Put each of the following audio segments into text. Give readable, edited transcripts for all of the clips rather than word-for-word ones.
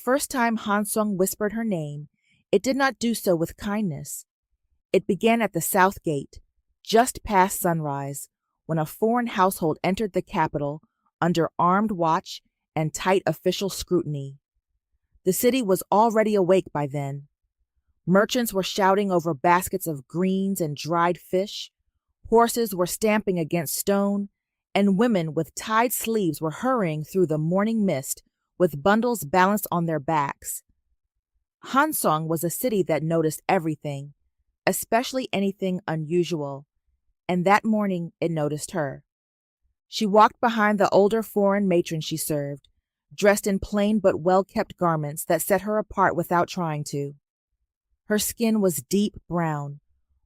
first time Hansong whispered her name, it did not do so with kindness. It began at the south gate, just past sunrise, when a foreign household entered the capital under armed watch and tight official scrutiny. The city was already awake by then. Merchants were shouting over baskets of greens and dried fish, horses were stamping against stone, and women with tied sleeves were hurrying through the morning mist with bundles balanced on their backs. Hansong was a city that noticed everything, especially anything unusual, and that morning it noticed her. She walked behind the older foreign matron she served, dressed in plain but well-kept garments that set her apart without trying to. Her skin was deep brown,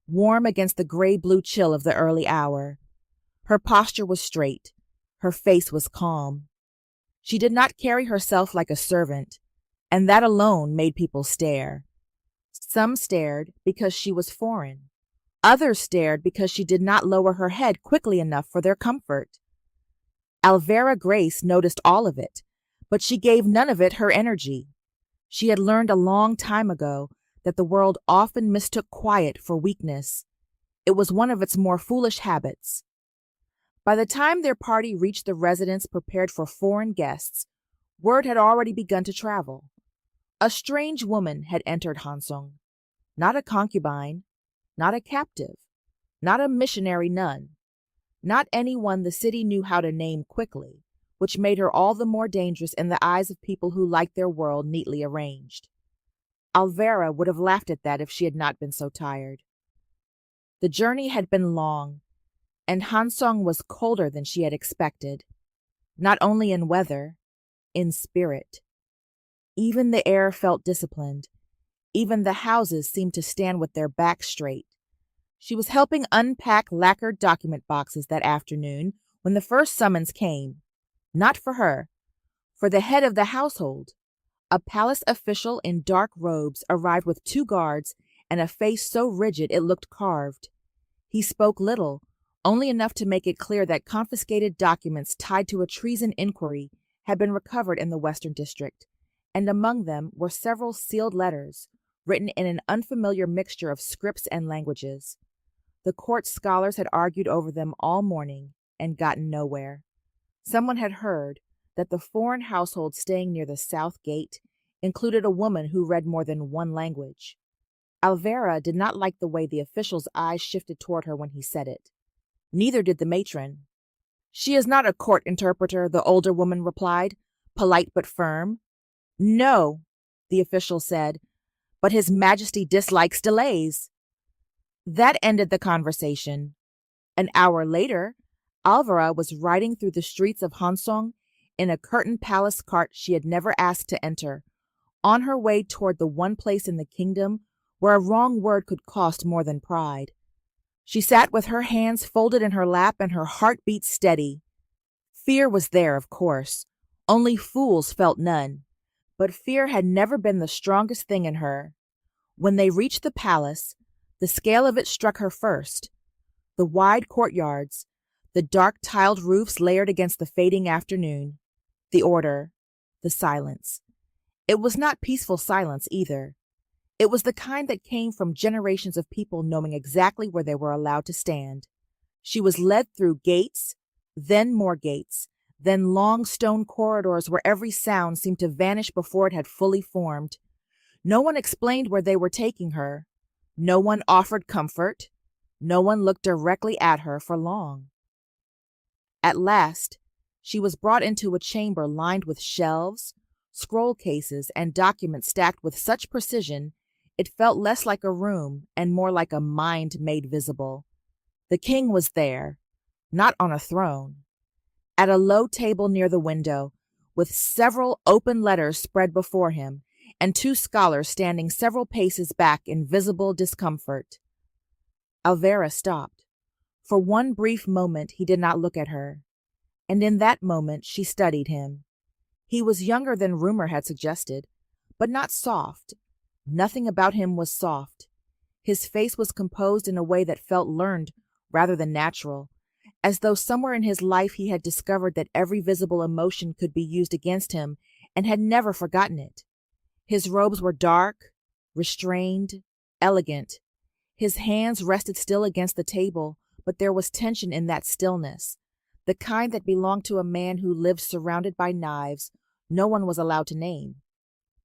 warm against the gray-blue chill of the early hour. Her posture was straight. Her face was calm. She did not carry herself like a servant, and that alone made people stare. Some stared because she was foreign. Others stared because she did not lower her head quickly enough for their comfort. Alvera Grace noticed all of it, but she gave none of it her energy. She had learned a long time ago that the world often mistook quiet for weakness. It was one of its more foolish habits. By the time their party reached the residence prepared for foreign guests, word had already begun to travel. A strange woman had entered Hansong. Not a concubine, not a captive, not a missionary nun, not anyone the city knew how to name quickly, which made her all the more dangerous in the eyes of people who liked their world neatly arranged. Alvera would have laughed at that if she had not been so tired. The journey had been long, and Hansong was colder than she had expected, not only in weather, in spirit. Even the air felt disciplined. Even the houses seemed to stand with their backs straight. She was helping unpack lacquered document boxes that afternoon when the first summons came. Not for her, for the head of the household. A palace official in dark robes arrived with 2 guards and a face so rigid it looked carved. He spoke little, only enough to make it clear that confiscated documents tied to a treason inquiry had been recovered in the Western District, and among them were several sealed letters, written in an unfamiliar mixture of scripts and languages. The court scholars had argued over them all morning and gotten nowhere. Someone had heard that the foreign household staying near the south gate included a woman who read more than one language. Alvera did not like the way the official's eyes shifted toward her when he said it. Neither did the matron. "She is not a court interpreter," the older woman replied, polite but firm. "No," the official said, "but His Majesty dislikes delays." That ended the conversation. An hour later, Alvera was riding through the streets of Hansong in a curtained palace cart she had never asked to enter, on her way toward the one place in the kingdom where a wrong word could cost more than pride. She sat with her hands folded in her lap and her heartbeat steady. Fear was there, of course. Only fools felt none. But fear had never been the strongest thing in her. When they reached the palace, the scale of it struck her first. The wide courtyards, the dark tiled roofs layered against the fading afternoon, the order, the silence. It was not peaceful silence either. It was the kind that came from generations of people knowing exactly where they were allowed to stand. She was led through gates, then more gates, then long stone corridors where every sound seemed to vanish before it had fully formed. No one explained where they were taking her. No one offered comfort. No one looked directly at her for long. At last, she was brought into a chamber lined with shelves, scroll cases, and documents stacked with such precision it felt less like a room and more like a mind made visible. The king was there, not on a throne. At a low table near the window, with several open letters spread before him, and 2 scholars standing several paces back in visible discomfort. Alvera stopped. For one brief moment he did not look at her, and in that moment she studied him. He was younger than rumor had suggested, but not soft. Nothing about him was soft. His face was composed in a way that felt learned rather than natural, as though somewhere in his life he had discovered that every visible emotion could be used against him and had never forgotten it. His robes were dark, restrained, elegant. His hands rested still against the table, but there was tension in that stillness, the kind that belonged to a man who lived surrounded by knives no one was allowed to name.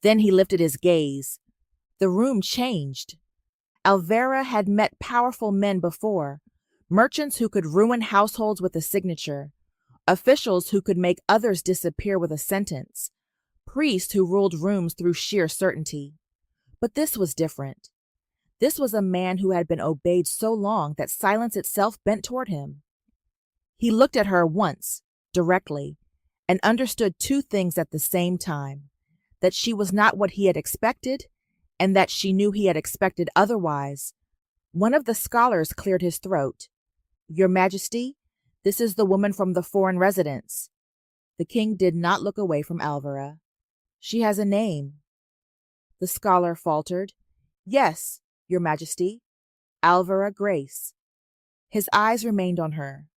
Then he lifted his gaze. The room changed. Alvera had met powerful men before, merchants who could ruin households with a signature, officials who could make others disappear with a sentence, priests who ruled rooms through sheer certainty. But this was different. This was a man who had been obeyed so long that silence itself bent toward him. He looked at her once, directly, and understood two things at the same time: that she was not what he had expected, and that she knew he had expected otherwise. One of the scholars cleared his throat. "Your Majesty, this is the woman from the foreign residence." The king did not look away from Alvera. "She has a name." The scholar faltered. "Yes, Your Majesty, Alvera Grace." His eyes remained on her.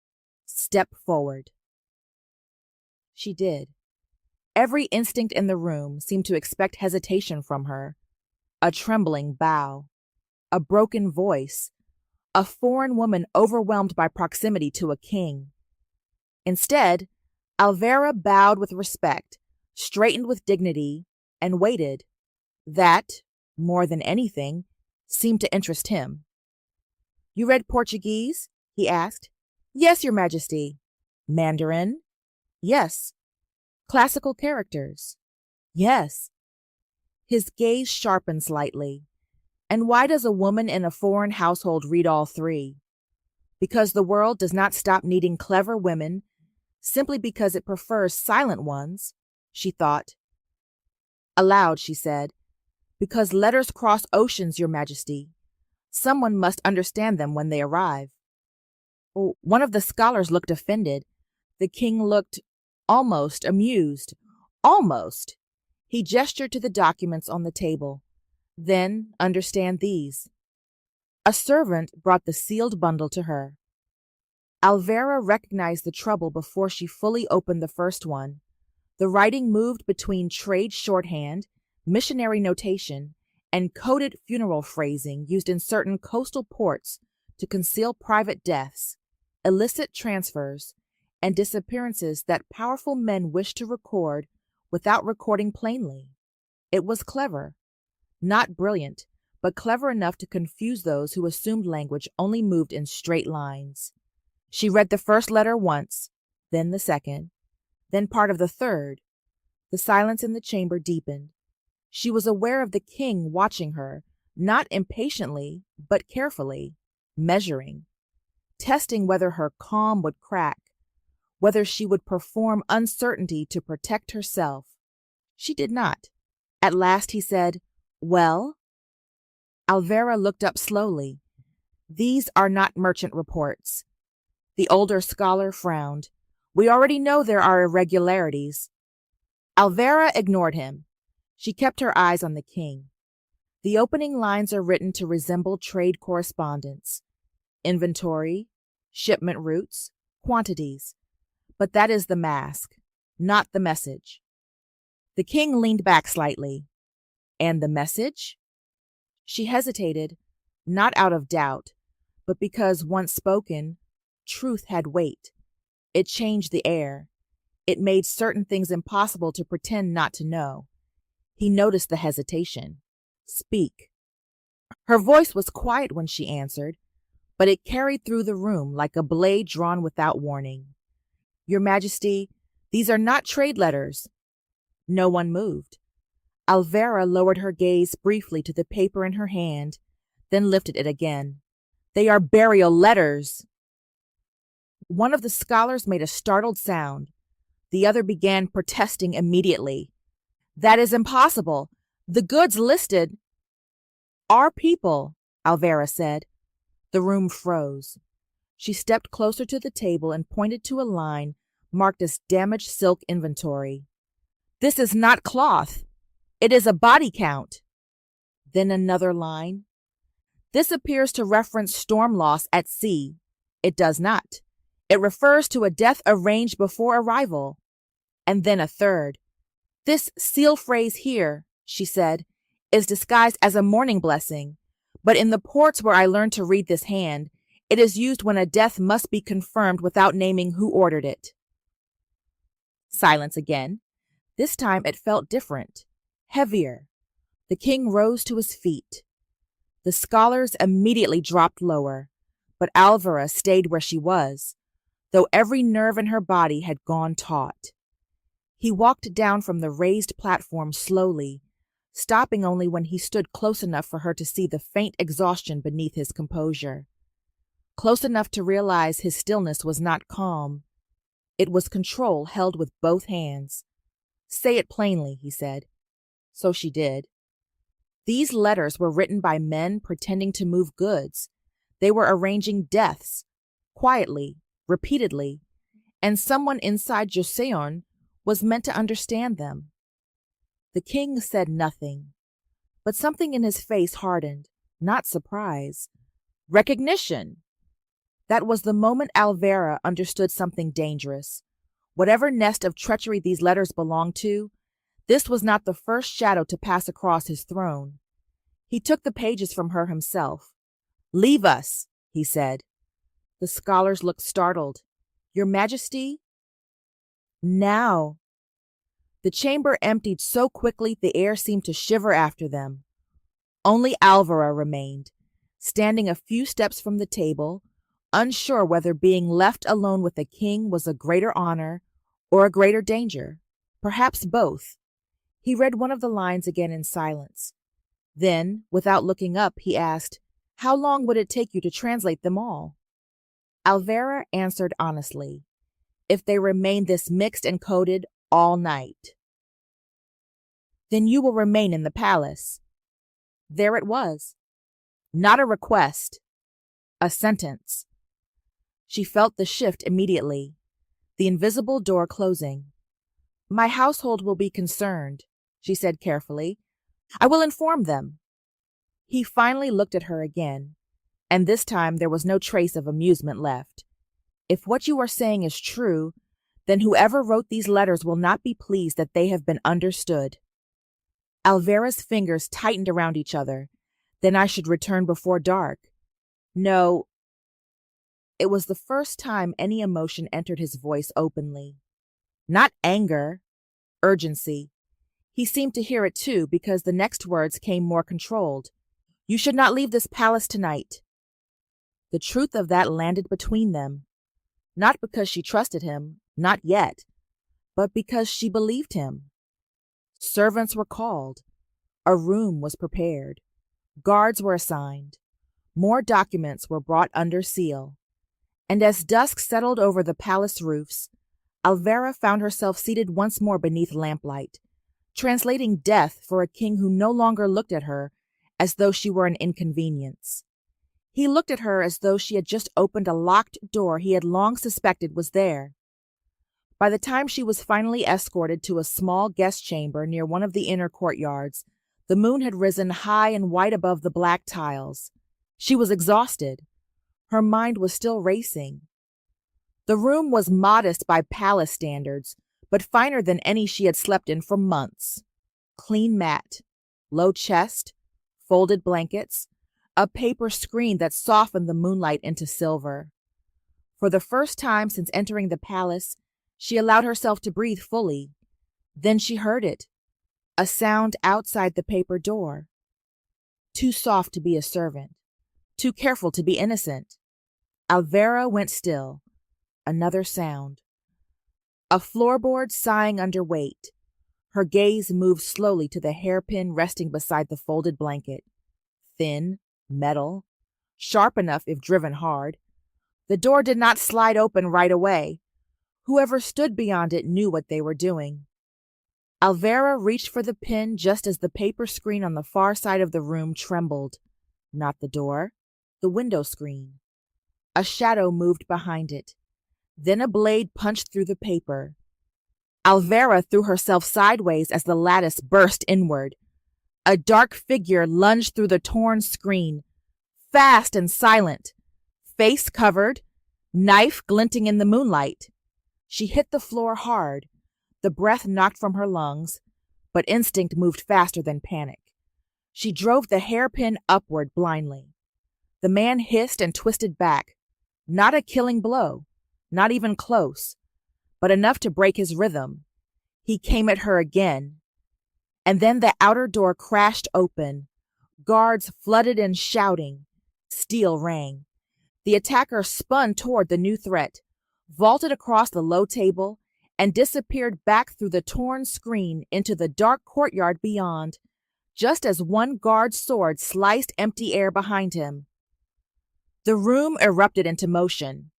"Step forward." She did. Every instinct in the room seemed to expect hesitation from her. A trembling bow, a broken voice, a foreign woman overwhelmed by proximity to a king. Instead, Alvera bowed with respect, straightened with dignity, and waited. That, more than anything, seemed to interest him. "You read Portuguese?" he asked. "Yes, Your Majesty." "Mandarin?" "Yes." "Classical characters?" "Yes." His gaze sharpened slightly. "And why does a woman in a foreign household read all three?" "Because the world does not stop needing clever women simply because it prefers silent ones," she thought. Aloud, she said, "Because letters cross oceans, Your Majesty. Someone must understand them when they arrive." One of the scholars looked offended. The king looked almost amused. Almost. He gestured to the documents on the table. "Then understand these." A servant brought the sealed bundle to her. Alvera recognized the trouble before she fully opened the first one. The writing moved between trade shorthand, missionary notation, and coded funeral phrasing used in certain coastal ports to conceal private deaths, illicit transfers, and disappearances that powerful men wished to record without recording plainly. It was clever. Not brilliant, but clever enough to confuse those who assumed language only moved in straight lines. She read the first letter once, then the second, then part of the third. The silence in the chamber deepened. She was aware of the king watching her, not impatiently, but carefully, measuring, testing whether her calm would crack, whether she would perform uncertainty to protect herself. She did not. At last he said, "Well?" Alvera looked up slowly. "These are not merchant reports." The older scholar frowned. "We already know there are irregularities." Alvera ignored him. She kept her eyes on the king. "The opening lines are written to resemble trade correspondence. Inventory, shipment routes, quantities. But that is the mask, not the message." The king leaned back slightly. "And the message?" She hesitated, not out of doubt, but because once spoken, truth had weight. It changed the air. It made certain things impossible to pretend not to know. He noticed the hesitation. "Speak." Her voice was quiet when she answered, but it carried through the room like a blade drawn without warning. "Your Majesty, these are not trade letters." No one moved. Alvera lowered her gaze briefly to the paper in her hand, then lifted it again. "They are burial letters." One of the scholars made a startled sound. The other began protesting immediately. "That is impossible. The goods listed—" "Our people," Alvera said. The room froze. She stepped closer to the table and pointed to a line marked as damaged silk inventory. "This is not cloth. It is a body count." Then another line. "This appears to reference storm loss at sea." It does not. It refers to a death arranged before arrival. And then a third. "This seal phrase here," she said, is disguised as a mourning blessing, but in the ports where I learned to read this hand, it is used when a death must be confirmed without naming who ordered it. Silence again. This time it felt different, heavier. The king rose to his feet. The scholars immediately dropped lower, but Alvara stayed where she was, though every nerve in her body had gone taut. He walked down from the raised platform slowly, stopping only when he stood close enough for her to see the faint exhaustion beneath his composure. Close enough to realize his stillness was not calm. It was control held with both hands. "Say it plainly," he said. So she did. These letters were written by men pretending to move goods. They were arranging deaths, quietly, repeatedly, and someone inside Joseon was meant to understand them. The king said nothing, but something in his face hardened, not surprise. Recognition! That was the moment Alvara understood something dangerous. Whatever nest of treachery these letters belonged to, this was not the first shadow to pass across his throne. He took the pages from her himself. "Leave us," he said. The scholars looked startled. "Your Majesty?" "Now." The chamber emptied so quickly the air seemed to shiver after them. Only Alvara remained, standing a few steps from the table, unsure whether being left alone with the king was a greater honor or a greater danger, perhaps both. He read one of the lines again in silence. Then, without looking up, he asked, "How long would it take you to translate them all?" Alvara answered honestly, "If they remain this mixed and coded, all night." "Then you will remain in the palace." There it was. Not a request, a sentence. She felt the shift immediately, the invisible door closing. "My household will be concerned," she said carefully. "I will inform them." He finally looked at her again, and this time there was no trace of amusement left. "If what you are saying is true, then whoever wrote these letters will not be pleased that they have been understood." Alvara's fingers tightened around each other. "Then I should return before dark." "No." It was the first time any emotion entered his voice openly. Not anger, urgency. He seemed to hear it too, because the next words came more controlled. "You should not leave this palace tonight." The truth of that landed between them. Not because she trusted him, not yet, but because she believed him. Servants were called. A room was prepared. Guards were assigned. More documents were brought under seal. And as dusk settled over the palace roofs, Alvara found herself seated once more beneath lamplight, translating death for a king who no longer looked at her as though she were an inconvenience. He looked at her as though she had just opened a locked door he had long suspected was there. By the time she was finally escorted to a small guest chamber near one of the inner courtyards, the moon had risen high and white above the black tiles. She was exhausted. Her mind was still racing. The room was modest by palace standards, but finer than any she had slept in for months. Clean mat, low chest, folded blankets, a paper screen that softened the moonlight into silver. For the first time since entering the palace, she allowed herself to breathe fully. Then she heard it, a sound outside the paper door. Too soft to be a servant, too careful to be innocent. Alvara went still. Another sound. A floorboard sighing under weight. Her gaze moved slowly to the hairpin resting beside the folded blanket. Thin, metal, sharp enough if driven hard. The door did not slide open right away. Whoever stood beyond it knew what they were doing. Alvara reached for the pin just as the paper screen on the far side of the room trembled. Not the door, the window screen. A shadow moved behind it. Then a blade punched through the paper. Alvara threw herself sideways as the lattice burst inward. A dark figure lunged through the torn screen, fast and silent, face covered, knife glinting in the moonlight. She hit the floor hard. The breath knocked from her lungs. but instinct moved faster than panic. She drove the hairpin upward blindly. The man hissed and twisted back. Not a killing blow, not even close, but enough to break his rhythm. He came at her again. And then the outer door crashed open. Guards flooded in shouting. Steel rang. The attacker spun toward the new threat, vaulted across the low table, and disappeared back through the torn screen into the dark courtyard beyond, just as one guard's sword sliced empty air behind him. The room erupted into motion.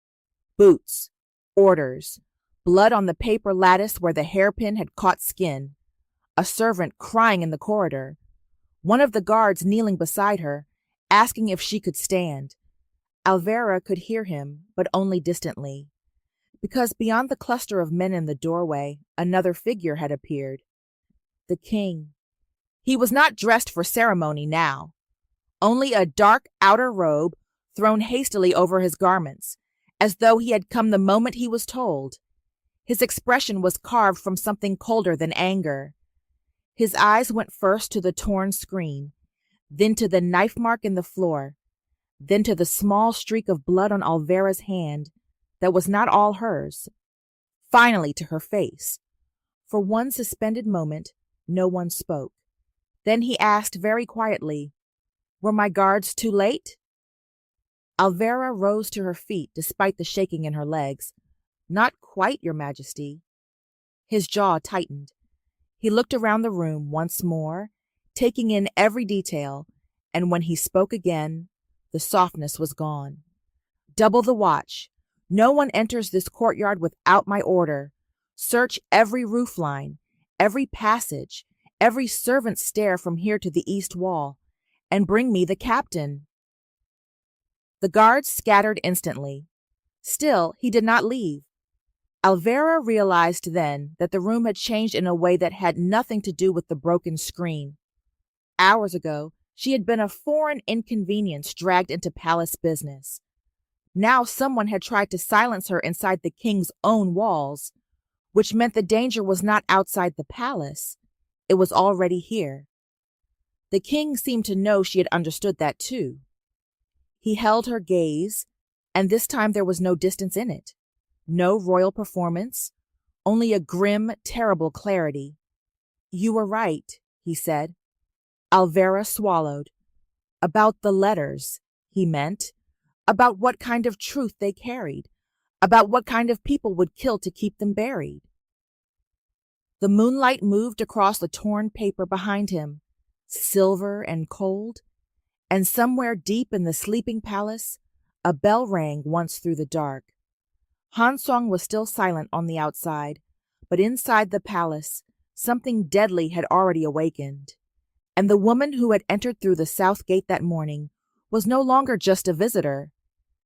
Boots, orders, blood on the paper lattice where the hairpin had caught skin, a servant crying in the corridor, one of the guards kneeling beside her, asking if she could stand. Alvera could hear him, but only distantly, because beyond the cluster of men in the doorway, another figure had appeared. The king. He was not dressed for ceremony now. Only a dark outer robe thrown hastily over his garments, as though he had come the moment he was told. His expression was carved from something colder than anger. His eyes went first to the torn screen, then to the knife mark in the floor, then to the small streak of blood on Alvera's hand that was not all hers, finally to her face. For one suspended moment, no one spoke. Then he asked very quietly, "Were my guards too late?" Alvera rose to her feet despite the shaking in her legs. "Not quite, Your Majesty." His jaw tightened. He looked around the room once more, taking in every detail, and when he spoke again, the softness was gone. "Double the watch. No one enters this courtyard without my order. Search every roofline, every passage, every servant's stair from here to the east wall, and bring me the captain." The guards scattered instantly. Still, he did not leave. Alvera realized then that the room had changed in a way that had nothing to do with the broken screen. Hours ago, she had been a foreign inconvenience dragged into palace business. Now someone had tried to silence her inside the king's own walls, which meant the danger was not outside the palace. It was already here. The king seemed to know she had understood that too. He held her gaze, and this time there was no distance in it. No royal performance, only a grim, terrible clarity. "You were right," he said. Alvera swallowed. "About the letters," he meant. About what kind of truth they carried. About what kind of people would kill to keep them buried. The moonlight moved across the torn paper behind him, silver and cold, and somewhere deep in the sleeping palace, a bell rang once through the dark. Hansong was still silent on the outside, but inside the palace, something deadly had already awakened. And the woman who had entered through the south gate that morning was no longer just a visitor.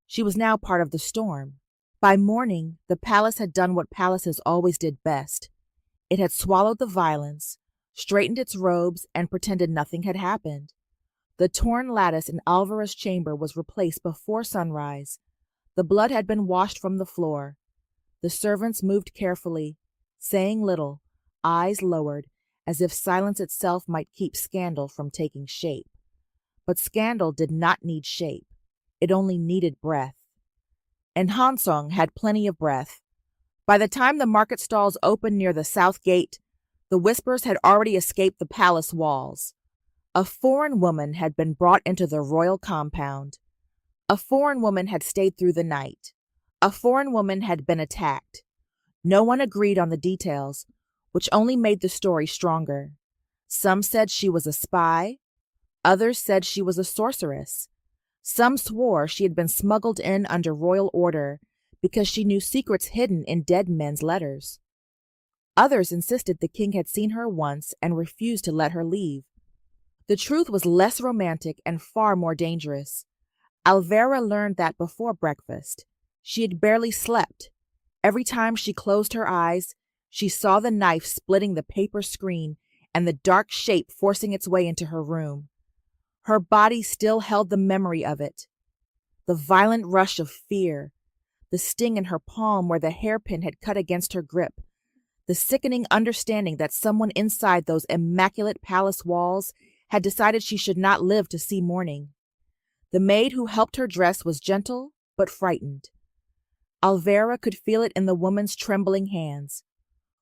She was now part of the storm. By morning, the palace had done what palaces always did best. It had swallowed the violence, straightened its robes, and pretended nothing had happened. The torn lattice in Alvera's chamber was replaced before sunrise. The blood had been washed from the floor. The servants moved carefully, saying little, eyes lowered, as if silence itself might keep scandal from taking shape. But scandal did not need shape. It only needed breath. And Hansong had plenty of breath. By the time the market stalls opened near the south gate, the whispers had already escaped the palace walls. A foreign woman had been brought into the royal compound. A foreign woman had stayed through the night. A foreign woman had been attacked. No one agreed on the details, which only made the story stronger. Some said she was a spy. Others said she was a sorceress. Some swore she had been smuggled in under royal order because she knew secrets hidden in dead men's letters. Others insisted the king had seen her once and refused to let her leave. The truth was less romantic and far more dangerous. Alvera learned that before breakfast. She had barely slept. Every time she closed her eyes, she saw the knife splitting the paper screen and the dark shape forcing its way into her room. Her body still held the memory of it. The violent rush of fear, the sting in her palm where the hairpin had cut against her grip, the sickening understanding that someone inside those immaculate palace walls had decided she should not live to see morning. The maid who helped her dress was gentle but frightened. Alvera could feel it in the woman's trembling hands.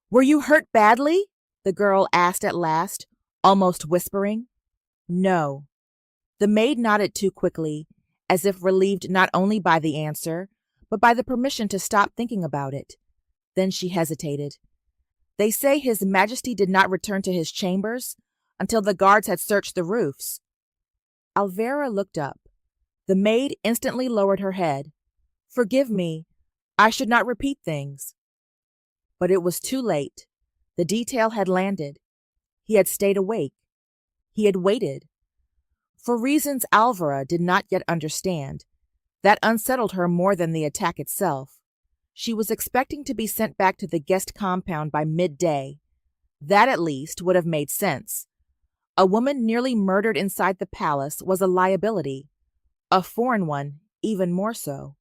"Were you hurt badly?" the girl asked at last, almost whispering. "No." The maid nodded too quickly, as if relieved not only by the answer, but by the permission to stop thinking about it. Then she hesitated. "They say His Majesty did not return to his chambers until the guards had searched the roofs." Alvera looked up. The maid instantly lowered her head. "Forgive me. I should not repeat things." But it was too late. The detail had landed. He had stayed awake. He had waited. For reasons Alvera did not yet understand, that unsettled her more than the attack itself. She was expecting to be sent back to the guest compound by midday. That, at least, would have made sense. A woman nearly murdered inside the palace was a liability. A foreign one, even more so.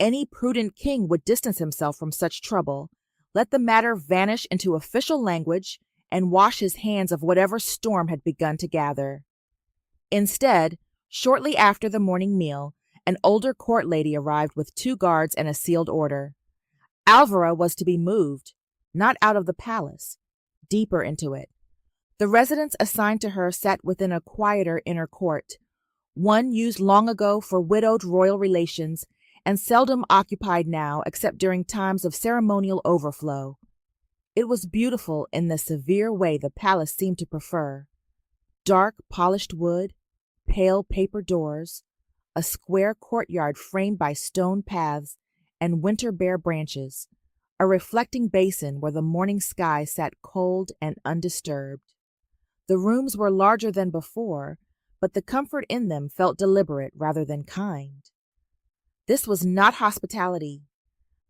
Any prudent king would distance himself from such trouble, let the matter vanish into official language, and wash his hands of whatever storm had begun to gather. Instead, shortly after the morning meal, an older court lady arrived with 2 guards and a sealed order. Alvera was to be moved, not out of the palace, deeper into it. The residence assigned to her sat within a quieter inner court, one used long ago for widowed royal relations and seldom occupied now except during times of ceremonial overflow. It was beautiful in the severe way the palace seemed to prefer. Dark, polished wood, pale paper doors, a square courtyard framed by stone paths and winter bare branches, a reflecting basin where the morning sky sat cold and undisturbed. The rooms were larger than before, but the comfort in them felt deliberate rather than kind. This was not hospitality.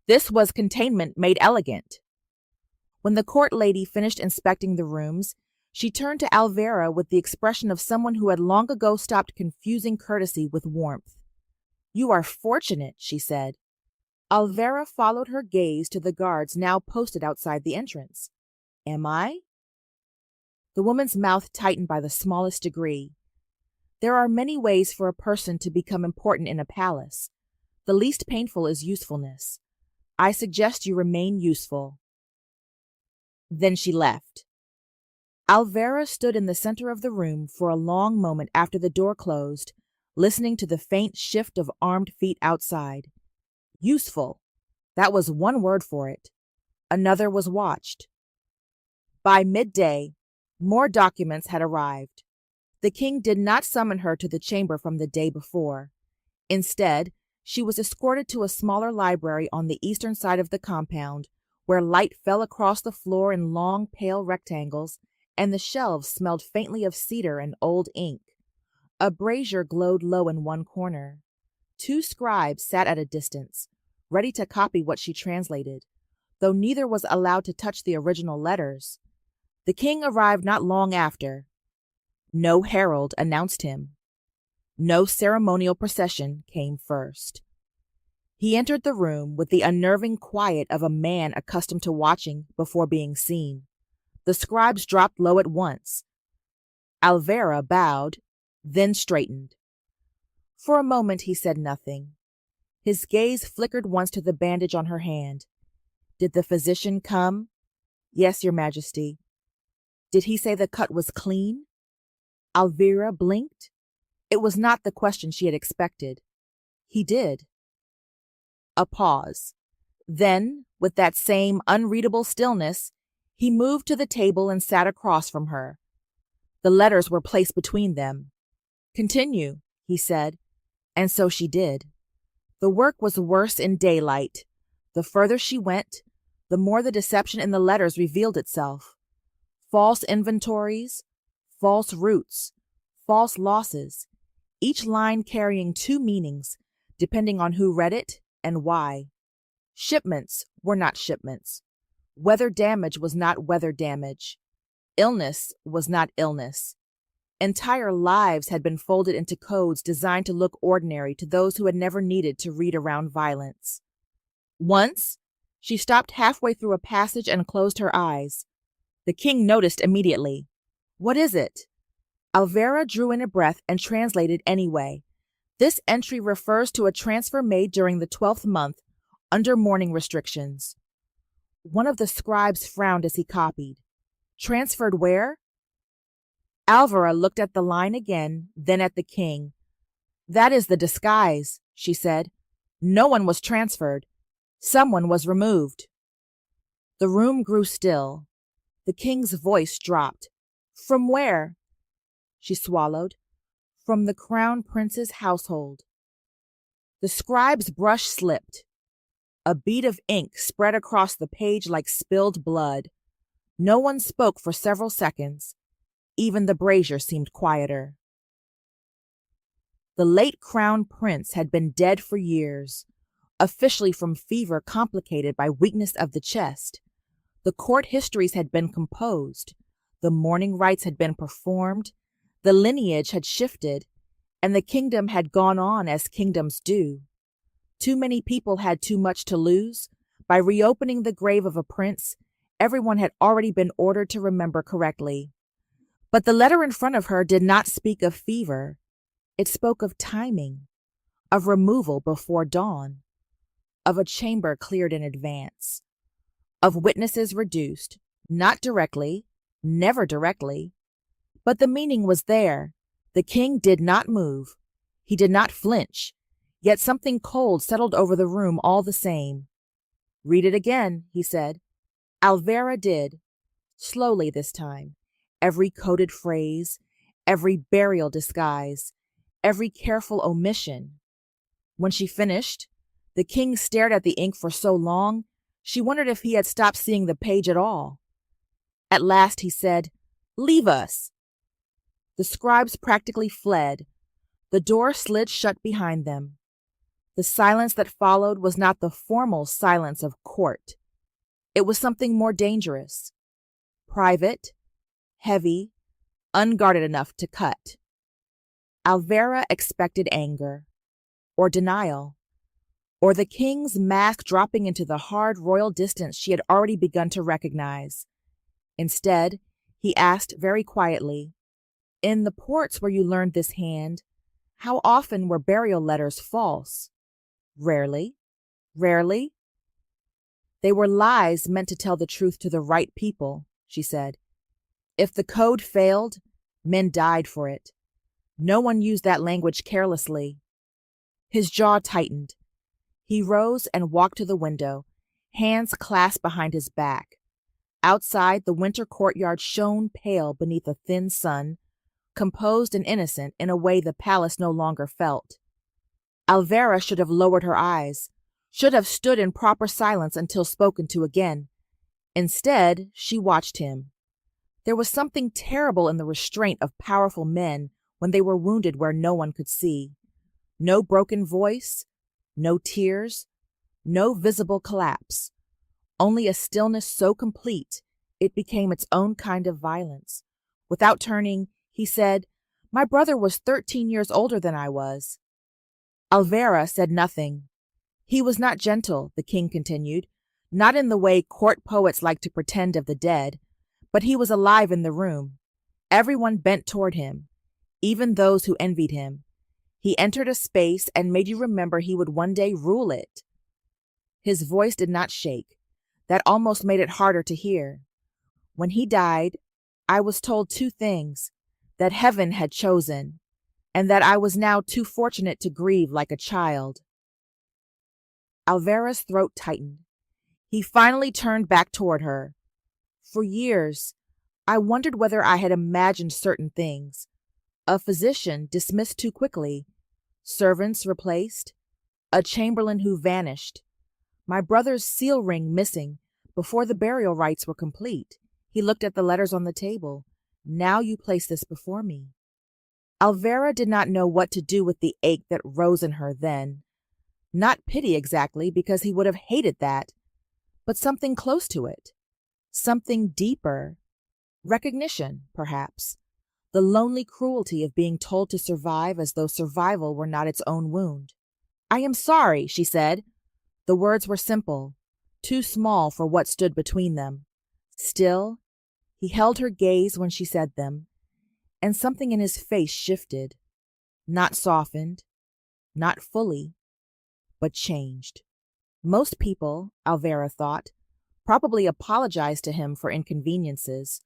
This was containment made elegant. When the court lady finished inspecting the rooms, she turned to Alvera with the expression of someone who had long ago stopped confusing courtesy with warmth. "You are fortunate," she said. Alvera followed her gaze to the guards now posted outside the entrance. "Am I?" The woman's mouth tightened by the smallest degree. There are many ways for a person to become important in a palace. The least painful is usefulness. I suggest you remain useful. Then she left. Alvera stood in the center of the room for a long moment after the door closed, listening to the faint shift of armed feet outside. Useful. That was one word for it. Another was watched. By midday, more documents had arrived. The king did not summon her to the chamber from the day before. Instead, she was escorted to a smaller library on the eastern side of the compound, where light fell across the floor in long, pale rectangles, and the shelves smelled faintly of cedar and old ink. A brazier glowed low in one corner. 2 scribes sat at a distance, ready to copy what she translated, though neither was allowed to touch the original letters. The king arrived not long after. No herald announced him. No ceremonial procession came first. He entered the room with the unnerving quiet of a man accustomed to watching before being seen. The scribes dropped low at once. Alvera bowed, then straightened. For a moment he said nothing. His gaze flickered once to the bandage on her hand. "Did the physician come?" "Yes, Your Majesty." "Did he say the cut was clean?" Alvera blinked. It was not the question she had expected. "He did." A pause. Then, with that same unreadable stillness, he moved to the table and sat across from her. The letters were placed between them. "Continue," he said, and so she did. The work was worse in daylight. The further she went, the more the deception in the letters revealed itself. False inventories, false routes, false losses, each line carrying 2 meanings, depending on who read it and why. Shipments were not shipments. Weather damage was not weather damage. Illness was not illness. Entire lives had been folded into codes designed to look ordinary to those who had never needed to read around violence. Once, She stopped halfway through a passage and closed her eyes. The king noticed immediately. "What is it?" Alvera drew in a breath and translated anyway. "This entry refers to a transfer made during the 12th month under mourning restrictions." One of the scribes frowned as he copied. "Transferred where?" Alvera looked at the line again, then at the king. "That is the disguise," she said. "No one was transferred. Someone was removed." The room grew still. The king's voice dropped. "From where?" She swallowed. "From the crown prince's household." The scribe's brush slipped. A bead of ink spread across the page like spilled blood. No one spoke for several seconds. Even the brazier seemed quieter. The late crown prince had been dead for years, officially from fever complicated by weakness of the chest. The court histories had been composed. The mourning rites had been performed. The lineage had shifted, and the kingdom had gone on as kingdoms do. Too many people had too much to lose. By reopening the grave of a prince, everyone had already been ordered to remember correctly. But the letter in front of her did not speak of fever. It spoke of timing, of removal before dawn, of a chamber cleared in advance, of witnesses reduced, not directly, never directly. But the meaning was there. The king did not move. He did not flinch. Yet something cold settled over the room all the same. "Read it again," he said. Alvera did, slowly this time, every coded phrase, every burial disguise, every careful omission. When she finished, the king stared at the ink for so long, she wondered if he had stopped seeing the page at all. At last he said, "Leave us." The scribes practically fled. The door slid shut behind them. The silence that followed was not the formal silence of court. It was something more dangerous, private, heavy, unguarded enough to cut. Alvera expected anger, or denial, or the king's mask dropping into the hard royal distance she had already begun to recognize. Instead, he asked very quietly, "In the ports where you learned this hand, how often were burial letters false?" "Rarely." "Rarely?" "They were lies meant to tell the truth to the right people," she said. "If the code failed, men died for it. No one used that language carelessly." His jaw tightened. He rose and walked to the window, hands clasped behind his back. Outside, the winter courtyard shone pale beneath a thin sun, composed and innocent in a way the palace no longer felt. Alvera should have lowered her eyes, should have stood in proper silence until spoken to again. Instead, she watched him. There was something terrible in the restraint of powerful men when they were wounded where no one could see. No broken voice, no tears, no visible collapse. Only a stillness so complete it became its own kind of violence. Without turning, he said, "My brother was 13 years older than I was." Alvera said nothing. "He was not gentle," the king continued, "not in the way court poets like to pretend of the dead, but he was alive in the room. Everyone bent toward him, even those who envied him. He entered a space and made you remember he would one day rule it." His voice did not shake. That almost made it harder to hear. "When he died, I was told two things: that heaven had chosen, and that I was now too fortunate to grieve like a child." Alvera's throat tightened. He finally turned back toward her. "For years, I wondered whether I had imagined certain things. A physician dismissed too quickly, servants replaced, a chamberlain who vanished, my brother's seal ring missing before the burial rites were complete." He looked at the letters on the table. "Now you place this before me." Alvera did not know what to do with the ache that rose in her then. Not pity exactly, because he would have hated that, but something close to it, something deeper. Recognition, perhaps. The lonely cruelty of being told to survive as though survival were not its own wound. "I am sorry," she said. The words were simple. too small for what stood between them. Still, he held her gaze when she said them, and something in his face shifted, not softened, not fully, but changed. Most people, Alvera thought, probably apologized to him for inconveniences,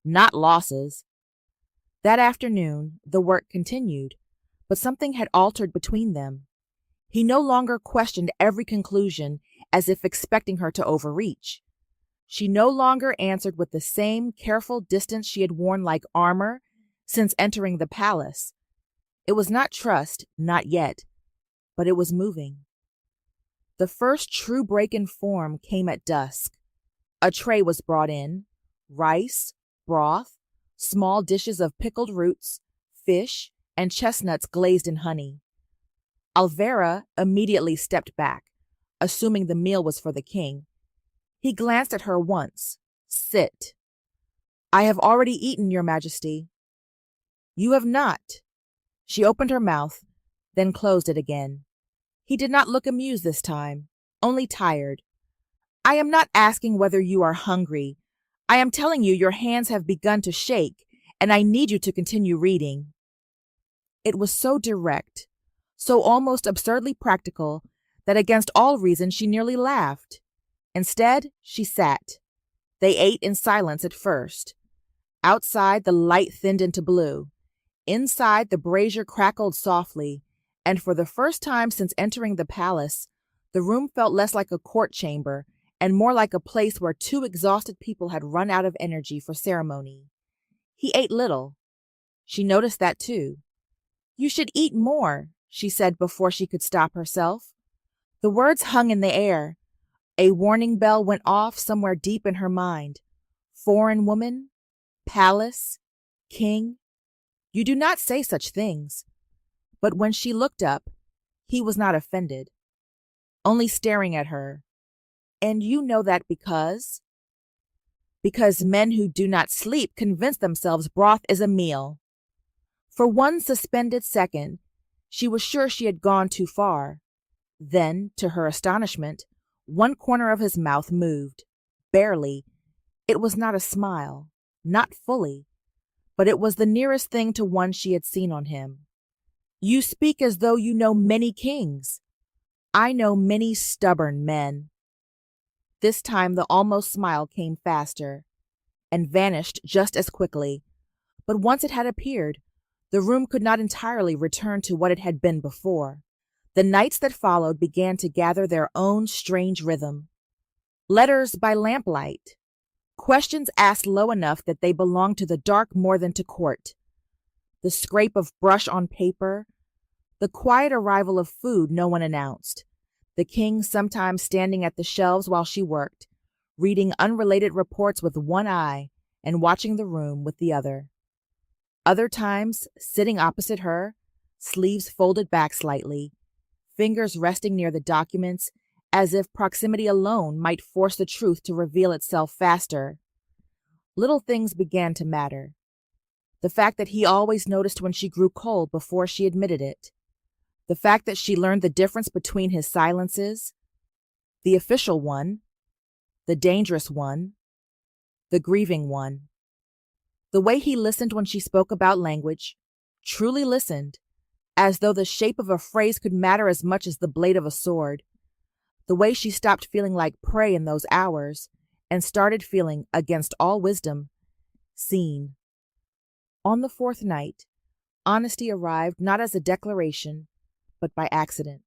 not losses. That afternoon, the work continued, but something had altered between them. He no longer questioned every conclusion as if expecting her to overreach. She no longer answered with the same careful distance she had worn like armor since entering the palace. It was not trust, not yet, but it was moving. The first true break in form came at dusk. A tray was brought in, rice, broth, small dishes of pickled roots, fish, and chestnuts glazed in honey. Alvera immediately stepped back, assuming the meal was for the king. He glanced at her once. Sit. I have already eaten, Your Majesty. You have not. She opened her mouth, then closed it again. He did not look amused this time, only tired. I am not asking whether you are hungry. I am telling you your hands have begun to shake, and I need you to continue reading. It was so direct, so almost absurdly practical, that against all reason she nearly laughed. Instead, she sat. They ate in silence at first. Outside, the light thinned into blue. Inside, the brazier crackled softly, and for the first time since entering the palace, the room felt less like a court chamber and more like a place where two exhausted people had run out of energy for ceremony. He ate little. She noticed that too. You should eat more, she said before she could stop herself. The words hung in the air. A warning bell went off somewhere deep in her mind. Foreign woman, palace, king. You do not say such things. But when she looked up, he was not offended, only staring at her. And you know that because men who do not sleep convince themselves broth is a meal. For one suspended second, she was sure she had gone too far. Then, to her astonishment, one corner of his mouth moved, barely. It was not a smile, not fully, but it was the nearest thing to one she had seen on him. You speak as though you know many kings. I know many stubborn men. This time the almost smile came faster and vanished just as quickly. But once it had appeared, the room could not entirely return to what it had been before. The nights that followed began to gather their own strange rhythm. Letters by lamplight. Questions asked low enough that they belonged to the dark more than to court. The scrape of brush on paper. The quiet arrival of food no one announced. The king sometimes standing at the shelves while she worked, reading unrelated reports with one eye and watching the room with the other. Other times, sitting opposite her, sleeves folded back slightly, fingers resting near the documents as if proximity alone might force the truth to reveal itself faster. Little things began to matter. The fact that he always noticed when she grew cold before she admitted it. The fact that she learned the difference between his silences, the official one, the dangerous one, the grieving one. The way he listened when she spoke about language, truly listened, as though the shape of a phrase could matter as much as the blade of a sword. The way she stopped feeling like prey in those hours and started feeling, against all wisdom, seen. On the fourth night, honesty arrived not as a declaration, but by accident.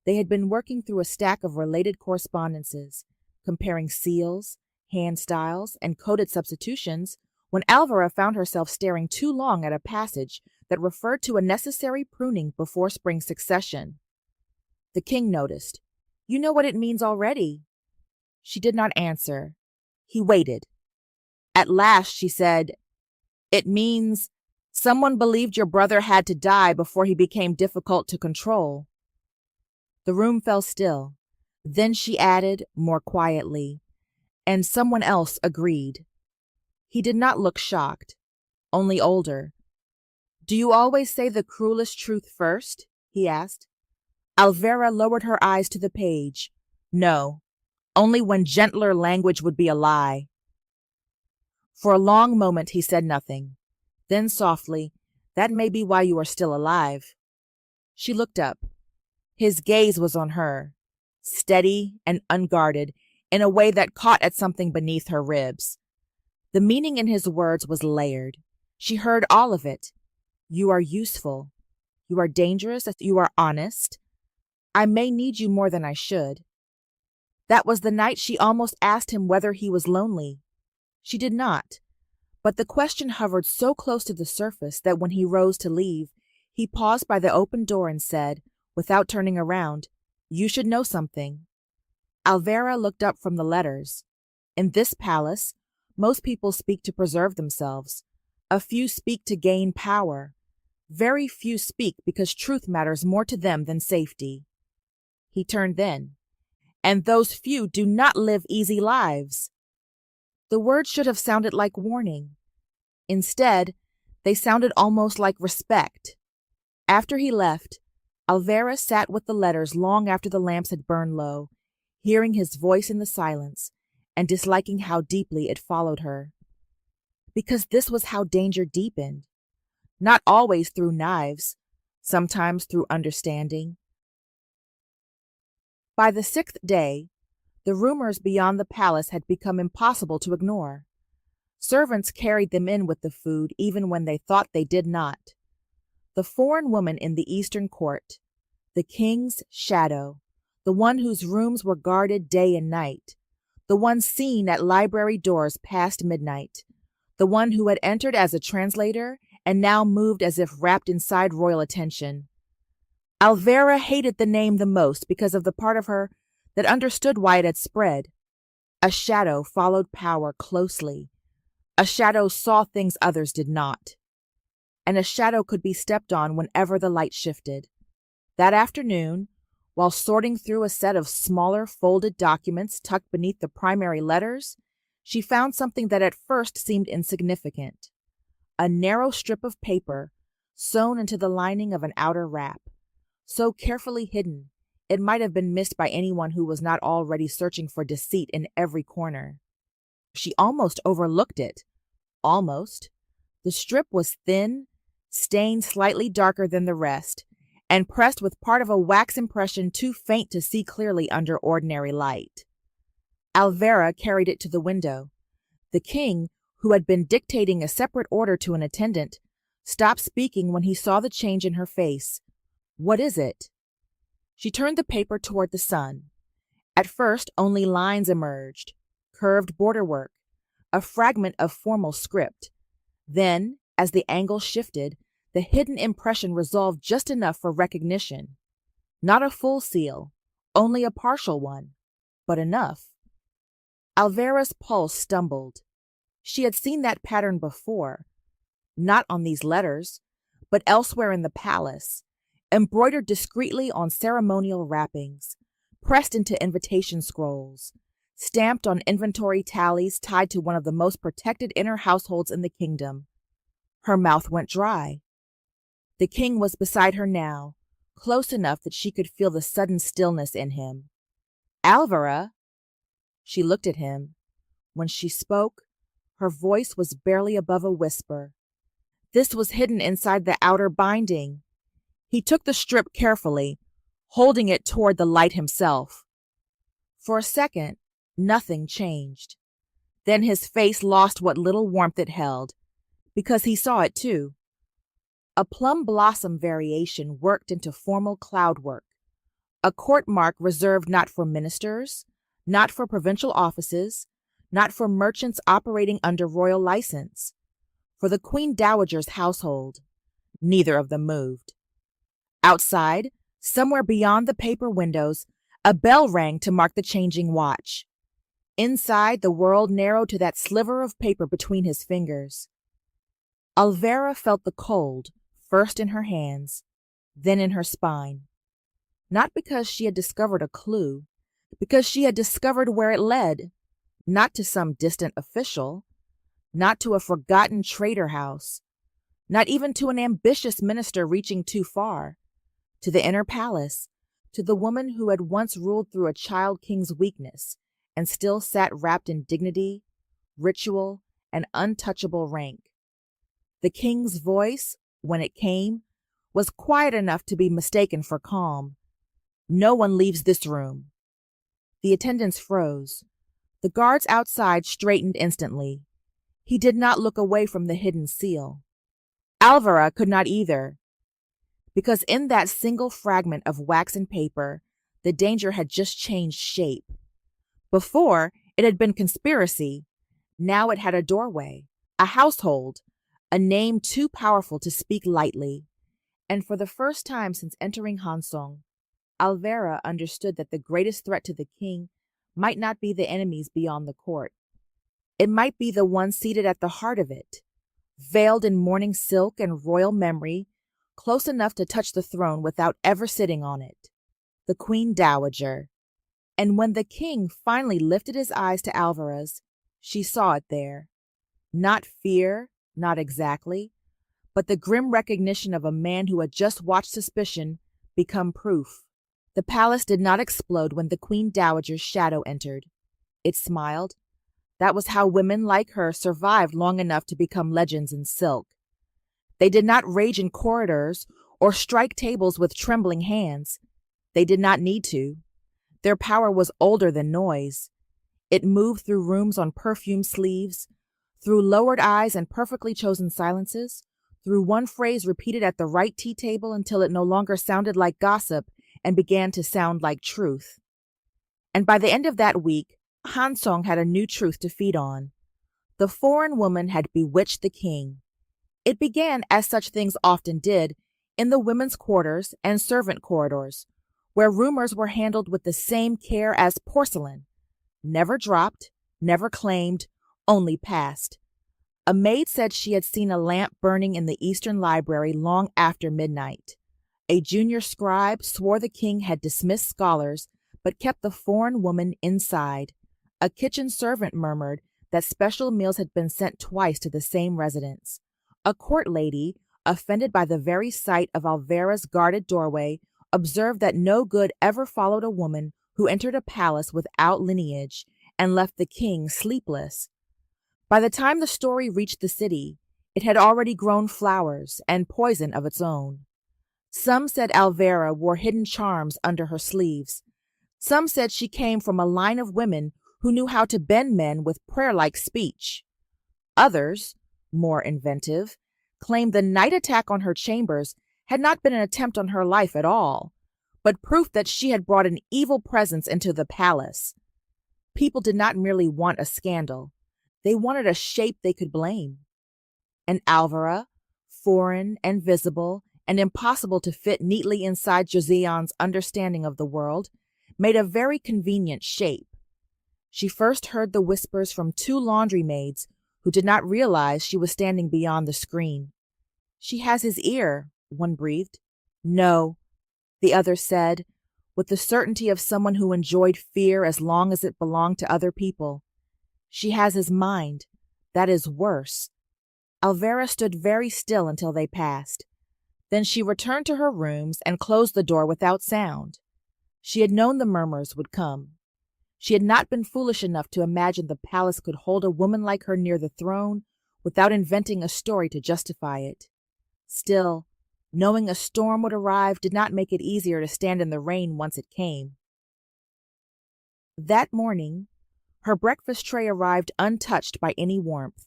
They had been working through a stack of related correspondences, comparing seals, hand styles, and coded substitutions, when Alvera found herself staring too long at a passage that referred to a necessary pruning before spring succession. The king noticed. You know what it means already. She did not answer. He waited. At last she said, It means someone believed your brother had to die before he became difficult to control. The room fell still. Then she added, more quietly, and someone else agreed. He did not look shocked, only older. Do you always say the cruelest truth first? He asked. Alvera lowered her eyes to the page. No. only when gentler language would be a lie. For a long moment he said nothing. Then softly, "That may be why you are still alive." She looked up. His gaze was on her, steady and unguarded, in a way that caught at something beneath her ribs. The meaning in his words was layered. She heard all of it. "You are useful. You are dangerous. You are honest. I may need you more than I should." That was the night she almost asked him whether he was lonely. She did not, but the question hovered so close to the surface that when he rose to leave, he paused by the open door and said, without turning around, "You should know something." Alvera looked up from the letters. In this palace, most people speak to preserve themselves. A few speak to gain power. Very few speak because truth matters more to them than safety. He turned then. And those few do not live easy lives. The words should have sounded like warning. Instead, they sounded almost like respect. After he left, Alvera sat with the letters long after the lamps had burned low, hearing his voice in the silence and disliking how deeply it followed her. Because this was how danger deepened. Not always through knives, sometimes through understanding. By the 6th day, the rumors beyond the palace had become impossible to ignore. Servants carried them in with the food even when they thought they did not. The foreign woman in the eastern court, the king's shadow, the one whose rooms were guarded day and night, the one seen at library doors past midnight, the one who had entered as a translator and now moved as if wrapped inside royal attention. Alvera hated the name the most because of the part of her that understood why it had spread. A shadow followed power closely. A shadow saw things others did not. And a shadow could be stepped on whenever the light shifted. That afternoon, while sorting through a set of smaller folded documents tucked beneath the primary letters, she found something that at first seemed insignificant. A narrow strip of paper sewn into the lining of an outer wrap. So carefully hidden, it might have been missed by anyone who was not already searching for deceit in every corner. She almost overlooked it. Almost. The strip was thin, stained slightly darker than the rest, and pressed with part of a wax impression too faint to see clearly under ordinary light. Alvera carried it to the window. The king, who had been dictating a separate order to an attendant, stopped speaking when he saw the change in her face. "What is it?" She turned the paper toward the sun. At first, only lines emerged, curved borderwork, a fragment of formal script. Then, as the angle shifted, the hidden impression resolved just enough for recognition. Not a full seal, only a partial one, but enough. Alvera's pulse stumbled. She had seen that pattern before, not on these letters, but elsewhere in the palace, embroidered discreetly on ceremonial wrappings, pressed into invitation scrolls, stamped on inventory tallies tied to one of the most protected inner households in the kingdom. Her mouth went dry. The king was beside her now, close enough that she could feel the sudden stillness in him. "Alvera!" She looked at him. When she spoke, her voice was barely above a whisper. This was hidden inside the outer binding. He took the strip carefully, holding it toward the light himself. For a second, nothing changed. Then his face lost what little warmth it held, because he saw it too. A plum blossom variation worked into formal cloud work, a court mark reserved not for ministers, not for provincial offices, not for merchants operating under royal license, for the Queen Dowager's household. Neither of them moved. Outside, somewhere beyond the paper windows, a bell rang to mark the changing watch. Inside, the world narrowed to that sliver of paper between his fingers. Alvera felt the cold, first in her hands, then in her spine. Not because she had discovered a clue, because she had discovered where it led, not to some distant official, not to a forgotten trader house, not even to an ambitious minister reaching too far, to the inner palace, to the woman who had once ruled through a child king's weakness and still sat wrapped in dignity, ritual, and untouchable rank. The king's voice, when it came, was quiet enough to be mistaken for calm. "No one leaves this room." The attendants froze. The guards outside straightened instantly. He did not look away from the hidden seal. Alvara could not either, because in that single fragment of wax and paper, the danger had just changed shape. Before, it had been conspiracy. Now it had a doorway, a household, a name too powerful to speak lightly. And for the first time since entering Hansong, Alvara understood that the greatest threat to the king might not be the enemies beyond the court. It might be the one seated at the heart of it, veiled in mourning silk and royal memory, close enough to touch the throne without ever sitting on it. The Queen Dowager. And when the king finally lifted his eyes to Alvara's, she saw it there. Not fear, not exactly, but the grim recognition of a man who had just watched suspicion become proof. The palace did not explode when the Queen Dowager's shadow entered. It smiled. That was how women like her survived long enough to become legends in silk. They did not rage in corridors or strike tables with trembling hands. They did not need to. Their power was older than noise. It moved through rooms on perfumed sleeves, through lowered eyes and perfectly chosen silences, through one phrase repeated at the right tea table until it no longer sounded like gossip and began to sound like truth. And by the end of that week, Hansong had a new truth to feed on. The foreign woman had bewitched the king. It began, as such things often did, in the women's quarters and servant corridors, where rumors were handled with the same care as porcelain. Never dropped, never claimed, only passed. A maid said she had seen a lamp burning in the Eastern Library long after midnight. A junior scribe swore the king had dismissed scholars, but kept the foreign woman inside. A kitchen servant murmured that special meals had been sent twice to the same residence. A court lady, offended by the very sight of Alvara's guarded doorway, observed that no good ever followed a woman who entered a palace without lineage and left the king sleepless. By the time the story reached the city, it had already grown flowers and poison of its own. Some said Alvara wore hidden charms under her sleeves. Some said she came from a line of women who knew how to bend men with prayer-like speech. Others, more inventive, claimed the night attack on her chambers had not been an attempt on her life at all, but proof that she had brought an evil presence into the palace. People did not merely want a scandal. They wanted a shape they could blame. And Alvara, foreign and visible and impossible to fit neatly inside Joseon's understanding of the world, made a very convenient shape. She first heard the whispers from two laundry maids who did not realize she was standing beyond the screen. "She has his ear," one breathed. "No," the other said, with the certainty of someone who enjoyed fear as long as it belonged to other people. "She has his mind. That is worse." Alvara stood very still until they passed. Then she returned to her rooms and closed the door without sound. She had known the murmurs would come. She had not been foolish enough to imagine the palace could hold a woman like her near the throne without inventing a story to justify it. Still, knowing a storm would arrive did not make it easier to stand in the rain once it came. That morning, her breakfast tray arrived untouched by any warmth.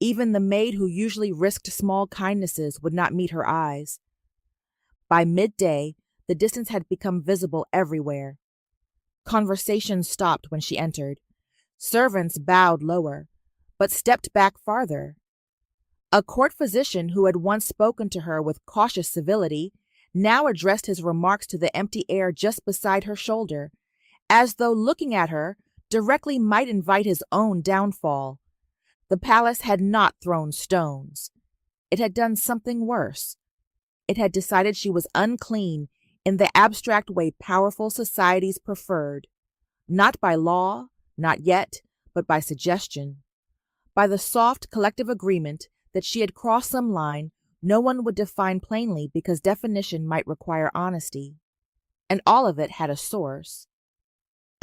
Even the maid who usually risked small kindnesses would not meet her eyes. By midday, the distance had become visible everywhere. Conversation stopped when she entered. Servants bowed lower, but stepped back farther. A court physician who had once spoken to her with cautious civility now addressed his remarks to the empty air just beside her shoulder, as though looking at her directly might invite his own downfall. The palace had not thrown stones. It had done something worse. It had decided she was unclean in the abstract way powerful societies preferred, not by law, not yet, but by suggestion. By the soft collective agreement that she had crossed some line no one would define plainly because definition might require honesty. And all of it had a source.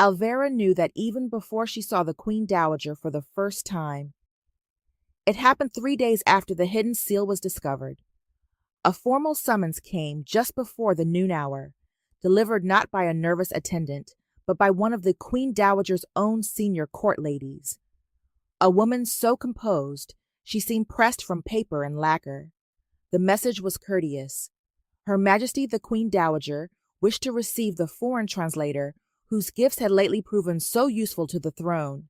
Alvera knew that even before she saw the Queen Dowager for the first time. It happened 3 days after the hidden seal was discovered. A formal summons came just before the noon hour, delivered not by a nervous attendant, but by one of the Queen Dowager's own senior court ladies. A woman so composed, she seemed pressed from paper and lacquer. The message was courteous. Her Majesty the Queen Dowager wished to receive the foreign translator whose gifts had lately proven so useful to the throne.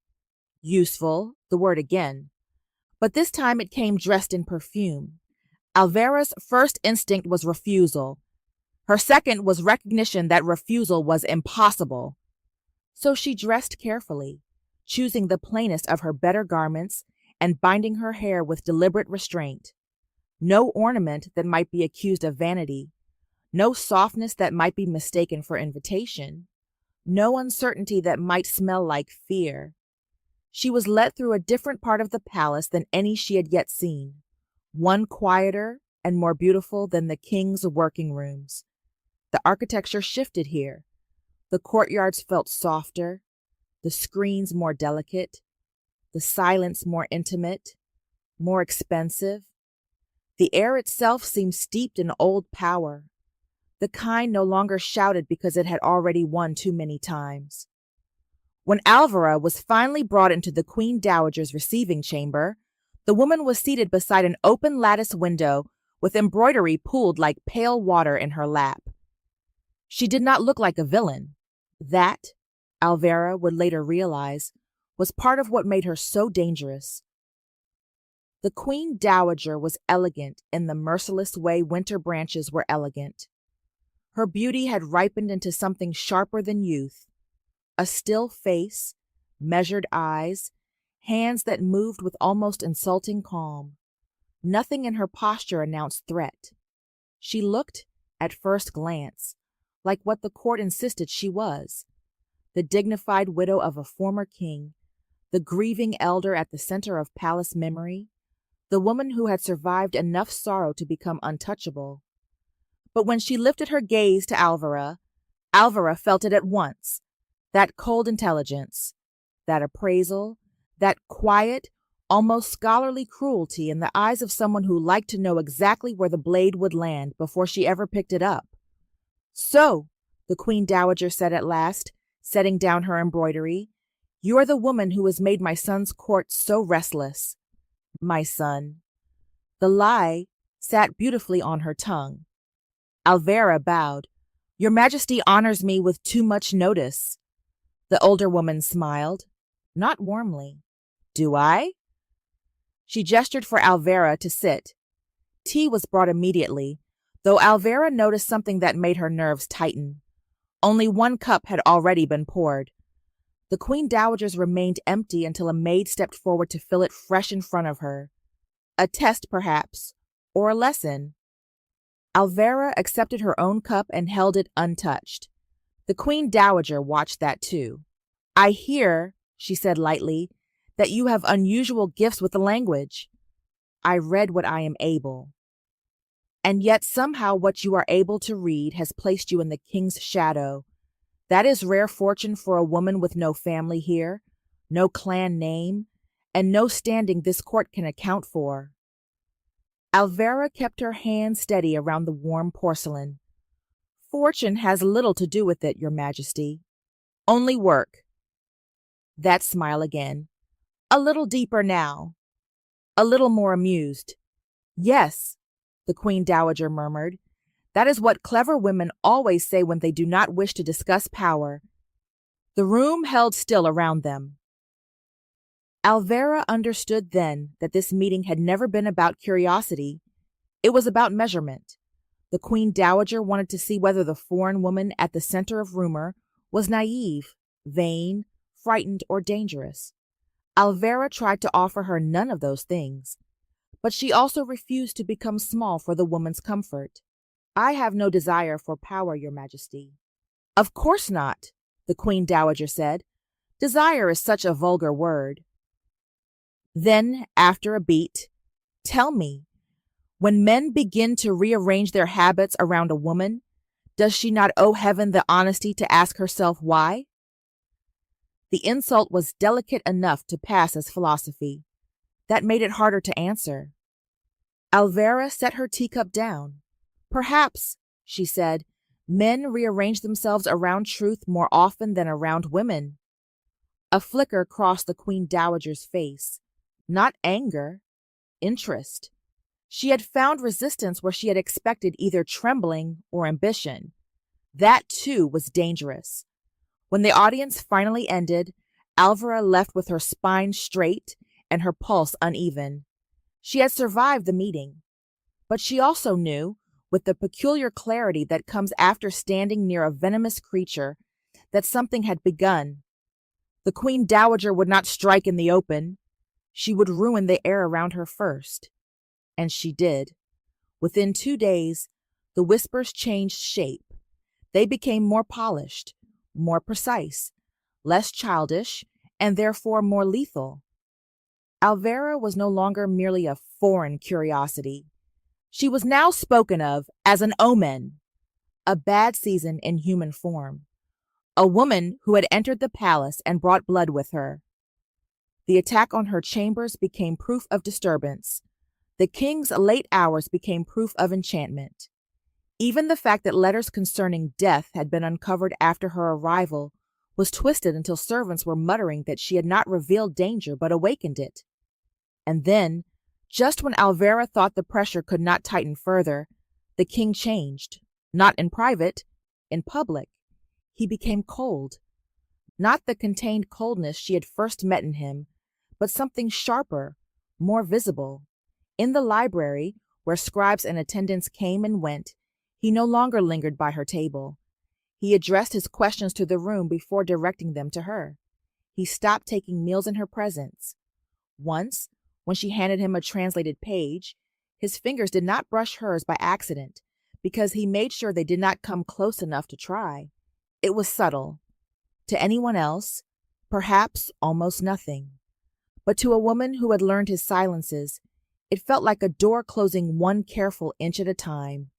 Useful, the word again. But this time it came dressed in perfume. Alvera's first instinct was refusal. Her second was recognition that refusal was impossible. So she dressed carefully, choosing the plainest of her better garments and binding her hair with deliberate restraint. No ornament that might be accused of vanity, no softness that might be mistaken for invitation, no uncertainty that might smell like fear. She was led through a different part of the palace than any she had yet seen, one quieter and more beautiful than the king's working rooms. The architecture shifted here. The courtyards felt softer, the screens more delicate, the silence more intimate, more expensive. The air itself seemed steeped in old power, the kind no longer shouted because it had already won too many times. When Alvera was finally brought into the Queen Dowager's receiving chamber, the woman was seated beside an open lattice window with embroidery pooled like pale water in her lap. She did not look like a villain. That, Alvera would later realize, was part of what made her so dangerous. The Queen Dowager was elegant in the merciless way winter branches were elegant. Her beauty had ripened into something sharper than youth. A still face, measured eyes, hands that moved with almost insulting calm. Nothing in her posture announced threat. She looked, at first glance, like what the court insisted she was, the dignified widow of a former king, the grieving elder at the center of palace memory, the woman who had survived enough sorrow to become untouchable. But when she lifted her gaze to Alvera, Alvera felt it at once, that cold intelligence, that appraisal, that quiet, almost scholarly cruelty in the eyes of someone who liked to know exactly where the blade would land before she ever picked it up. "So," the Queen Dowager said at last, setting down her embroidery, "you are the woman who has made my son's court so restless." My son. The lie sat beautifully on her tongue. Alvera bowed. "Your Majesty honors me with too much notice." The older woman smiled, not warmly. "Do I?" She gestured for Alvera to sit. Tea was brought immediately, though Alvera noticed something that made her nerves tighten. Only one cup had already been poured. The Queen Dowager's remained empty until a maid stepped forward to fill it fresh in front of her. A test, perhaps, or a lesson. Alvera accepted her own cup and held it untouched. The Queen Dowager watched that too. "I hear," she said lightly, "that you have unusual gifts with the language." "I read what I am able." "And yet somehow what you are able to read has placed you in the king's shadow. That is rare fortune for a woman with no family here, no clan name, and no standing this court can account for." Alvera kept her hand steady around the warm porcelain. "Fortune has little to do with it, Your Majesty. Only work." That smile again. A little deeper now. A little more amused. "Yes," the Queen Dowager murmured. "That is what clever women always say when they do not wish to discuss power." The room held still around them. Alvera understood then that this meeting had never been about curiosity. It was about measurement. The Queen Dowager wanted to see whether the foreign woman at the center of rumor was naive, vain, frightened, or dangerous. Alvera tried to offer her none of those things, but she also refused to become small for the woman's comfort. "I have no desire for power, Your Majesty." "Of course not," the Queen Dowager said. "Desire is such a vulgar word." Then, after a beat, "Tell me, when men begin to rearrange their habits around a woman, does she not owe heaven the honesty to ask herself why?" The insult was delicate enough to pass as philosophy. That made it harder to answer. Alvera set her teacup down. Perhaps, she said, men rearrange themselves around truth more often than around women. A flicker crossed the Queen Dowager's face. Not anger, interest. She had found resistance where she had expected either trembling or ambition. That, too, was dangerous. When the audience finally ended, Alvera left with her spine straight and her pulse uneven. She had survived the meeting, but she also knew, with the peculiar clarity that comes after standing near a venomous creature, that something had begun. The Queen Dowager would not strike in the open. She would ruin the air around her first. And she did. Within 2 days, the whispers changed shape. They became more polished, more precise, less childish, and therefore more lethal. Alvera was no longer merely a foreign curiosity. She was now spoken of as an omen, a bad season in human form, a woman who had entered the palace and brought blood with her. The attack on her chambers became proof of disturbance. The king's late hours became proof of enchantment. Even the fact that letters concerning death had been uncovered after her arrival was twisted until servants were muttering that she had not revealed danger but awakened it. And then, just when Alvera thought the pressure could not tighten further, the king changed, not in private, in public. He became cold. Not the contained coldness she had first met in him, but something sharper, more visible. In the library, where scribes and attendants came and went, he no longer lingered by her table. He addressed his questions to the room before directing them to her. He stopped taking meals in her presence. Once, when she handed him a translated page, his fingers did not brush hers by accident, because he made sure they did not come close enough to try. It was subtle. To anyone else, perhaps almost nothing. But to a woman who had learned his silences, it felt like a door closing one careful inch at a time.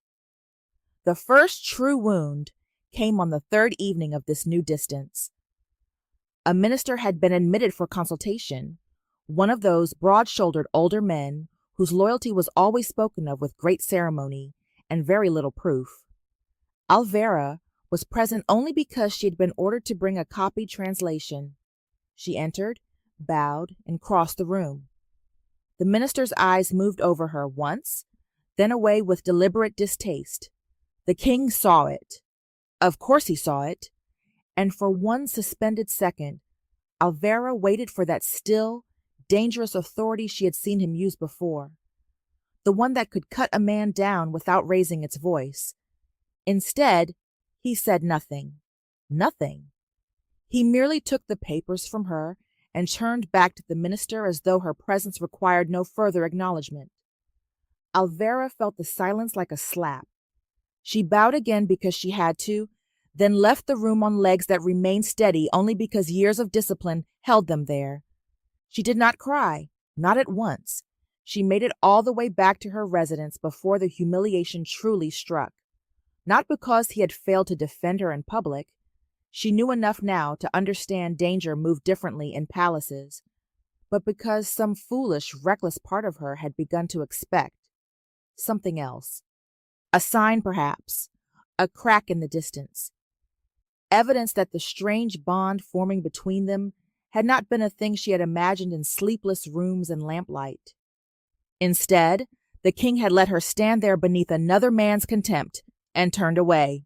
The first true wound came on the 3rd evening of this new distance. A minister had been admitted for consultation, one of those broad-shouldered older men whose loyalty was always spoken of with great ceremony and very little proof. Alvera was present only because she had been ordered to bring a copied translation. She entered, bowed, and crossed the room. The minister's eyes moved over her once, then away with deliberate distaste. The king saw it. Of course he saw it. And for one suspended second, Alvera waited for that still, dangerous authority she had seen him use before. The one that could cut a man down without raising its voice. Instead, he said nothing. Nothing. He merely took the papers from her and turned back to the minister as though her presence required no further acknowledgement. Alvera felt the silence like a slap. She bowed again because she had to, then left the room on legs that remained steady only because years of discipline held them there. She did not cry, not at once. She made it all the way back to her residence before the humiliation truly struck. Not because he had failed to defend her in public. She knew enough now to understand danger moved differently in palaces, but because some foolish, reckless part of her had begun to expect something else. A sign, perhaps, a crack in the distance. Evidence that the strange bond forming between them had not been a thing she had imagined in sleepless rooms and lamplight. Instead, the king had let her stand there beneath another man's contempt and turned away.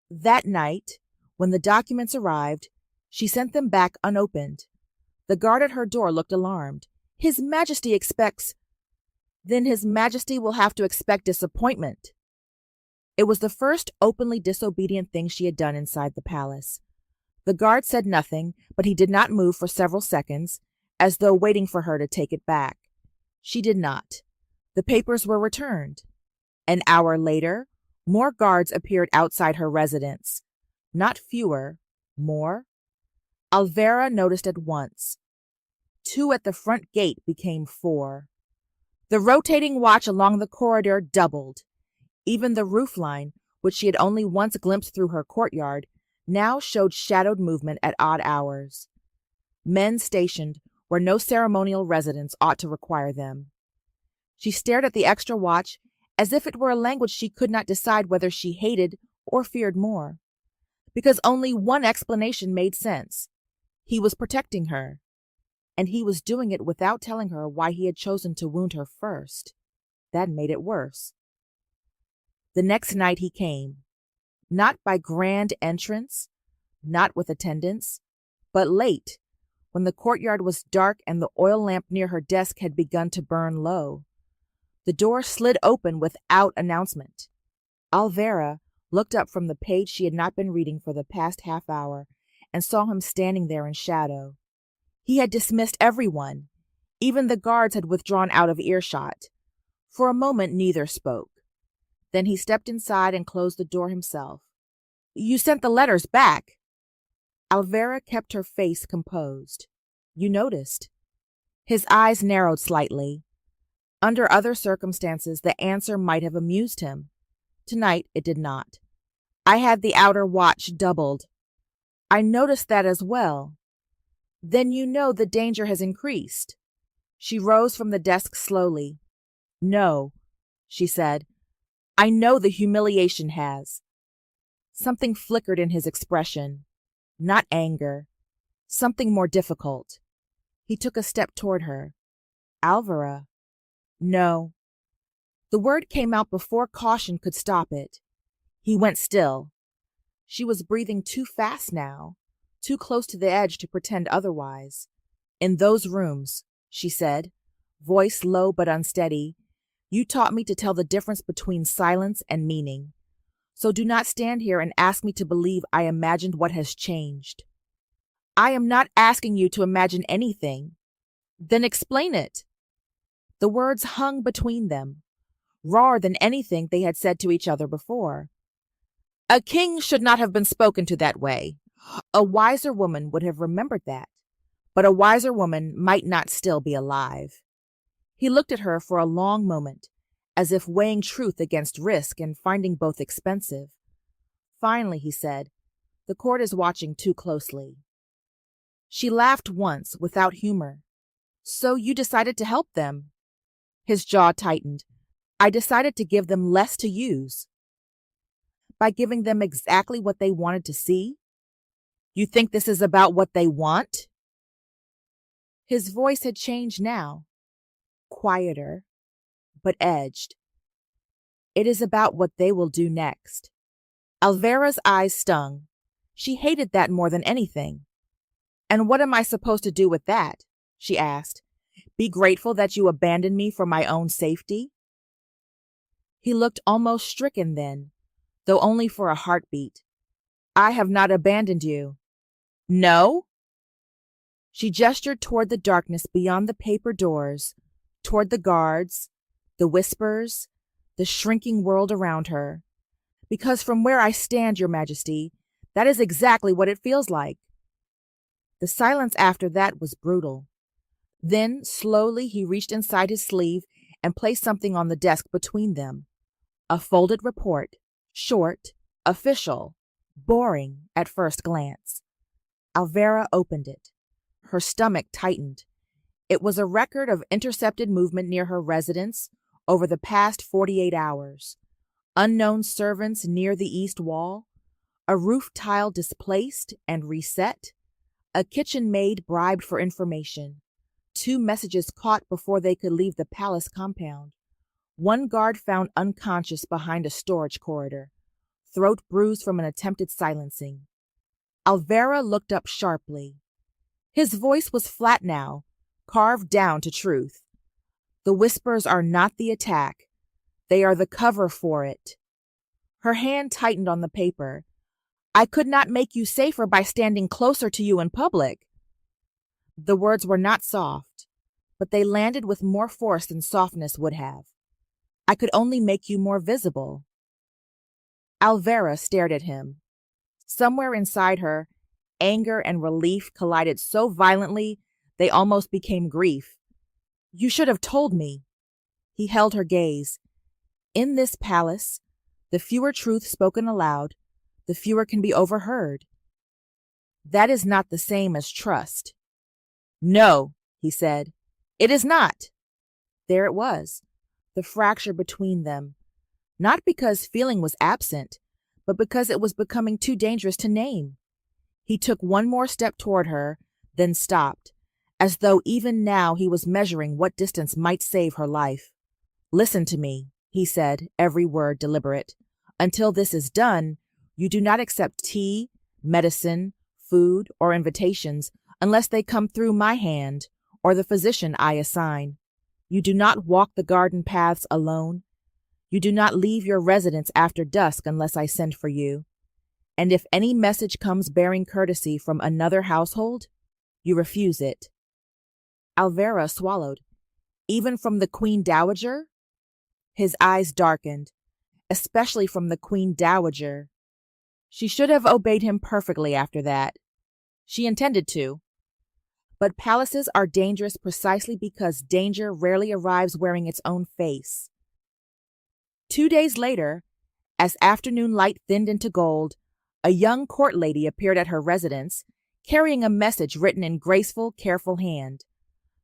That night, when the documents arrived, she sent them back unopened. The guard at her door looked alarmed. His Majesty expects... Then His Majesty will have to expect disappointment. It was the first openly disobedient thing she had done inside the palace. The guard said nothing, but he did not move for several seconds, as though waiting for her to take it back. She did not. The papers were returned. An hour later, more guards appeared outside her residence. Not fewer, more. Alvera noticed at once. 2 at the front gate became 4. The rotating watch along the corridor doubled. Even the roofline, which she had only once glimpsed through her courtyard, now showed shadowed movement at odd hours. Men stationed where no ceremonial residence ought to require them. She stared at the extra watch as if it were a language she could not decide whether she hated or feared more, because only one explanation made sense. He was protecting her, and he was doing it without telling her why he had chosen to wound her first. That made it worse. The next night he came, not by grand entrance, not with attendants, but late, when the courtyard was dark and the oil lamp near her desk had begun to burn low. The door slid open without announcement. Alvera looked up from the page she had not been reading for the past half hour and saw him standing there in shadow. He had dismissed everyone. Even the guards had withdrawn out of earshot. For a moment neither spoke. Then he stepped inside and closed the door himself. "You sent the letters back." Alvera kept her face composed. "You noticed." His eyes narrowed slightly. Under other circumstances, the answer might have amused him. Tonight it did not. "I had the outer watch doubled." "I noticed that as well." "Then you know the danger has increased." She rose from the desk slowly. "No," she said. "I know the humiliation has." Something flickered in his expression. Not anger. Something more difficult. He took a step toward her. "Alvera." "No." The word came out before caution could stop it. He went still. She was breathing too fast now, too close to the edge to pretend otherwise. "In those rooms," she said, voice low but unsteady, "you taught me to tell the difference between silence and meaning. So do not stand here and ask me to believe I imagined what has changed." "I am not asking you to imagine anything." "Then explain it." The words hung between them, rawer than anything they had said to each other before. A king should not have been spoken to that way. A wiser woman would have remembered that, but a wiser woman might not still be alive. He looked at her for a long moment, as if weighing truth against risk and finding both expensive. Finally, he said, "The court is watching too closely." She laughed once, without humor. "So you decided to help them?" His jaw tightened. "I decided to give them less to use." "By giving them exactly what they wanted to see?" "You think this is about what they want?" His voice had changed now, quieter, but edged. "It is about what they will do next." Alvera's eyes stung. She hated that more than anything. "And what am I supposed to do with that?" she asked. "Be grateful that you abandoned me for my own safety?" He looked almost stricken then, though only for a heartbeat. "I have not abandoned you." "No?" She gestured toward the darkness beyond the paper doors, toward the guards, the whispers, the shrinking world around her. "Because from where I stand, Your Majesty, that is exactly what it feels like." The silence after that was brutal. Then, slowly, he reached inside his sleeve and placed something on the desk between them. A folded report, short, official, boring at first glance. Alvera opened it. Her stomach tightened. It was a record of intercepted movement near her residence over the past 48 hours. Unknown servants near the east wall, a roof tile displaced and reset, a kitchen maid bribed for information, 2 messages caught before they could leave the palace compound, 1 guard found unconscious behind a storage corridor, throat bruised from an attempted silencing. Alvera looked up sharply. His voice was flat now, carved down to truth. "The whispers are not the attack. They are the cover for it." Her hand tightened on the paper. "I could not make you safer by standing closer to you in public." The words were not soft, but they landed with more force than softness would have. "I could only make you more visible." Alvera stared at him. Somewhere inside her, anger and relief collided so violently they almost became grief. "You should have told me." He held her gaze. "In this palace, the fewer truths spoken aloud, the fewer can be overheard. That is not the same as trust. No, he said. It is not. There it was, the fracture between them, not because feeling was absent, but because it was becoming too dangerous to name. He took one more step toward her, then stopped, as though even now he was measuring what distance might save her life. Listen to me, he said, every word deliberate. Until this is done, you do not accept tea, medicine, food, or invitations unless they come through my hand or the physician I assign. You do not walk the garden paths alone. You do not leave your residence after dusk unless I send for you. And if any message comes bearing courtesy from another household, you refuse it. Alvera swallowed. Even from the Queen Dowager? His eyes darkened, especially from the Queen Dowager. She should have obeyed him perfectly after that. She intended to. But palaces are dangerous precisely because danger rarely arrives wearing its own face. 2 days later, as afternoon light thinned into gold, a young court lady appeared at her residence, carrying a message written in graceful, careful hand.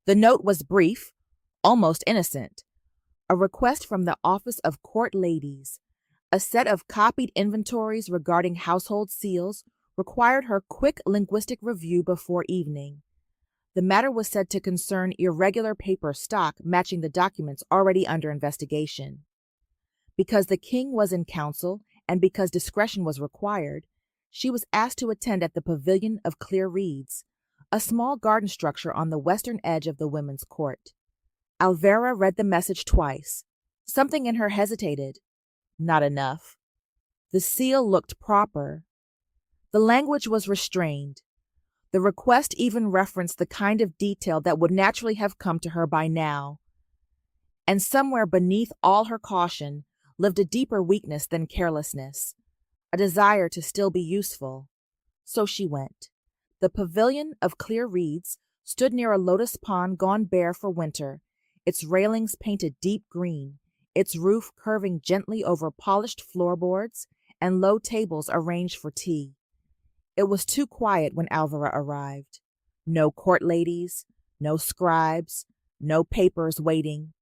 The note was brief, almost innocent. A request from the Office of Court Ladies. A set of copied inventories regarding household seals required her quick linguistic review before evening. The matter was said to concern irregular paper stock matching the documents already under investigation. Because the king was in council and because discretion was required, she was asked to attend at the Pavilion of Clear Reeds, a small garden structure on the western edge of the women's court. Alvera read the message twice. Something in her hesitated. Not enough. The seal looked proper. The language was restrained. The request even referenced the kind of detail that would naturally have come to her by now. And somewhere beneath all her caution lived a deeper weakness than carelessness, a desire to still be useful. So she went. The Pavilion of Clear Reeds stood near a lotus pond gone bare for winter, its railings painted deep green, its roof curving gently over polished floorboards and low tables arranged for tea. It was too quiet when Alvera arrived. No court ladies, no scribes, no papers waiting.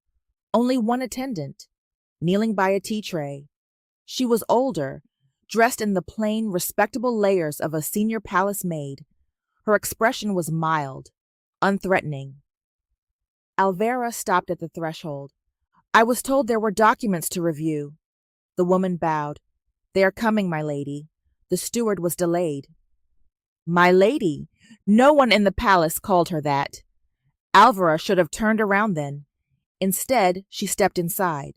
Only one attendant, kneeling by a tea tray. She was older, dressed in the plain, respectable layers of a senior palace maid. Her expression was mild, unthreatening. Alvera stopped at the threshold. I was told there were documents to review. The woman bowed. They are coming, my lady. The steward was delayed. My lady? No one in the palace called her that. Alvera should have turned around then. Instead, she stepped inside.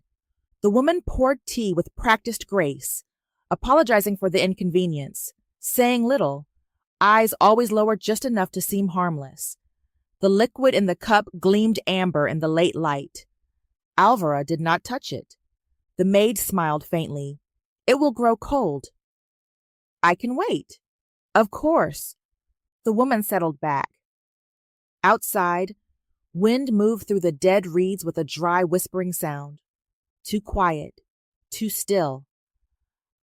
The woman poured tea with practiced grace, apologizing for the inconvenience, saying little, eyes always lowered just enough to seem harmless. The liquid in the cup gleamed amber in the late light. Alvera did not touch it. The maid smiled faintly. It will grow cold. I can wait. Of course. The woman settled back. Outside, wind moved through the dead reeds with a dry whispering sound. Too quiet, too still.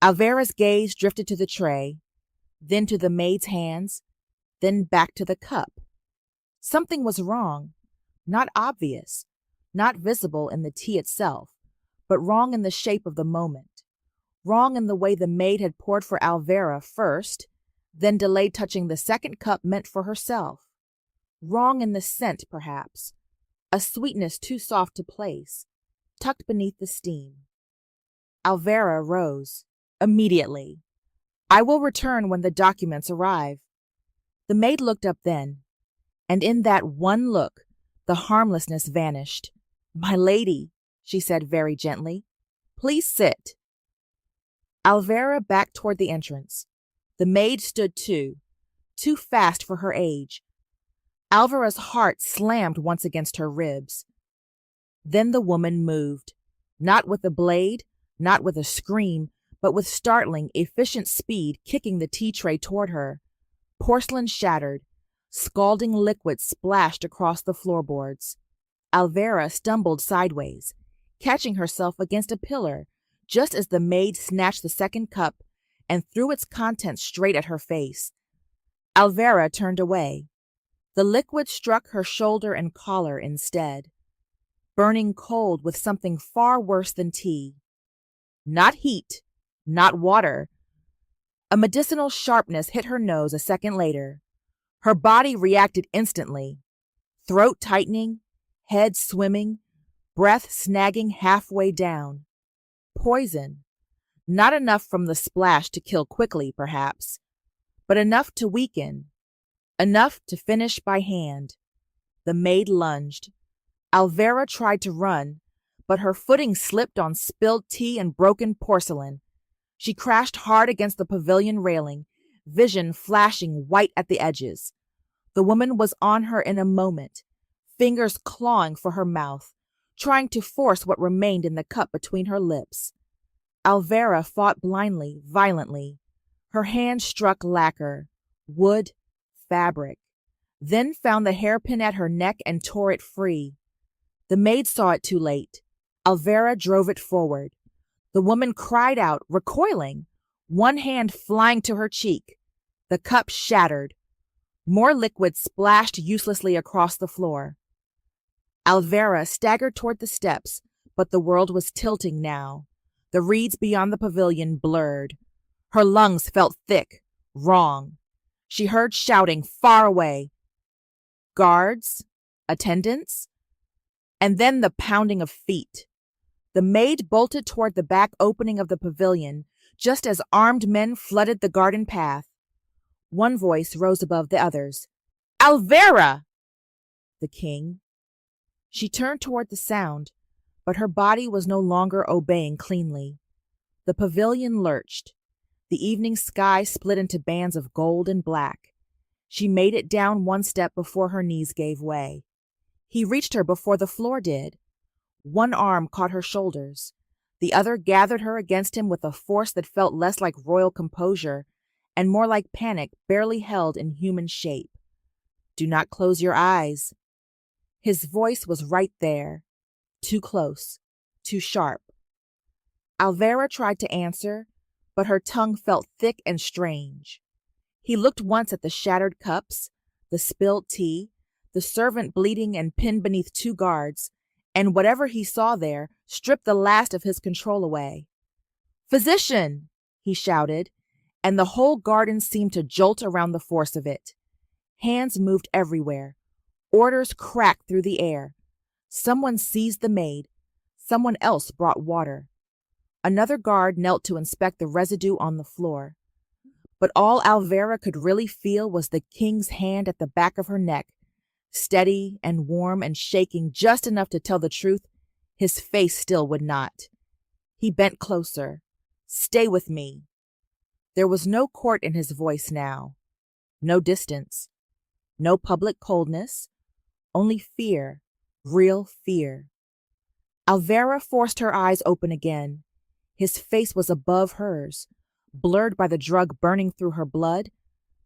Alvera's gaze drifted to the tray, then to the maid's hands, then back to the cup. Something was wrong, not obvious, not visible in the tea itself, but wrong in the shape of the moment, wrong in the way the maid had poured for Alvera first, then delayed touching the second cup meant for herself. Wrong in the scent, perhaps, a sweetness too soft to place, tucked beneath the steam. Alvera rose, immediately. I will return when the documents arrive. The maid looked up then, and in that one look, the harmlessness vanished. My lady, she said very gently, please sit. Alvera backed toward the entrance. The maid stood too fast for her age. Alvera's heart slammed once against her ribs. Then the woman moved, not with a blade, not with a scream, but with startling, efficient speed, kicking the tea tray toward her. Porcelain shattered. Scalding liquid splashed across the floorboards. Alvera stumbled sideways, catching herself against a pillar, just as the maid snatched the second cup and threw its contents straight at her face. Alvera turned away. The liquid struck her shoulder and collar instead, burning cold with something far worse than tea. Not heat, not water. A medicinal sharpness hit her nose a second later. Her body reacted instantly, throat tightening, head swimming, breath snagging halfway down. Poison. Not enough from the splash to kill quickly, perhaps, but enough to weaken, enough to finish by hand. The maid lunged. Alvera tried to run, but her footing slipped on spilled tea and broken porcelain. She crashed hard against the pavilion railing, vision flashing white at the edges. The woman was on her in a moment, fingers clawing for her mouth, trying to force what remained in the cup between her lips. Alvera fought blindly, violently. Her hand struck lacquer, wood, fabric, then found the hairpin at her neck and tore it free. The maid saw it too late. Alvera drove it forward. The woman cried out, recoiling, one hand flying to her cheek. The cup shattered. More liquid splashed uselessly across the floor. Alvera staggered toward the steps, but the world was tilting now. The reeds beyond the pavilion blurred. Her lungs felt thick, wrong. She heard shouting far away. Guards? Attendants? And then the pounding of feet. The maid bolted toward the back opening of the pavilion, just as armed men flooded the garden path. One voice rose above the others. Alvera! The king. She turned toward the sound, but her body was no longer obeying cleanly. The pavilion lurched. The evening sky split into bands of gold and black. She made it down one step before her knees gave way. He reached her before the floor did. One arm caught her shoulders. The other gathered her against him with a force that felt less like royal composure and more like panic barely held in human shape. Do not close your eyes. His voice was right there. Too close. Too sharp. Alvera tried to answer, but her tongue felt thick and strange. He looked once at the shattered cups, the spilled tea, the servant bleeding and pinned beneath two guards, and whatever he saw there stripped the last of his control away. Physician! He shouted, and the whole garden seemed to jolt around the force of it. Hands moved everywhere. Orders cracked through the air. Someone seized the maid. Someone else brought water. Another guard knelt to inspect the residue on the floor. But all Alvera could really feel was the king's hand at the back of her neck, steady and warm and shaking just enough to tell the truth. His face still would not. He bent closer. Stay with me. There was no court in his voice now. No distance. No public coldness. Only fear. Real fear. Alvera forced her eyes open again. His face was above hers, blurred by the drug burning through her blood,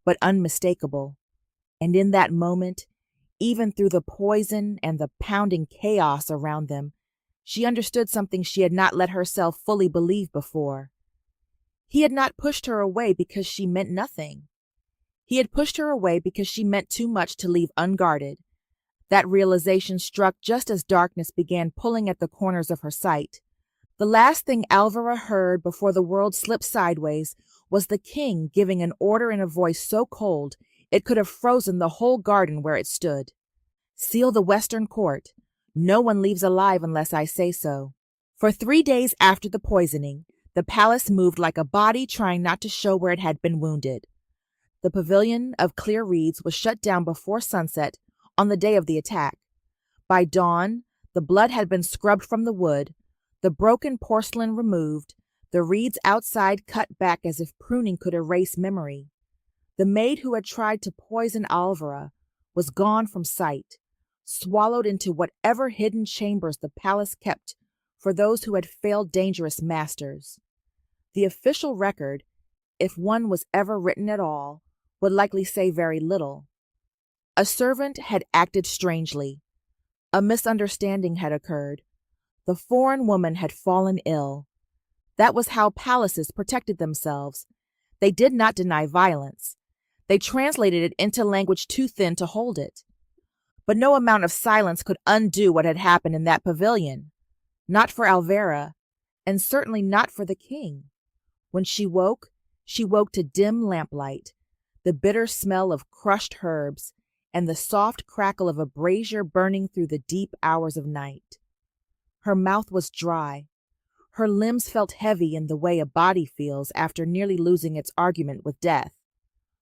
but unmistakable. And in that moment, even through the poison and the pounding chaos around them, she understood something she had not let herself fully believe before. He had not pushed her away because she meant nothing. He had pushed her away because she meant too much to leave unguarded. That realization struck just as darkness began pulling at the corners of her sight. The last thing Alvera heard before the world slipped sideways was the king giving an order in a voice so cold it could have frozen the whole garden where it stood. Seal the western court. No one leaves alive unless I say so. For 3 days after the poisoning, the palace moved like a body trying not to show where it had been wounded. The pavilion of clear reeds was shut down before sunset on the day of the attack. By dawn, the blood had been scrubbed from the wood, the broken porcelain removed, the reeds outside cut back as if pruning could erase memory. The maid who had tried to poison Alvera was gone from sight, swallowed into whatever hidden chambers the palace kept for those who had failed dangerous masters. The official record, if one was ever written at all, would likely say very little. A servant had acted strangely. A misunderstanding had occurred. The foreign woman had fallen ill. That was how palaces protected themselves. They did not deny violence. They translated it into language too thin to hold it. But no amount of silence could undo what had happened in that pavilion. Not for Alvera, and certainly not for the king. When she woke to dim lamplight, the bitter smell of crushed herbs, and the soft crackle of a brazier burning through the deep hours of night. Her mouth was dry. Her limbs felt heavy in the way a body feels after nearly losing its argument with death.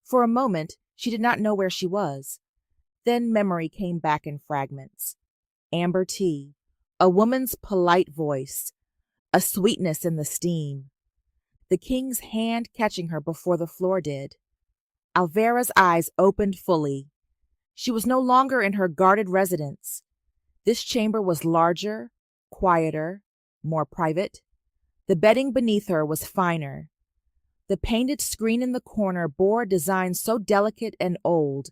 For a moment, she did not know where she was. Then memory came back in fragments. Amber tea, a woman's polite voice, a sweetness in the steam. The king's hand catching her before the floor did. Alvera's eyes opened fully. She was no longer in her guarded residence. This chamber was larger, quieter, more private. The bedding beneath her was finer. The painted screen in the corner bore a design so delicate and old,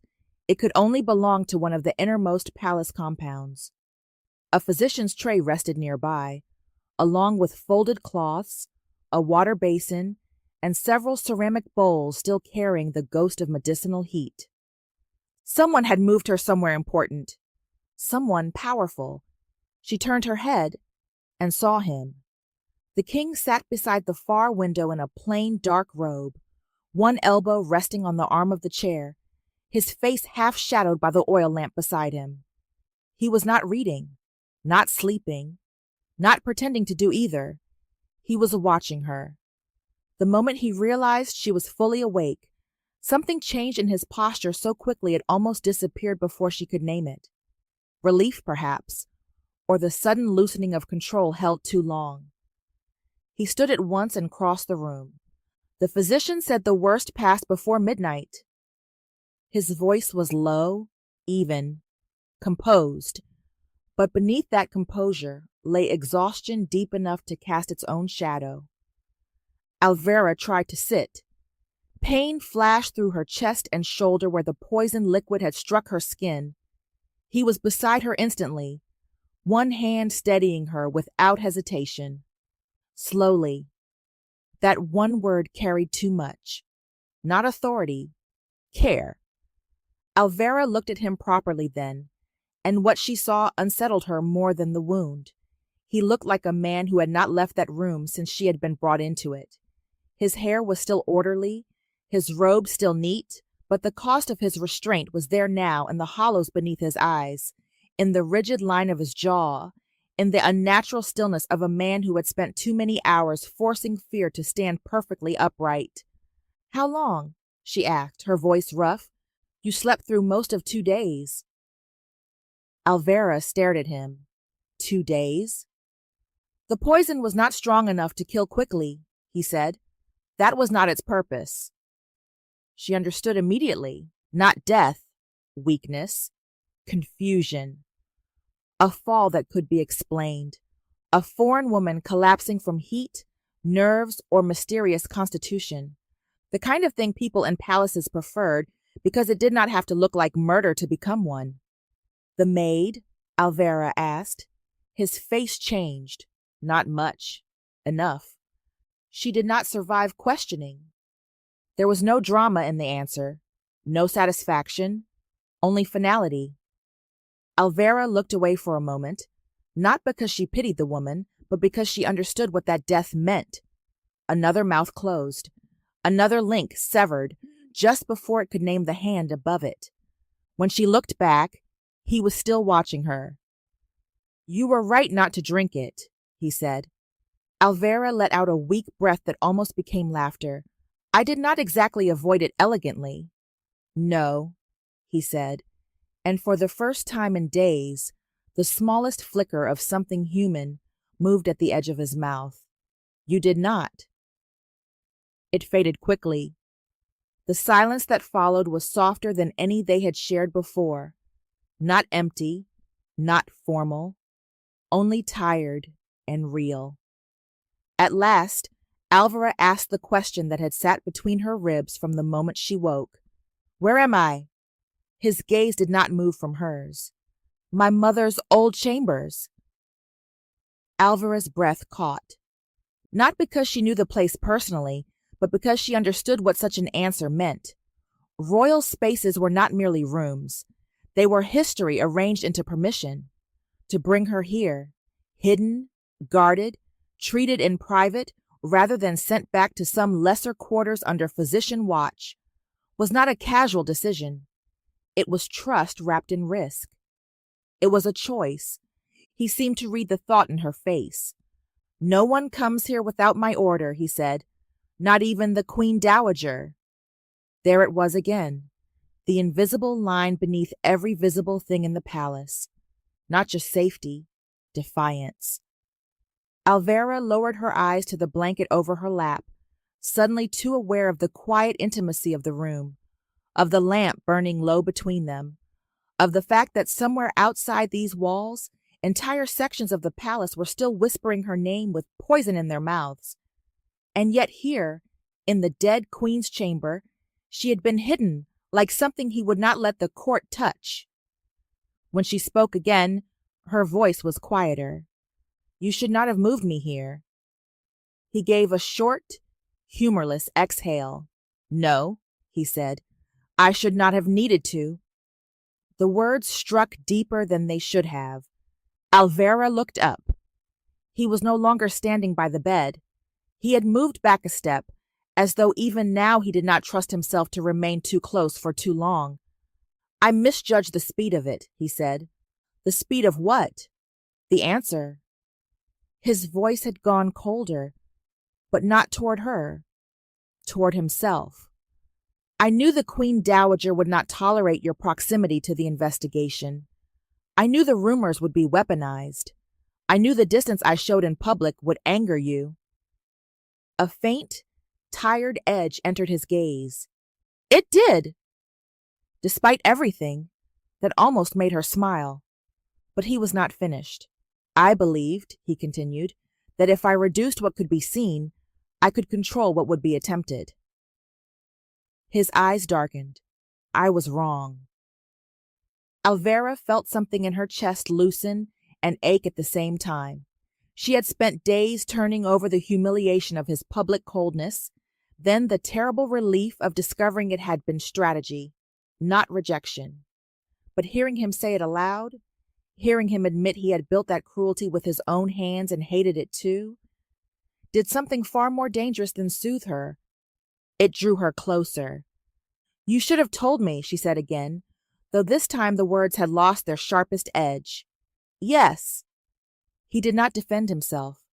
it could only belong to one of the innermost palace compounds. A physician's tray rested nearby, along with folded cloths, a water basin, and several ceramic bowls still carrying the ghost of medicinal heat. Someone had moved her somewhere important. Someone powerful. She turned her head and saw him. The king sat beside the far window in a plain dark robe, one elbow resting on the arm of the chair, his face half shadowed by the oil lamp beside him. He was not reading, not sleeping, not pretending to do either. He was watching her. The moment he realized she was fully awake, something changed in his posture so quickly it almost disappeared before she could name it. Relief, perhaps, or the sudden loosening of control held too long. He stood at once and crossed the room. The physician said the worst passed before midnight. His voice was low, even, composed, but beneath that composure lay exhaustion deep enough to cast its own shadow. Alvera tried to sit. Pain flashed through her chest and shoulder where the poison liquid had struck her skin. He was beside her instantly, one hand steadying her without hesitation. Slowly. That one word carried too much. Not authority, care. Alvera looked at him properly then, and what she saw unsettled her more than the wound. He looked like a man who had not left that room since she had been brought into it. His hair was still orderly, his robe still neat, but the cost of his restraint was there now in the hollows beneath his eyes, in the rigid line of his jaw, in the unnatural stillness of a man who had spent too many hours forcing fear to stand perfectly upright. "How long?" she asked, her voice rough. "You slept through most of 2 days." Alvera stared at him. 2 days? "The poison was not strong enough to kill quickly," he said. "That was not its purpose." She understood immediately. Not death, weakness, confusion. A fall that could be explained. A foreign woman collapsing from heat, nerves, or mysterious constitution. The kind of thing people in palaces preferred because it did not have to look like murder to become one. "The maid?" Alvera asked. His face changed. Not much. Enough. She did not survive questioning. There was no drama in the answer, no satisfaction, only finality. Alvera looked away for a moment, not because she pitied the woman, but because she understood what that death meant. Another mouth closed, another link severed, just before it could name the hand above it. When she looked back, he was still watching her. "You were right not to drink it," he said. Alvera let out a weak breath that almost became laughter. "I did not exactly avoid it elegantly." "No," he said, and for the first time in days, the smallest flicker of something human moved at the edge of his mouth. "You did not." It faded quickly. The silence that followed was softer than any they had shared before. Not empty, not formal, only tired and real. At last, Alvera asked the question that had sat between her ribs from the moment she woke. "Where am I?" His gaze did not move from hers. "My mother's old chambers." Alvera's breath caught. Not because she knew the place personally, but because she understood what such an answer meant. Royal spaces were not merely rooms. They were history arranged into permission. To bring her here, hidden, guarded, treated in private, rather than sent back to some lesser quarters under physician watch, was not a casual decision. It was trust wrapped in risk. It was a choice. He seemed to read the thought in her face. "No one comes here without my order," he said. "Not even the Queen Dowager." There it was again, the invisible line beneath every visible thing in the palace. Not just safety, defiance. Alvera lowered her eyes to the blanket over her lap, suddenly too aware of the quiet intimacy of the room, of the lamp burning low between them, of the fact that somewhere outside these walls, entire sections of the palace were still whispering her name with poison in their mouths. And yet here, in the dead queen's chamber, she had been hidden like something he would not let the court touch. When she spoke again, her voice was quieter. "You should not have moved me here." He gave a short, humorless exhale. "No," he said, "I should not have needed to." The words struck deeper than they should have. Alvera looked up. He was no longer standing by the bed. He had moved back a step, as though even now he did not trust himself to remain too close for too long. "I misjudged the speed of it," he said. "The speed of what?" "The answer." His voice had gone colder, but not toward her, toward himself. "I knew the Queen Dowager would not tolerate your proximity to the investigation. I knew the rumors would be weaponized. I knew the distance I showed in public would anger you." A faint, tired edge entered his gaze. "It did!" Despite everything, that almost made her smile. But he was not finished. "I believed," he continued, "that if I reduced what could be seen, I could control what would be attempted." His eyes darkened. "I was wrong." Alvera felt something in her chest loosen and ache at the same time. She had spent days turning over the humiliation of his public coldness, then the terrible relief of discovering it had been strategy, not rejection. But hearing him say it aloud, hearing him admit he had built that cruelty with his own hands and hated it too, did something far more dangerous than soothe her. It drew her closer. "You should have told me," she said again, though this time the words had lost their sharpest edge. "Yes." He did not defend himself.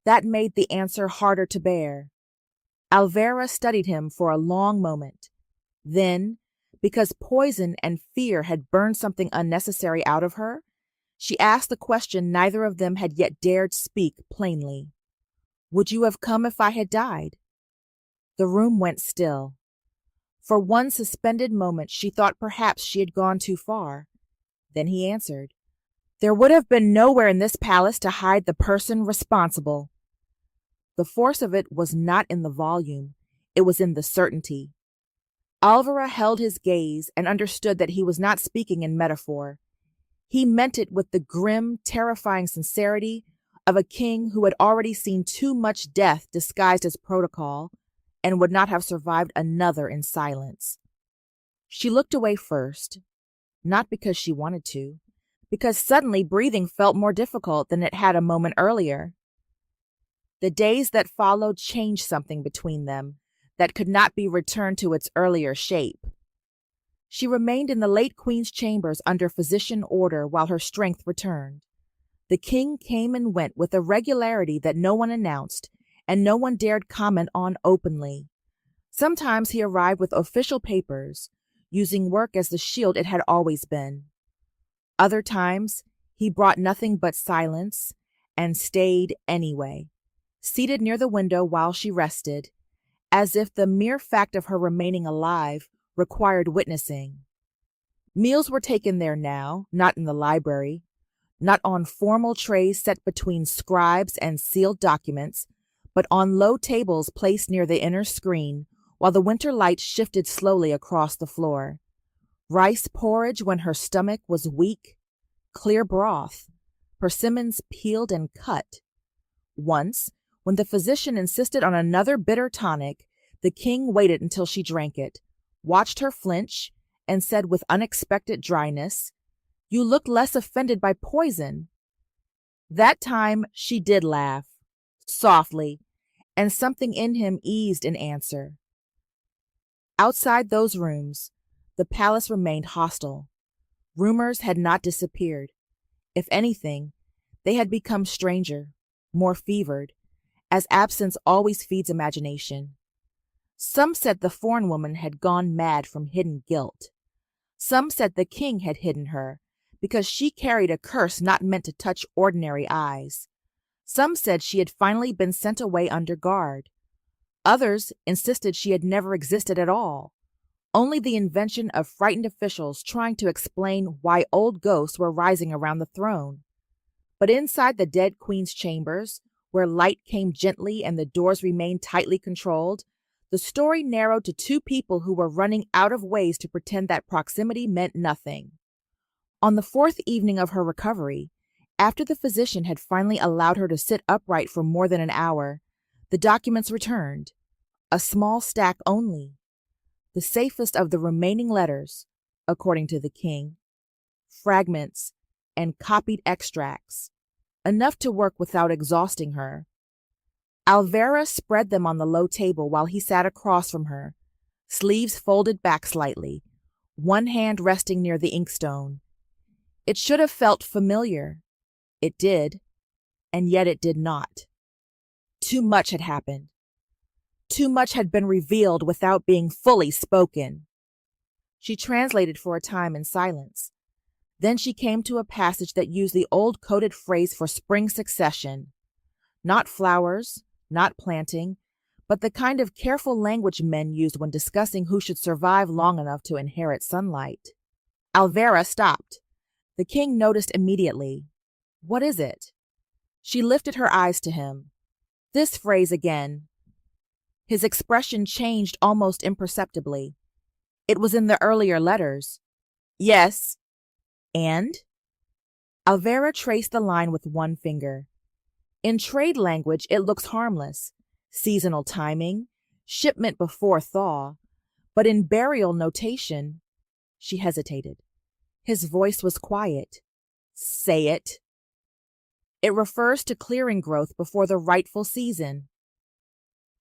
That made the answer harder to bear. Alvera studied him for a long moment. Then, because poison and fear had burned something unnecessary out of her, she asked the question neither of them had yet dared speak plainly. "Would you have come if I had died?" The room went still. For one suspended moment she thought perhaps she had gone too far. Then he answered, "There would have been nowhere in this palace to hide the person responsible." The force of it was not in the volume, it was in the certainty. Alvera held his gaze and understood that he was not speaking in metaphor. He meant it with the grim, terrifying sincerity of a king who had already seen too much death disguised as protocol and would not have survived another in silence. She looked away first, not because she wanted to, because suddenly breathing felt more difficult than it had a moment earlier. The days that followed changed something between them that could not be returned to its earlier shape. She remained in the late queen's chambers under physician order while her strength returned. The king came and went with a regularity that no one announced and no one dared comment on openly. Sometimes he arrived with official papers, using work as the shield it had always been. Other times, he brought nothing but silence and stayed anyway, seated near the window while she rested, as if the mere fact of her remaining alive required witnessing. Meals were taken there now, not in the library, not on formal trays set between scribes and sealed documents, but on low tables placed near the inner screen while the winter light shifted slowly across the floor. Rice porridge when her stomach was weak, clear broth, persimmons peeled and cut. Once, when the physician insisted on another bitter tonic, the king waited until she drank it, watched her flinch, and said with unexpected dryness, "You look less offended by poison." That time she did laugh, softly, and something in him eased in answer. Outside those rooms, the palace remained hostile. Rumors had not disappeared. If anything, they had become stranger, more fevered, as absence always feeds imagination. Some said the foreign woman had gone mad from hidden guilt. Some said the king had hidden her because she carried a curse not meant to touch ordinary eyes. Some said she had finally been sent away under guard. Others insisted she had never existed at all, only the invention of frightened officials trying to explain why old ghosts were rising around the throne. But inside the dead queen's chambers, where light came gently and the doors remained tightly controlled, the story narrowed to two people who were running out of ways to pretend that proximity meant nothing. On the fourth evening of her recovery, after the physician had finally allowed her to sit upright for more than an hour, the documents returned, a small stack only, the safest of the remaining letters, according to the king, fragments and copied extracts, enough to work without exhausting her. Alvera spread them on the low table while he sat across from her, sleeves folded back slightly, one hand resting near the inkstone. It should have felt familiar. It did, and yet it did not. Too much had happened. Too much had been revealed without being fully spoken. She translated for a time in silence. Then she came to a passage that used the old coded phrase for spring succession. Not flowers, not planting, but the kind of careful language men used when discussing who should survive long enough to inherit sunlight. Alvera stopped. The king noticed immediately. "What is it?" She lifted her eyes to him. This phrase again. His expression changed almost imperceptibly. It was in the earlier letters. "Yes." "And?" Alvera traced the line with one finger. In trade language, it looks harmless. Seasonal timing, shipment before thaw. But in burial notation, she hesitated. His voice was quiet. "Say it." "It refers to clearing growth before the rightful season."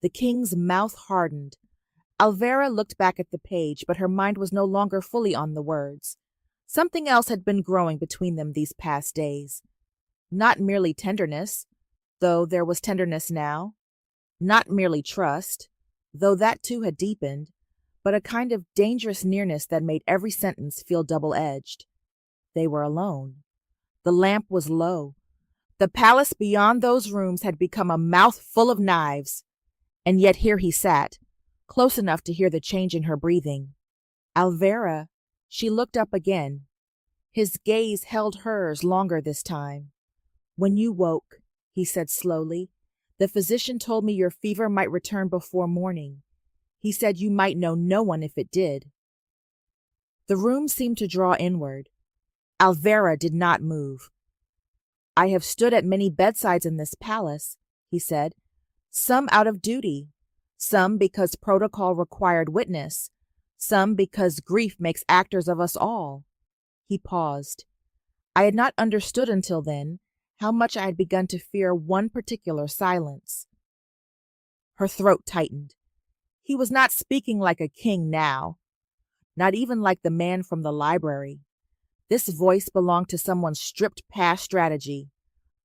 The king's mouth hardened. Alvera looked back at the page, but her mind was no longer fully on the words. Something else had been growing between them these past days. Not merely tenderness, though there was tenderness now. Not merely trust, though that too had deepened, but a kind of dangerous nearness that made every sentence feel double-edged. They were alone. The lamp was low. The palace beyond those rooms had become a mouth full of knives. And yet here he sat, close enough to hear the change in her breathing. "Alvera," she looked up again. His gaze held hers longer this time. "When you woke," he said slowly, "the physician told me your fever might return before morning. He said you might know no one if it did." The room seemed to draw inward. Alvera did not move. "I have stood at many bedsides in this palace," he said, "some out of duty, some because protocol required witness, some because grief makes actors of us all." He paused. I had not understood until then how much I had begun to fear one particular silence. Her throat tightened. He was not speaking like a king now, not even like the man from the library. This voice belonged to someone stripped past strategy.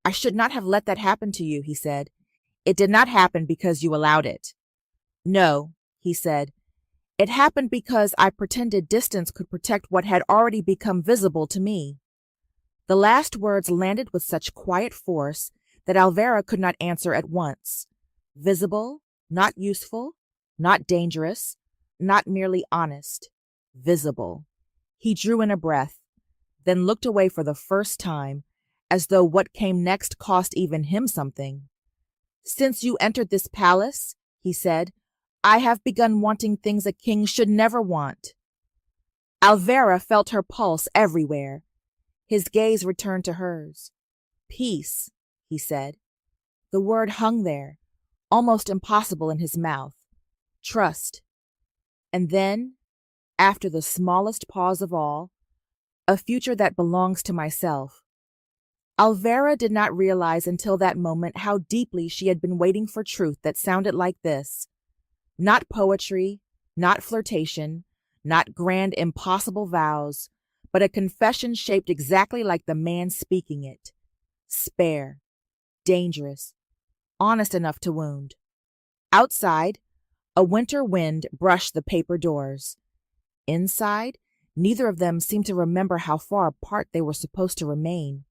"I should not have let that happen to you," he said. "It did not happen because you allowed it." "No," he said. "It happened because I pretended distance could protect what had already become visible to me." The last words landed with such quiet force that Alvera could not answer at once. Visible, not useful, not dangerous, not merely honest. Visible. He drew in a breath, then looked away for the first time, as though what came next cost even him something. "Since you entered this palace," he said, "I have begun wanting things a king should never want." Alvera felt her pulse everywhere. His gaze returned to hers. "Peace," he said. The word hung there, almost impossible in his mouth. "Trust." And then after the smallest pause of all, a future that belongs to myself. Alvera did not realize until that moment how deeply she had been waiting for truth that sounded like this. Not poetry, not flirtation, not grand impossible vows, but a confession shaped exactly like the man speaking it. Spare, dangerous, honest enough to wound. Outside, a winter wind brushed the paper doors. Inside, neither of them seemed to remember how far apart they were supposed to remain.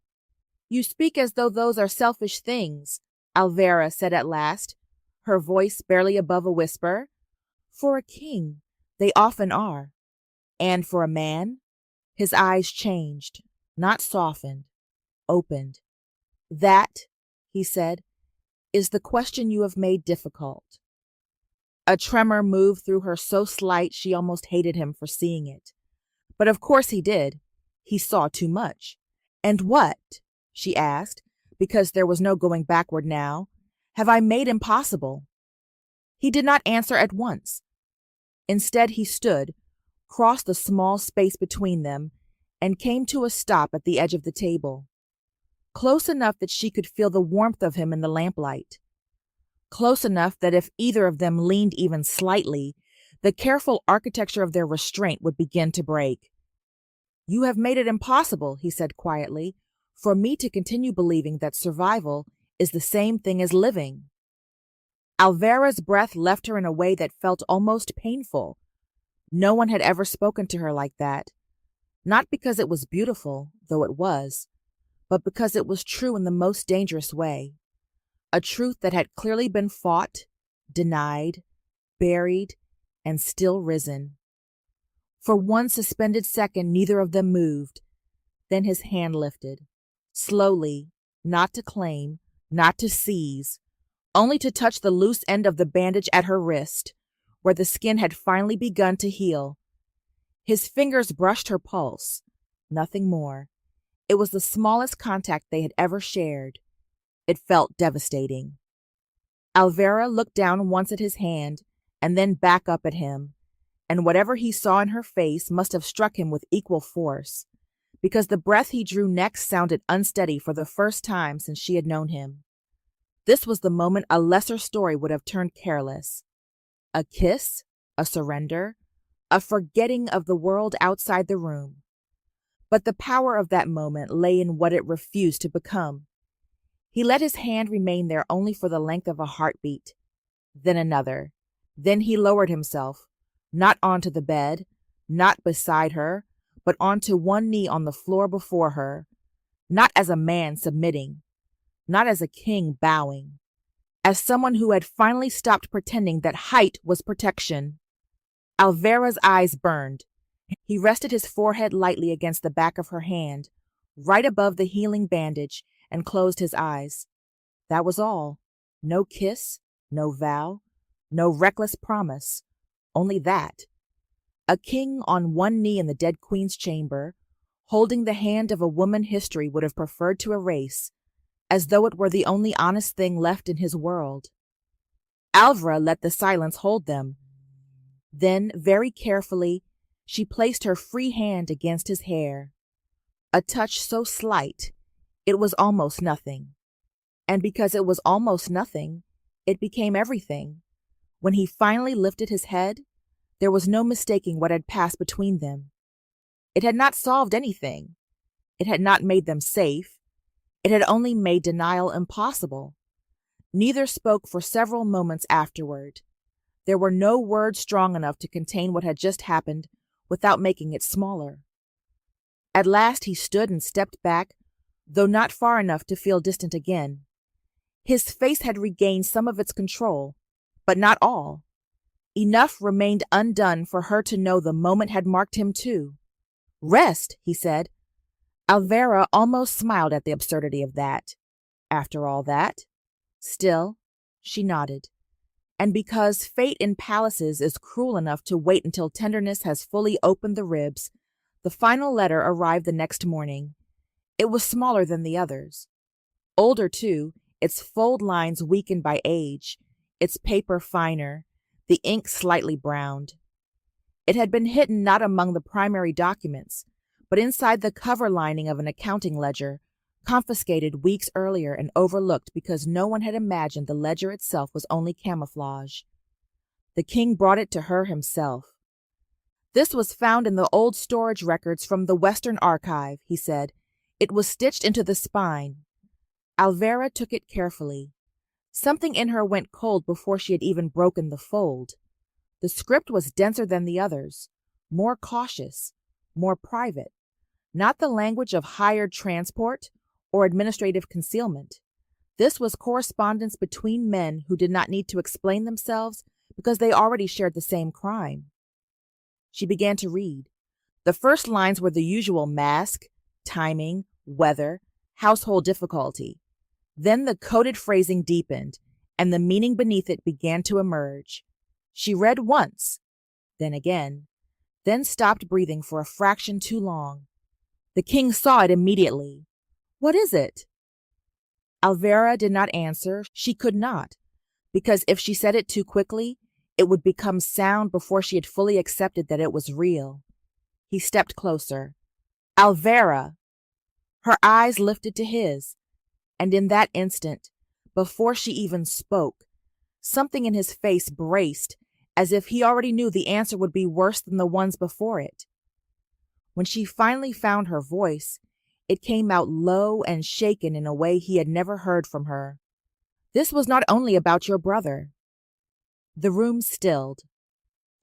"You speak as though those are selfish things," Alvera said at last, her voice barely above a whisper. "For a king, they often are. And for a man?" His eyes changed, not softened, opened. "That," he said, "is the question you have made difficult." A tremor moved through her so slight she almost hated him for seeing it. But of course he did. He saw too much. "And what," she asked, because there was no going backward now, "have I made impossible?" He did not answer at once. Instead, he stood, crossed the small space between them, and came to a stop at the edge of the table, close enough that she could feel the warmth of him in the lamplight, close enough that if either of them leaned even slightly, the careful architecture of their restraint would begin to break. "You have made it impossible," he said quietly, "for me to continue believing that survival is the same thing as living." Alvera's breath left her in a way that felt almost painful. No one had ever spoken to her like that. Not because it was beautiful, though it was, but because it was true in the most dangerous way. A truth that had clearly been fought, denied, buried, and still risen. For one suspended second, neither of them moved. Then his hand lifted, slowly, not to claim, not to seize, only to touch the loose end of the bandage at her wrist, where the skin had finally begun to heal. His fingers brushed her pulse, nothing more. It was the smallest contact they had ever shared. It felt devastating. Alvera looked down once at his hand and then back up at him, and whatever he saw in her face must have struck him with equal force, because the breath he drew next sounded unsteady for the first time since she had known him. This was the moment a lesser story would have turned careless. A kiss, a surrender, a forgetting of the world outside the room. But the power of that moment lay in what it refused to become. He let his hand remain there only for the length of a heartbeat, then another. Then he lowered himself, not onto the bed, not beside her, but onto one knee on the floor before her, not as a man submitting, not as a king bowing, as someone who had finally stopped pretending that height was protection. Alvera's eyes burned. He rested his forehead lightly against the back of her hand, right above the healing bandage, and closed his eyes. That was all. No kiss, no vow, no reckless promise. Only that. A king on one knee in the dead queen's chamber, holding the hand of a woman history would have preferred to erase, as though it were the only honest thing left in his world. Alvera let the silence hold them. Then, very carefully, she placed her free hand against his hair. A touch so slight, it was almost nothing. And because it was almost nothing, it became everything. When he finally lifted his head, there was no mistaking what had passed between them. It had not solved anything. It had not made them safe. It had only made denial impossible. Neither spoke for several moments afterward. There were no words strong enough to contain what had just happened without making it smaller. At last he stood and stepped back, though not far enough to feel distant again. His face had regained some of its control, but not all. Enough remained undone for her to know the moment had marked him too. "Rest," he said. Alvera almost smiled at the absurdity of that. After all that. Still, she nodded. And because fate in palaces is cruel enough to wait until tenderness has fully opened the ribs, the final letter arrived the next morning. It was smaller than the others. Older, too, its fold lines weakened by age, its paper finer, the ink slightly browned. It had been hidden not among the primary documents, but inside the cover lining of an accounting ledger, confiscated weeks earlier and overlooked because no one had imagined the ledger itself was only camouflage. The king brought it to her himself. "This was found in the old storage records from the Western Archive," he said. "It was stitched into the spine." Alvera took it carefully. Something in her went cold before she had even broken the fold. The script was denser than the others, more cautious, more private, not the language of hired transport or administrative concealment. This was correspondence between men who did not need to explain themselves because they already shared the same crime. She began to read. The first lines were the usual mask, timing, weather, household difficulty. Then the coded phrasing deepened, and the meaning beneath it began to emerge. She read once, then again, then stopped breathing for a fraction too long. The king saw it immediately. "What is it?" Alvera did not answer. She could not, because if she said it too quickly, it would become sound before she had fully accepted that it was real. He stepped closer. "Alvera!" Her eyes lifted to his, and in that instant, before she even spoke, something in his face braced as if he already knew the answer would be worse than the ones before it. When she finally found her voice, it came out low and shaken in a way he had never heard from her. "This was not only about your brother." The room stilled.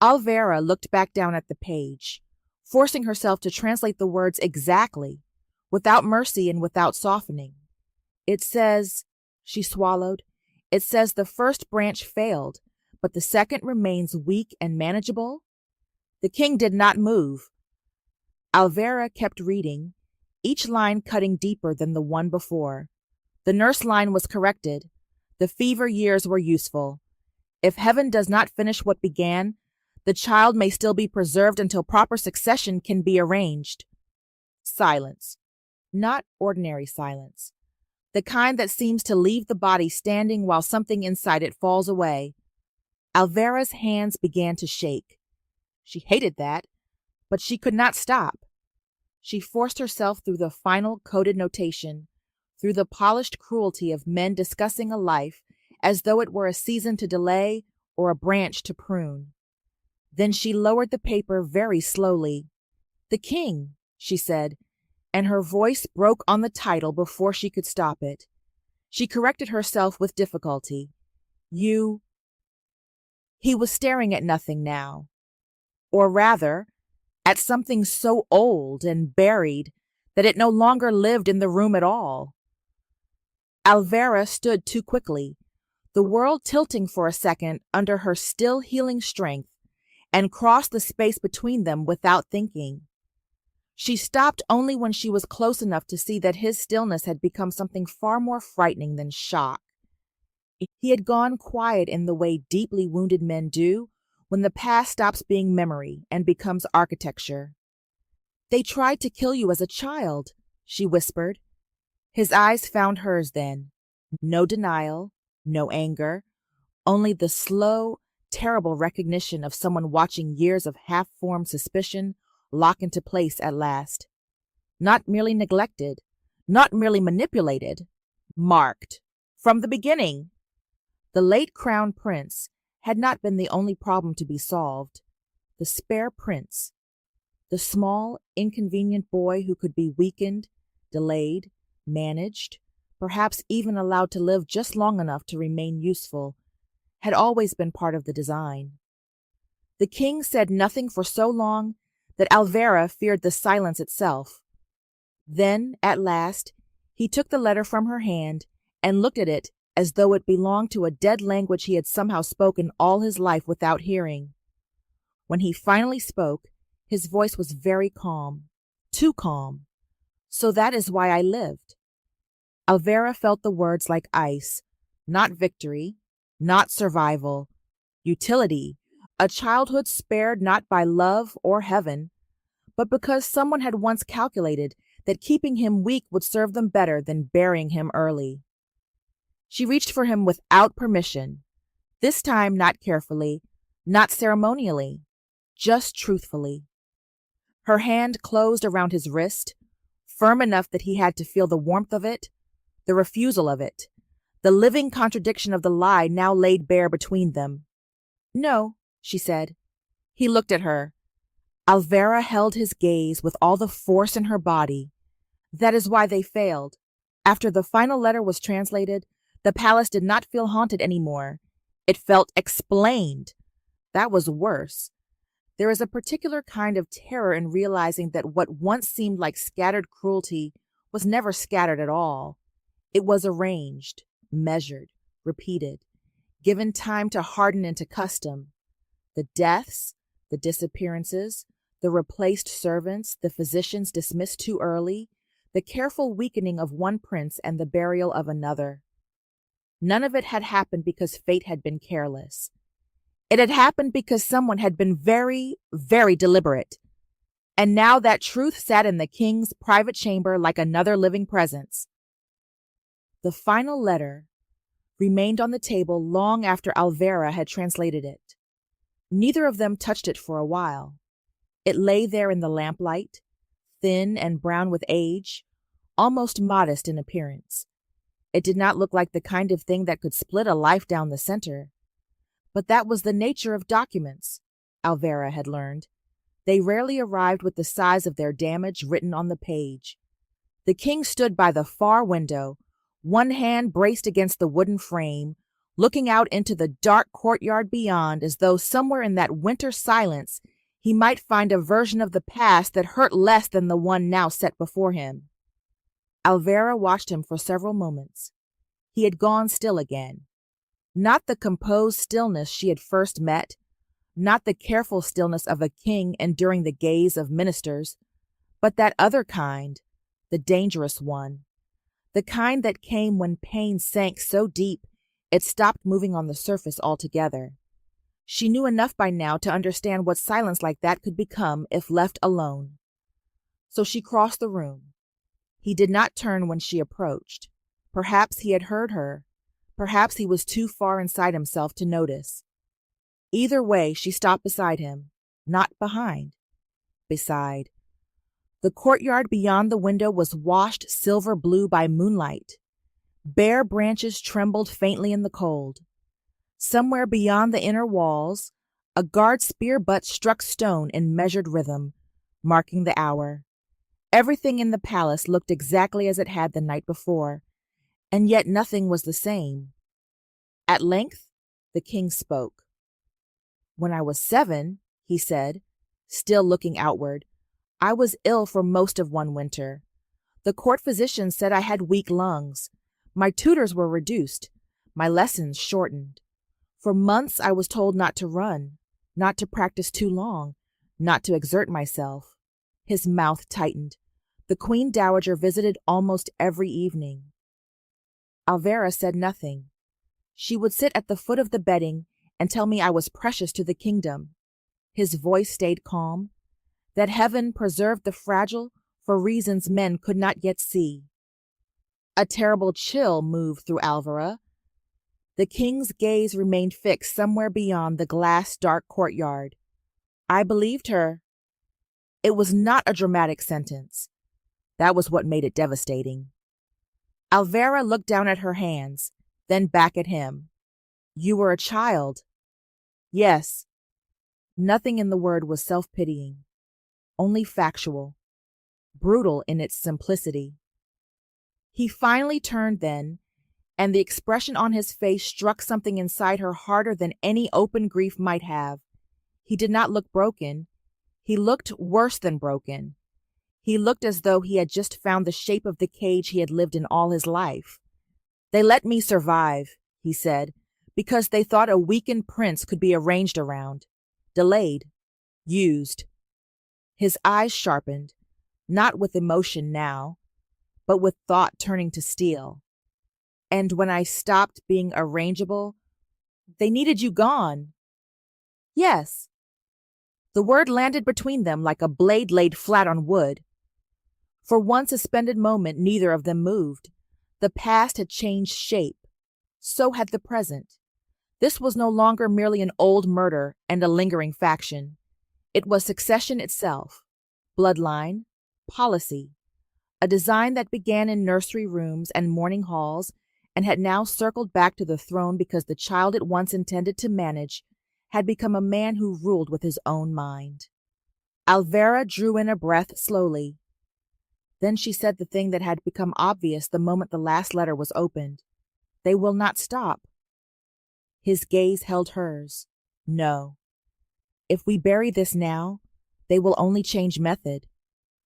Alvera looked back down at the page, forcing herself to translate the words exactly, without mercy and without softening. "It says," she swallowed, "it says the first branch failed, but the second remains weak and manageable." The king did not move. Alvera kept reading, each line cutting deeper than the one before. The nurse line was corrected. The fever years were useful. If heaven does not finish what began, the child may still be preserved until proper succession can be arranged. Silence. Not ordinary silence. The kind that seems to leave the body standing while something inside it falls away. Alvera's hands began to shake. She hated that, but she could not stop. She forced herself through the final coded notation, through the polished cruelty of men discussing a life as though it were a season to delay or a branch to prune. Then she lowered the paper very slowly. "The king," she said, and her voice broke on the title before she could stop it. She corrected herself with difficulty. "You—" He was staring at nothing now, or rather, at something so old and buried that it no longer lived in the room at all. Alvera stood too quickly, the world tilting for a second under her still healing strength, and crossed the space between them without thinking. She stopped only when she was close enough to see that his stillness had become something far more frightening than shock. He had gone quiet in the way deeply wounded men do when the past stops being memory and becomes architecture. "They tried to kill you as a child," she whispered. His eyes found hers then. No denial, no anger, only the slow, terrible recognition of someone watching years of half-formed suspicion lock into place at last. Not merely neglected, not merely manipulated, marked. From the beginning. The late crown prince had not been the only problem to be solved. The spare prince, the small, inconvenient boy who could be weakened, delayed, managed, perhaps even allowed to live just long enough to remain useful, had always been part of the design. The king said nothing for so long that Alvera feared the silence itself. Then, at last, he took the letter from her hand and looked at it as though it belonged to a dead language he had somehow spoken all his life without hearing. When he finally spoke, his voice was very calm, too calm. "So that is why I lived." Alvera felt the words like ice, not victory, not survival, utility, a childhood spared not by love or heaven, but because someone had once calculated that keeping him weak would serve them better than burying him early. She reached for him without permission, this time not carefully, not ceremonially, just truthfully. Her hand closed around his wrist, firm enough that he had to feel the warmth of it, the refusal of it, the living contradiction of the lie now laid bare between them. "No," she said. He looked at her. Alvera held his gaze with all the force in her body. That is why they failed. After the final letter was translated, the palace did not feel haunted anymore. It felt explained. That was worse. There is a particular kind of terror in realizing that what once seemed like scattered cruelty was never scattered at all. It was arranged, measured, repeated, given time to harden into custom. The deaths, the disappearances, the replaced servants, the physicians dismissed too early, the careful weakening of one prince and the burial of another. None of it had happened because fate had been careless. It had happened because someone had been very, very deliberate. And now that truth sat in the king's private chamber like another living presence. The final letter remained on the table long after Alvera had translated it. Neither of them touched it for a while. It lay there in the lamplight, thin and brown with age, almost modest in appearance. It did not look like the kind of thing that could split a life down the center. But that was the nature of documents, Alvera had learned. They rarely arrived with the size of their damage written on the page. The king stood by the far window, one hand braced against the wooden frame, looking out into the dark courtyard beyond as though somewhere in that winter silence he might find a version of the past that hurt less than the one now set before him. Alvera watched him for several moments. He had gone still again. Not the composed stillness she had first met, not the careful stillness of a king enduring the gaze of ministers, but that other kind, the dangerous one, the kind that came when pain sank so deep it stopped moving on the surface altogether. She knew enough by now to understand what silence like that could become if left alone. So she crossed the room. He did not turn when she approached. Perhaps he had heard her. Perhaps he was too far inside himself to notice. Either way, she stopped beside him, not behind, beside. The courtyard beyond the window was washed silver blue by moonlight. Bare branches trembled faintly in the cold. Somewhere beyond the inner walls, a guard spear butt struck stone in measured rhythm, marking the hour. Everything in the palace looked exactly as it had the night before, and yet nothing was the same. At length, the king spoke. "When I was 7, he said, still looking outward, I was ill for most of one winter. The court physician said I had weak lungs. My tutors were reduced, my lessons shortened. For months I was told not to run, not to practice too long, not to exert myself." His mouth tightened. The Queen Dowager visited almost every evening. Alvera said nothing. She would sit at the foot of the bedding and tell me I was precious to the kingdom. His voice stayed calm, that heaven preserved the fragile for reasons men could not yet see. A terrible chill moved through Alvera. The king's gaze remained fixed somewhere beyond the glass dark courtyard. I believed her. It was not a dramatic sentence. That was what made it devastating. Alvera looked down at her hands, then back at him. "You were a child." "Yes." Nothing in the word was self-pitying, only factual, brutal in its simplicity. He finally turned then, and the expression on his face struck something inside her harder than any open grief might have. He did not look broken. He looked worse than broken. He looked as though he had just found the shape of the cage he had lived in all his life. "They let me survive," he said, "because they thought a weakened prince could be arranged around, delayed, used." His eyes sharpened, not with emotion now, but with thought turning to steel. "And when I stopped being arrangeable, they needed you gone." "Yes." The word landed between them like a blade laid flat on wood. For one suspended moment, neither of them moved. The past had changed shape. So had the present. This was no longer merely an old murder and a lingering faction. It was succession itself, bloodline, policy, a design that began in nursery rooms and morning halls and had now circled back to the throne because the child it once intended to manage had become a man who ruled with his own mind. Alvera drew in a breath slowly. Then she said the thing that had become obvious the moment the last letter was opened. They will not stop. His gaze held hers. No. If we bury this now, they will only change method.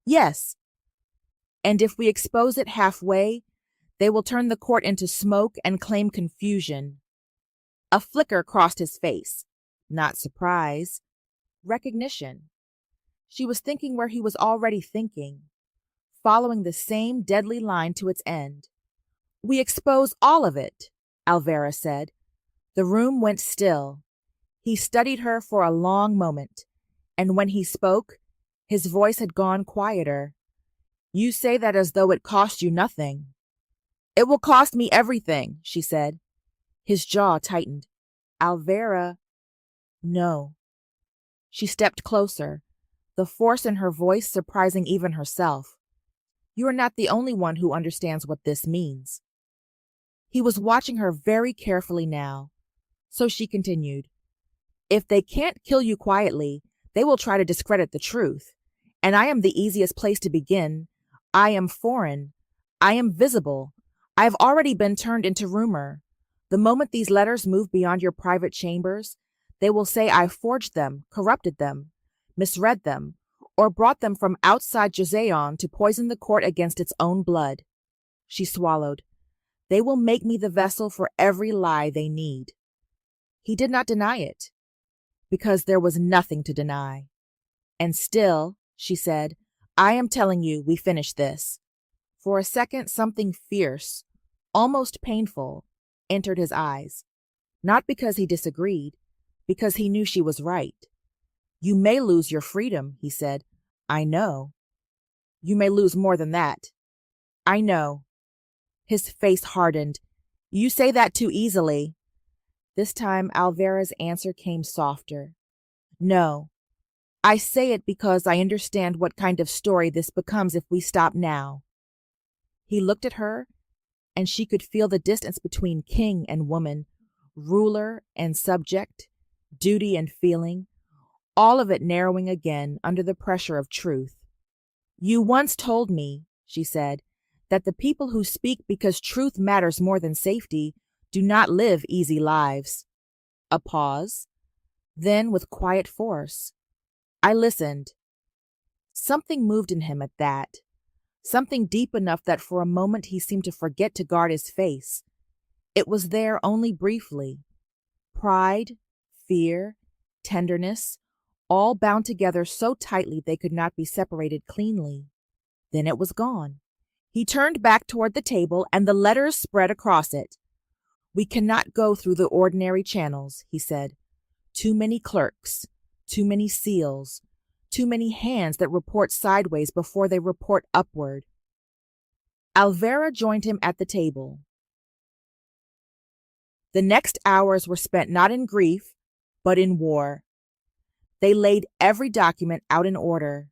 Yes. And if we expose it halfway, they will turn the court into smoke and claim confusion. A flicker crossed his face. Not surprise. Recognition. She was thinking where he was already thinking, following the same deadly line to its end. We expose all of it, Alvera said. The room went still. He studied her for a long moment, and when he spoke, his voice had gone quieter. You say that as though it cost you nothing. It will cost me everything, she said. His jaw tightened. Alvera. No. She stepped closer, the force in her voice surprising even herself. You are not the only one who understands what this means. He was watching her very carefully now, so she continued. If they can't kill you quietly, they will try to discredit the truth, and I am the easiest place to begin. I am foreign. I am visible. I have already been turned into rumor. The moment these letters move beyond your private chambers, they will say I forged them, corrupted them, misread them, or brought them from outside Joseon to poison the court against its own blood. She swallowed. They will make me the vessel for every lie they need. He did not deny it, because there was nothing to deny. And still, she said, I am telling you we finish this. For a second, something fierce, almost painful, entered his eyes. Not because he disagreed, because he knew she was right. You may lose your freedom, he said. I know. You may lose more than that. I know. His face hardened. You say that too easily. This time Alvera's answer came softer. No. I say it because I understand what kind of story this becomes if we stop now. He looked at her, and she could feel the distance between king and woman, ruler and subject, duty and feeling, all of it narrowing again under the pressure of truth. You once told me, she said, that the people who speak because truth matters more than safety do not live easy lives. A pause. Then, with quiet force, I listened. Something moved in him at that. Something deep enough that for a moment he seemed to forget to guard his face. It was there only briefly. Pride, fear, tenderness, all bound together so tightly they could not be separated cleanly. Then it was gone. He turned back toward the table, and the letters spread across it. We cannot go through the ordinary channels, he said. Too many clerks, too many seals, too many hands that report sideways before they report upward. Alvera joined him at the table. The next hours were spent not in grief, but in war. They laid every document out in order,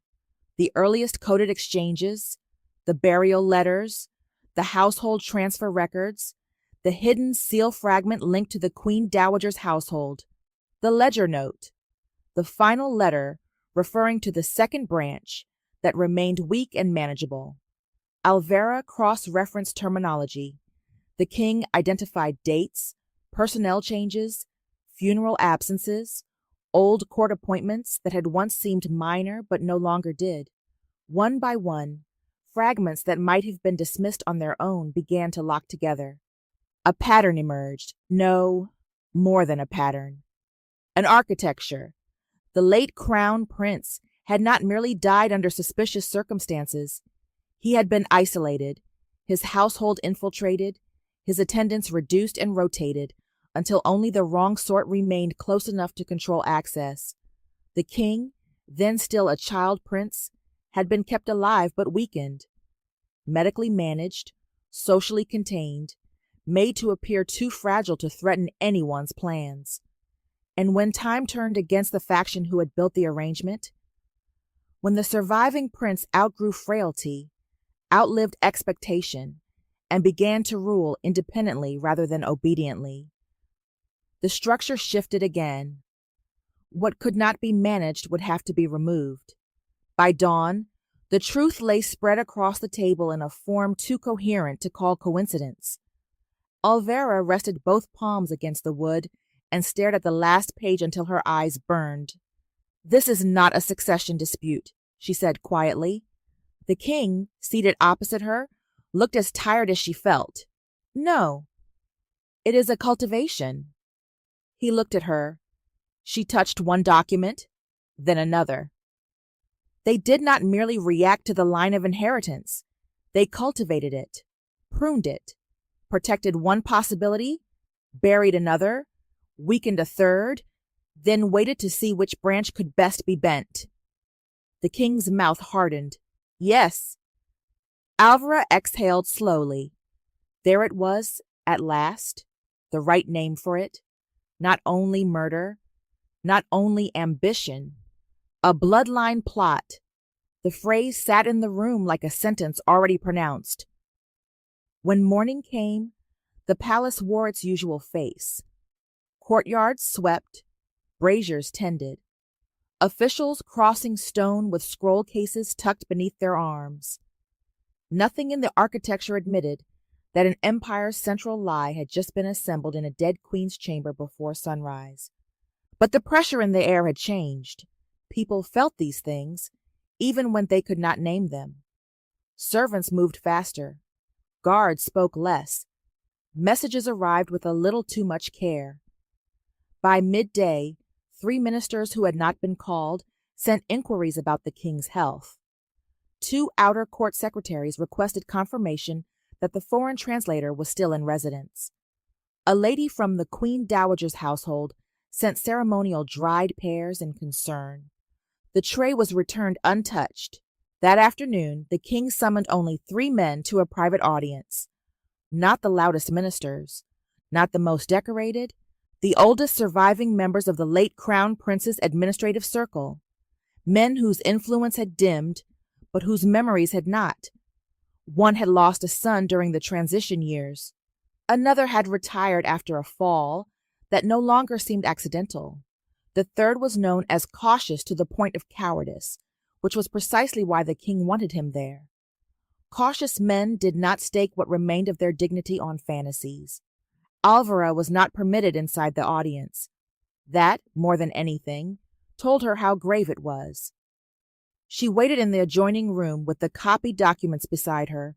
the earliest coded exchanges, the burial letters, the household transfer records, the hidden seal fragment linked to the Queen Dowager's household, the ledger note, the final letter referring to the second branch that remained weak and manageable. Alvera cross-referenced terminology. The king identified dates, personnel changes, funeral absences, old court appointments that had once seemed minor but no longer did. One by one, fragments that might have been dismissed on their own began to lock together. A pattern emerged. No, more than a pattern. An architecture. The late crown prince had not merely died under suspicious circumstances. He had been isolated, his household infiltrated, his attendants reduced and rotated, until only the wrong sort remained close enough to control access. The king, then still a child prince, had been kept alive but weakened. Medically managed, socially contained, made to appear too fragile to threaten anyone's plans. And when time turned against the faction who had built the arrangement, when the surviving prince outgrew frailty, outlived expectation, and began to rule independently rather than obediently, the structure shifted again. What could not be managed would have to be removed. By dawn, the truth lay spread across the table in a form too coherent to call coincidence. Alvera rested both palms against the wood and stared at the last page until her eyes burned. "This is not a succession dispute," she said quietly. The king, seated opposite her, looked as tired as she felt. "No, it is a cultivation." He looked at her. She touched one document, then another. They did not merely react to the line of inheritance. They cultivated it, pruned it, protected one possibility, buried another, weakened a third, then waited to see which branch could best be bent. The king's mouth hardened. Yes. Alvera exhaled slowly. There it was, at last, the right name for it. Not only murder, not only ambition, a bloodline plot. The phrase sat in the room like a sentence already pronounced. When morning came, the palace wore its usual face. Courtyards swept, braziers tended, officials crossing stone with scroll cases tucked beneath their arms. Nothing in the architecture admitted that an empire's central lie had just been assembled in a dead queen's chamber before sunrise. But the pressure in the air had changed. People felt these things, even when they could not name them. Servants moved faster. Guards spoke less. Messages arrived with a little too much care. By midday, 3 ministers who had not been called sent inquiries about the king's health. 2 outer court secretaries requested confirmation that the foreign translator was still in residence. A lady from the Queen Dowager's household sent ceremonial dried pears in concern. The tray was returned untouched. That afternoon, the king summoned only 3 men to a private audience. Not the loudest ministers, not the most decorated, the oldest surviving members of the late crown prince's administrative circle, men whose influence had dimmed, but whose memories had not. One had lost a son during the transition years. Another had retired after a fall that no longer seemed accidental. The third was known as cautious to the point of cowardice, which was precisely why the king wanted him there. Cautious men did not stake what remained of their dignity on fantasies. Alvera was not permitted inside the audience. That, more than anything, told her how grave it was. She waited in the adjoining room with the copied documents beside her,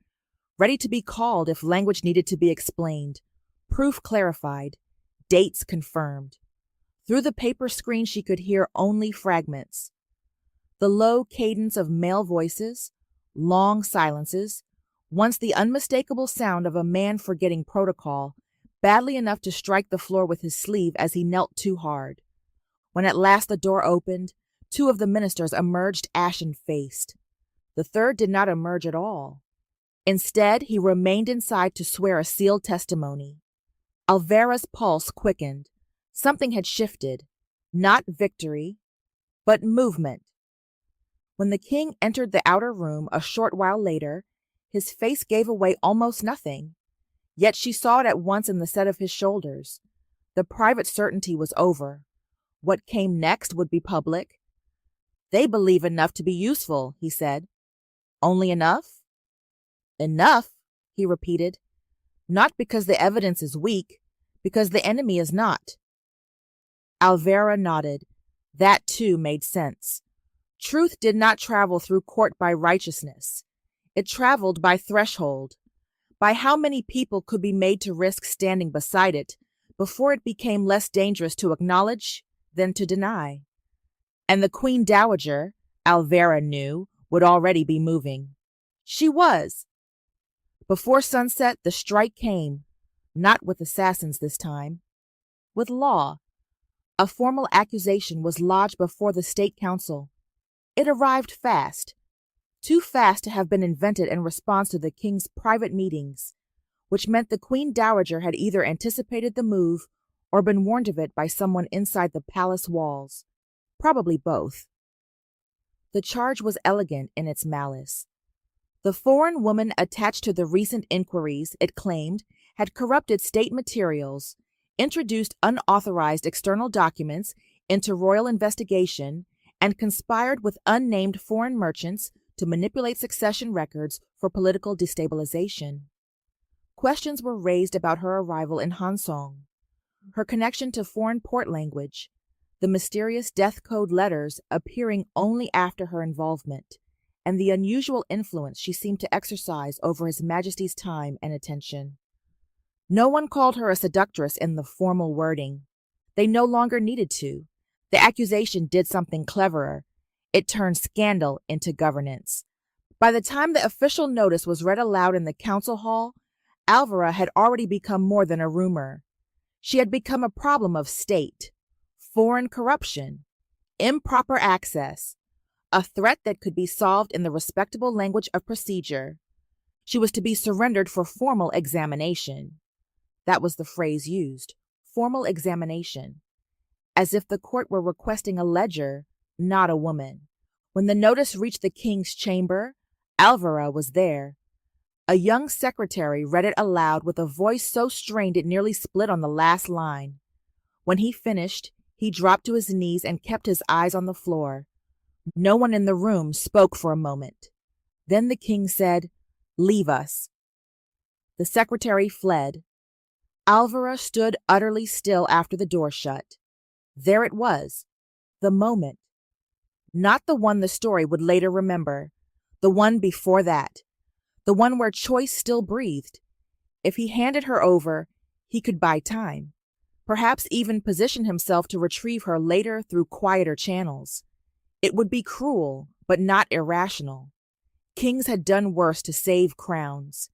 ready to be called if language needed to be explained, proof clarified, dates confirmed. Through the paper screen she could hear only fragments. The low cadence of male voices, long silences, once the unmistakable sound of a man forgetting protocol, badly enough to strike the floor with his sleeve as he knelt too hard. When at last the door opened, 2 of the ministers emerged ashen-faced. The third did not emerge at all. Instead, he remained inside to swear a sealed testimony. Alvera's pulse quickened. Something had shifted. Not victory, but movement. When the king entered the outer room a short while later, his face gave away almost nothing. Yet she saw it at once in the set of his shoulders. The private certainty was over. What came next would be public. "They believe enough to be useful," he said. "Only enough?" "Enough," he repeated. "Not because the evidence is weak, because the enemy is not." Alvera nodded. That, too, made sense. Truth did not travel through court by righteousness. It traveled by threshold, by how many people could be made to risk standing beside it before it became less dangerous to acknowledge than to deny. And the Queen Dowager, Alvera knew, would already be moving. She was. Before sunset, the strike came, not with assassins this time, with law. A formal accusation was lodged before the State Council. It arrived fast, too fast to have been invented in response to the king's private meetings, which meant the Queen Dowager had either anticipated the move or been warned of it by someone inside the palace walls. Probably both. The charge was elegant in its malice. The foreign woman attached to the recent inquiries, it claimed, had corrupted state materials, introduced unauthorized external documents into royal investigation, and conspired with unnamed foreign merchants to manipulate succession records for political destabilization. Questions were raised about her arrival in Hansong, her connection to foreign port language, the mysterious death code letters appearing only after her involvement, and the unusual influence she seemed to exercise over His Majesty's time and attention. No one called her a seductress in the formal wording. They no longer needed to. The accusation did something cleverer. It turned scandal into governance. By the time the official notice was read aloud in the council hall, Alvara had already become more than a rumor. She had become a problem of state, foreign corruption, improper access, a threat that could be solved in the respectable language of procedure. She was to be surrendered for formal examination. That was the phrase used, formal examination, as if the court were requesting a ledger, not a woman. When the notice reached the king's chamber, Alvara was there. A young secretary read it aloud with a voice so strained it nearly split on the last line. When he finished, he dropped to his knees and kept his eyes on the floor. No one in the room spoke for a moment. Then the king said, "Leave us." The secretary fled. Alvara stood utterly still after the door shut. There it was, the moment. Not the one the story would later remember, the one before that, the one where choice still breathed. If he handed her over, he could buy time, perhaps even position himself to retrieve her later through quieter channels. It would be cruel, but not irrational. Kings had done worse to save crowns.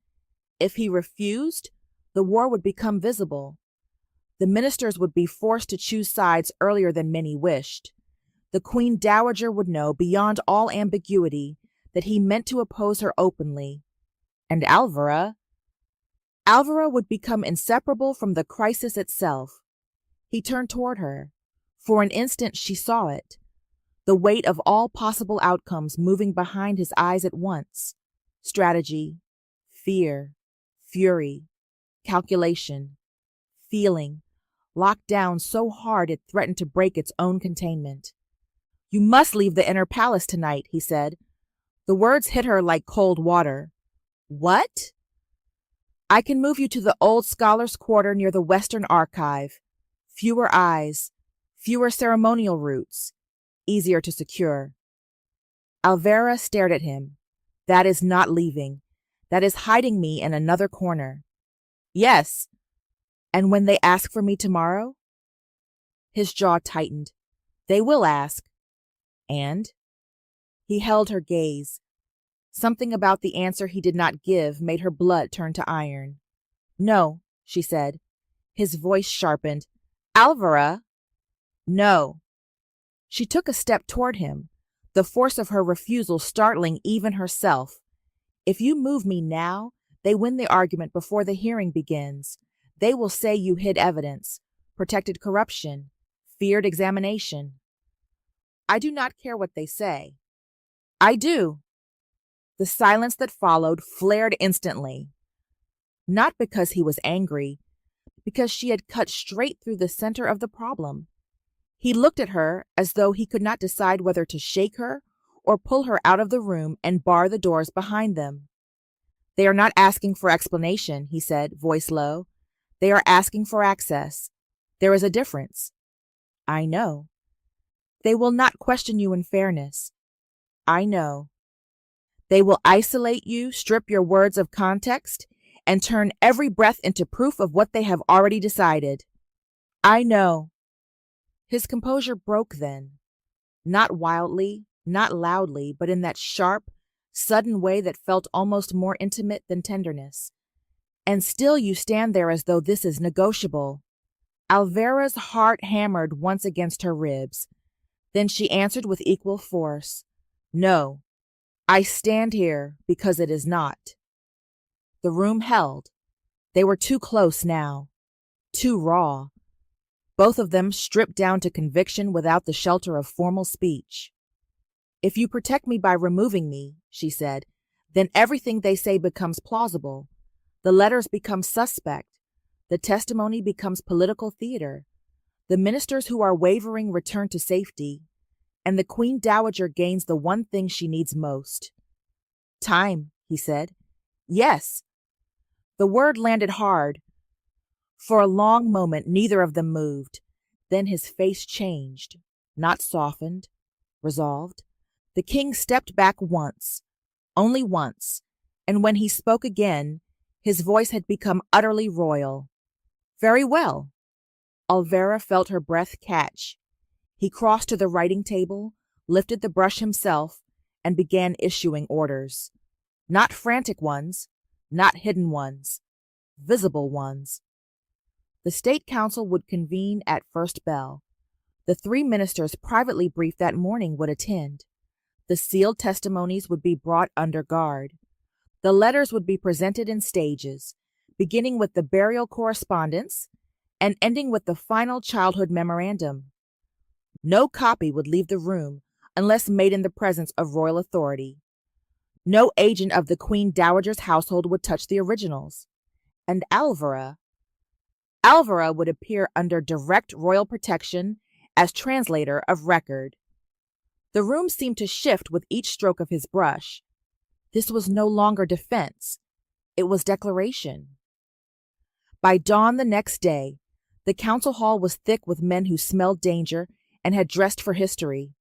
If he refused, the war would become visible. The ministers would be forced to choose sides earlier than many wished. The Queen Dowager would know beyond all ambiguity that he meant to oppose her openly. And Alvara would become inseparable from the crisis itself. He turned toward her. For an instant she saw it, the weight of all possible outcomes moving behind his eyes at once. Strategy, fear, fury, calculation, feeling, locked down so hard it threatened to break its own containment. "You must leave the inner palace tonight," he said. The words hit her like cold water. "What?" "I can move you to the old scholars' quarter near the Western Archive. Fewer eyes, fewer ceremonial routes, easier to secure." Alvara stared at him. "That is not leaving. That is hiding me in another corner." "Yes." "And when they ask for me tomorrow?" His jaw tightened. "They will ask." "And?" He held her gaze. Something about the answer he did not give made her blood turn to iron. "No," she said. His voice sharpened. "Alvara!" "No." She took a step toward him, the force of her refusal startling even herself. "If you move me now, they win the argument before the hearing begins. They will say you hid evidence, protected corruption, feared examination." "I do not care what they say." "I do." The silence that followed flared instantly. Not because he was angry, because she had cut straight through the center of the problem. He looked at her as though he could not decide whether to shake her or pull her out of the room and bar the doors behind them. "They are not asking for explanation," he said, voice low. "They are asking for access. There is a difference." "I know." "They will not question you in fairness." "I know." "They will isolate you, strip your words of context, and turn every breath into proof of what they have already decided." "I know." His composure broke then. Not wildly, not loudly, but in that sharp, sudden way that felt almost more intimate than tenderness. "And still you stand there as though this is negotiable." Alvara's heart hammered once against her ribs. Then she answered with equal force, "No, I stand here because it is not." The room held. They were too close now, too raw. both of them stripped down to conviction without the shelter of formal speech. "If you protect me by removing me," she said, "then everything they say becomes plausible. The letters become suspect. The testimony becomes political theater. The ministers who are wavering return to safety, and the Queen Dowager gains the one thing she needs most." "Time," he said. "Yes." The word landed hard. For a long moment, neither of them moved. Then his face changed, not softened, resolved. The king stepped back once, only once, and when he spoke again, his voice had become utterly royal. "Very well." Alvera felt her breath catch. He crossed to the writing table, lifted the brush himself, and began issuing orders. Not frantic ones, not hidden ones, visible ones. The State Council would convene at first bell. The 3 ministers privately briefed that morning would attend. The sealed testimonies would be brought under guard. The letters would be presented in stages, beginning with the burial correspondence and ending with the final childhood memorandum. No copy would leave the room unless made in the presence of royal authority. No agent of the Queen Dowager's household would touch the originals. And Alvera would appear under direct royal protection as translator of record. The room seemed to shift with each stroke of his brush. This was no longer defense. It was declaration. By dawn the next day, the council hall was thick with men who smelled danger and had dressed for history.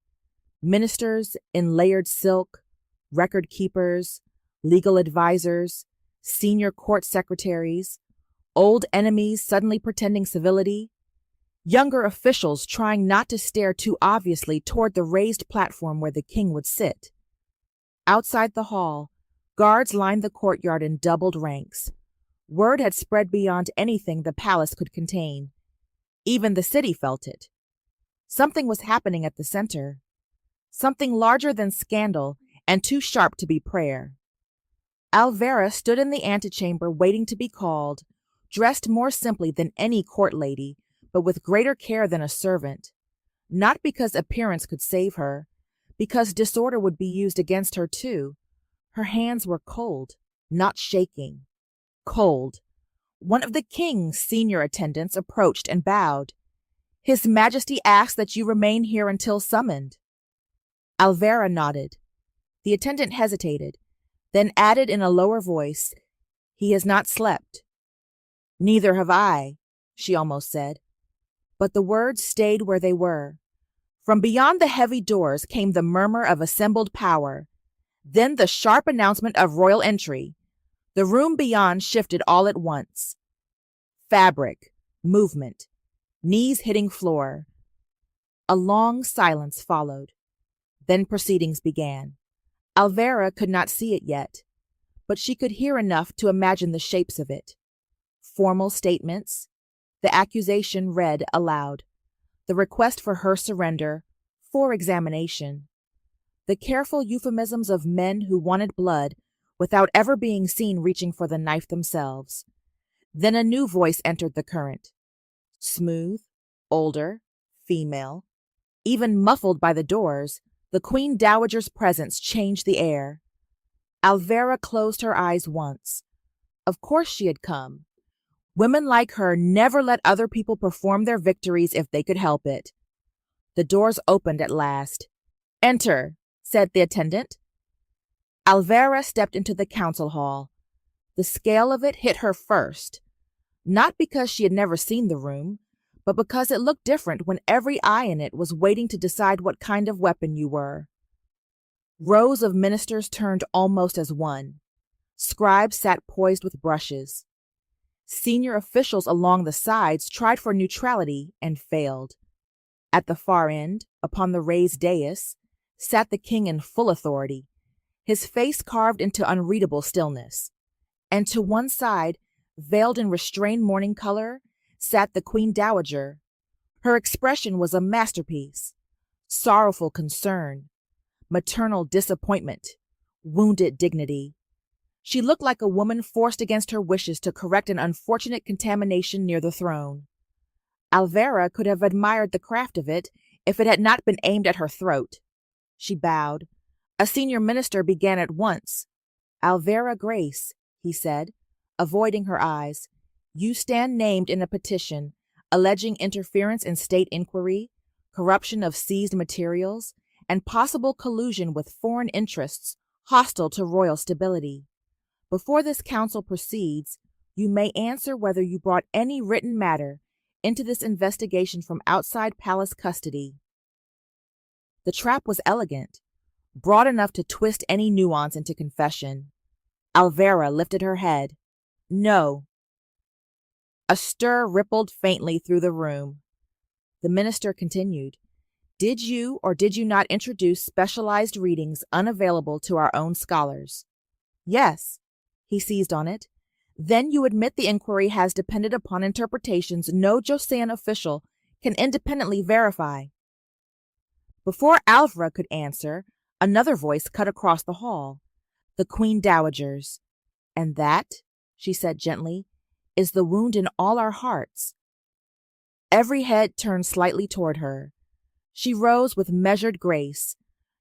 Ministers in layered silk, record keepers, legal advisors, senior court secretaries, old enemies suddenly pretending civility, younger officials trying not to stare too obviously toward the raised platform where the king would sit. Outside the hall, guards lined the courtyard in doubled ranks. Word had spread beyond anything the palace could contain. Even the city felt it. Something was happening at the center. Something larger than scandal and too sharp to be prayer. Alvera stood in the antechamber waiting to be called, dressed more simply than any court lady, but with greater care than a servant. Not because appearance could save her, because disorder would be used against her too. Her hands were cold, not shaking. Cold. One of the king's senior attendants approached and bowed. "His Majesty asks that you remain here until summoned." Alvera nodded. The attendant hesitated, then added in a lower voice, "He has not slept." "Neither have I," she almost said. But the words stayed where they were. From beyond the heavy doors came the murmur of assembled power, then the sharp announcement of royal entry. The room beyond shifted all at once. Fabric, movement, knees hitting floor. A long silence followed. Then proceedings began. Alvera could not see it yet, but she could hear enough to imagine the shapes of it. Formal statements, the accusation read aloud, the request for her surrender, for examination, the careful euphemisms of men who wanted blood without ever being seen reaching for the knife themselves. Then a new voice entered the current. Smooth, older, female, even muffled by the doors, the Queen Dowager's presence changed the air. Alvera closed her eyes once. Of course she had come. Women like her never let other people perform their victories if they could help it. The doors opened at last. "Enter," said the attendant. Alvera stepped into the council hall. The scale of it hit her first, not because she had never seen the room, but because it looked different when every eye in it was waiting to decide what kind of weapon you were. Rows of ministers turned almost as one. Scribes sat poised with brushes. Senior officials along the sides tried for neutrality and failed. At the far end, upon the raised dais, sat the king in full authority, his face carved into unreadable stillness. And to one side, veiled in restrained mourning color, sat the Queen Dowager. Her expression was a masterpiece. Sorrowful concern, maternal disappointment, wounded dignity. She looked like a woman forced against her wishes to correct an unfortunate contamination near the throne. Alvera could have admired the craft of it if it had not been aimed at her throat. She bowed. A senior minister began at once. "Alvera Grace," he said, avoiding her eyes, "you stand named in a petition alleging interference in state inquiry, corruption of seized materials, and possible collusion with foreign interests hostile to royal stability. Before this council proceeds, you may answer whether you brought any written matter into this investigation from outside palace custody." The trap was elegant, broad enough to twist any nuance into confession. Alvera lifted her head. "No." A stir rippled faintly through the room. The minister continued. "Did you or did you not introduce specialized readings unavailable to our own scholars?" "Yes." He seized on it. "Then you admit the inquiry has depended upon interpretations no Joseon official can independently verify." Before Alvera could answer, another voice cut across the hall. The Queen Dowager's. "And that," she said gently, "is the wound in all our hearts." Every head turned slightly toward her. She rose with measured grace,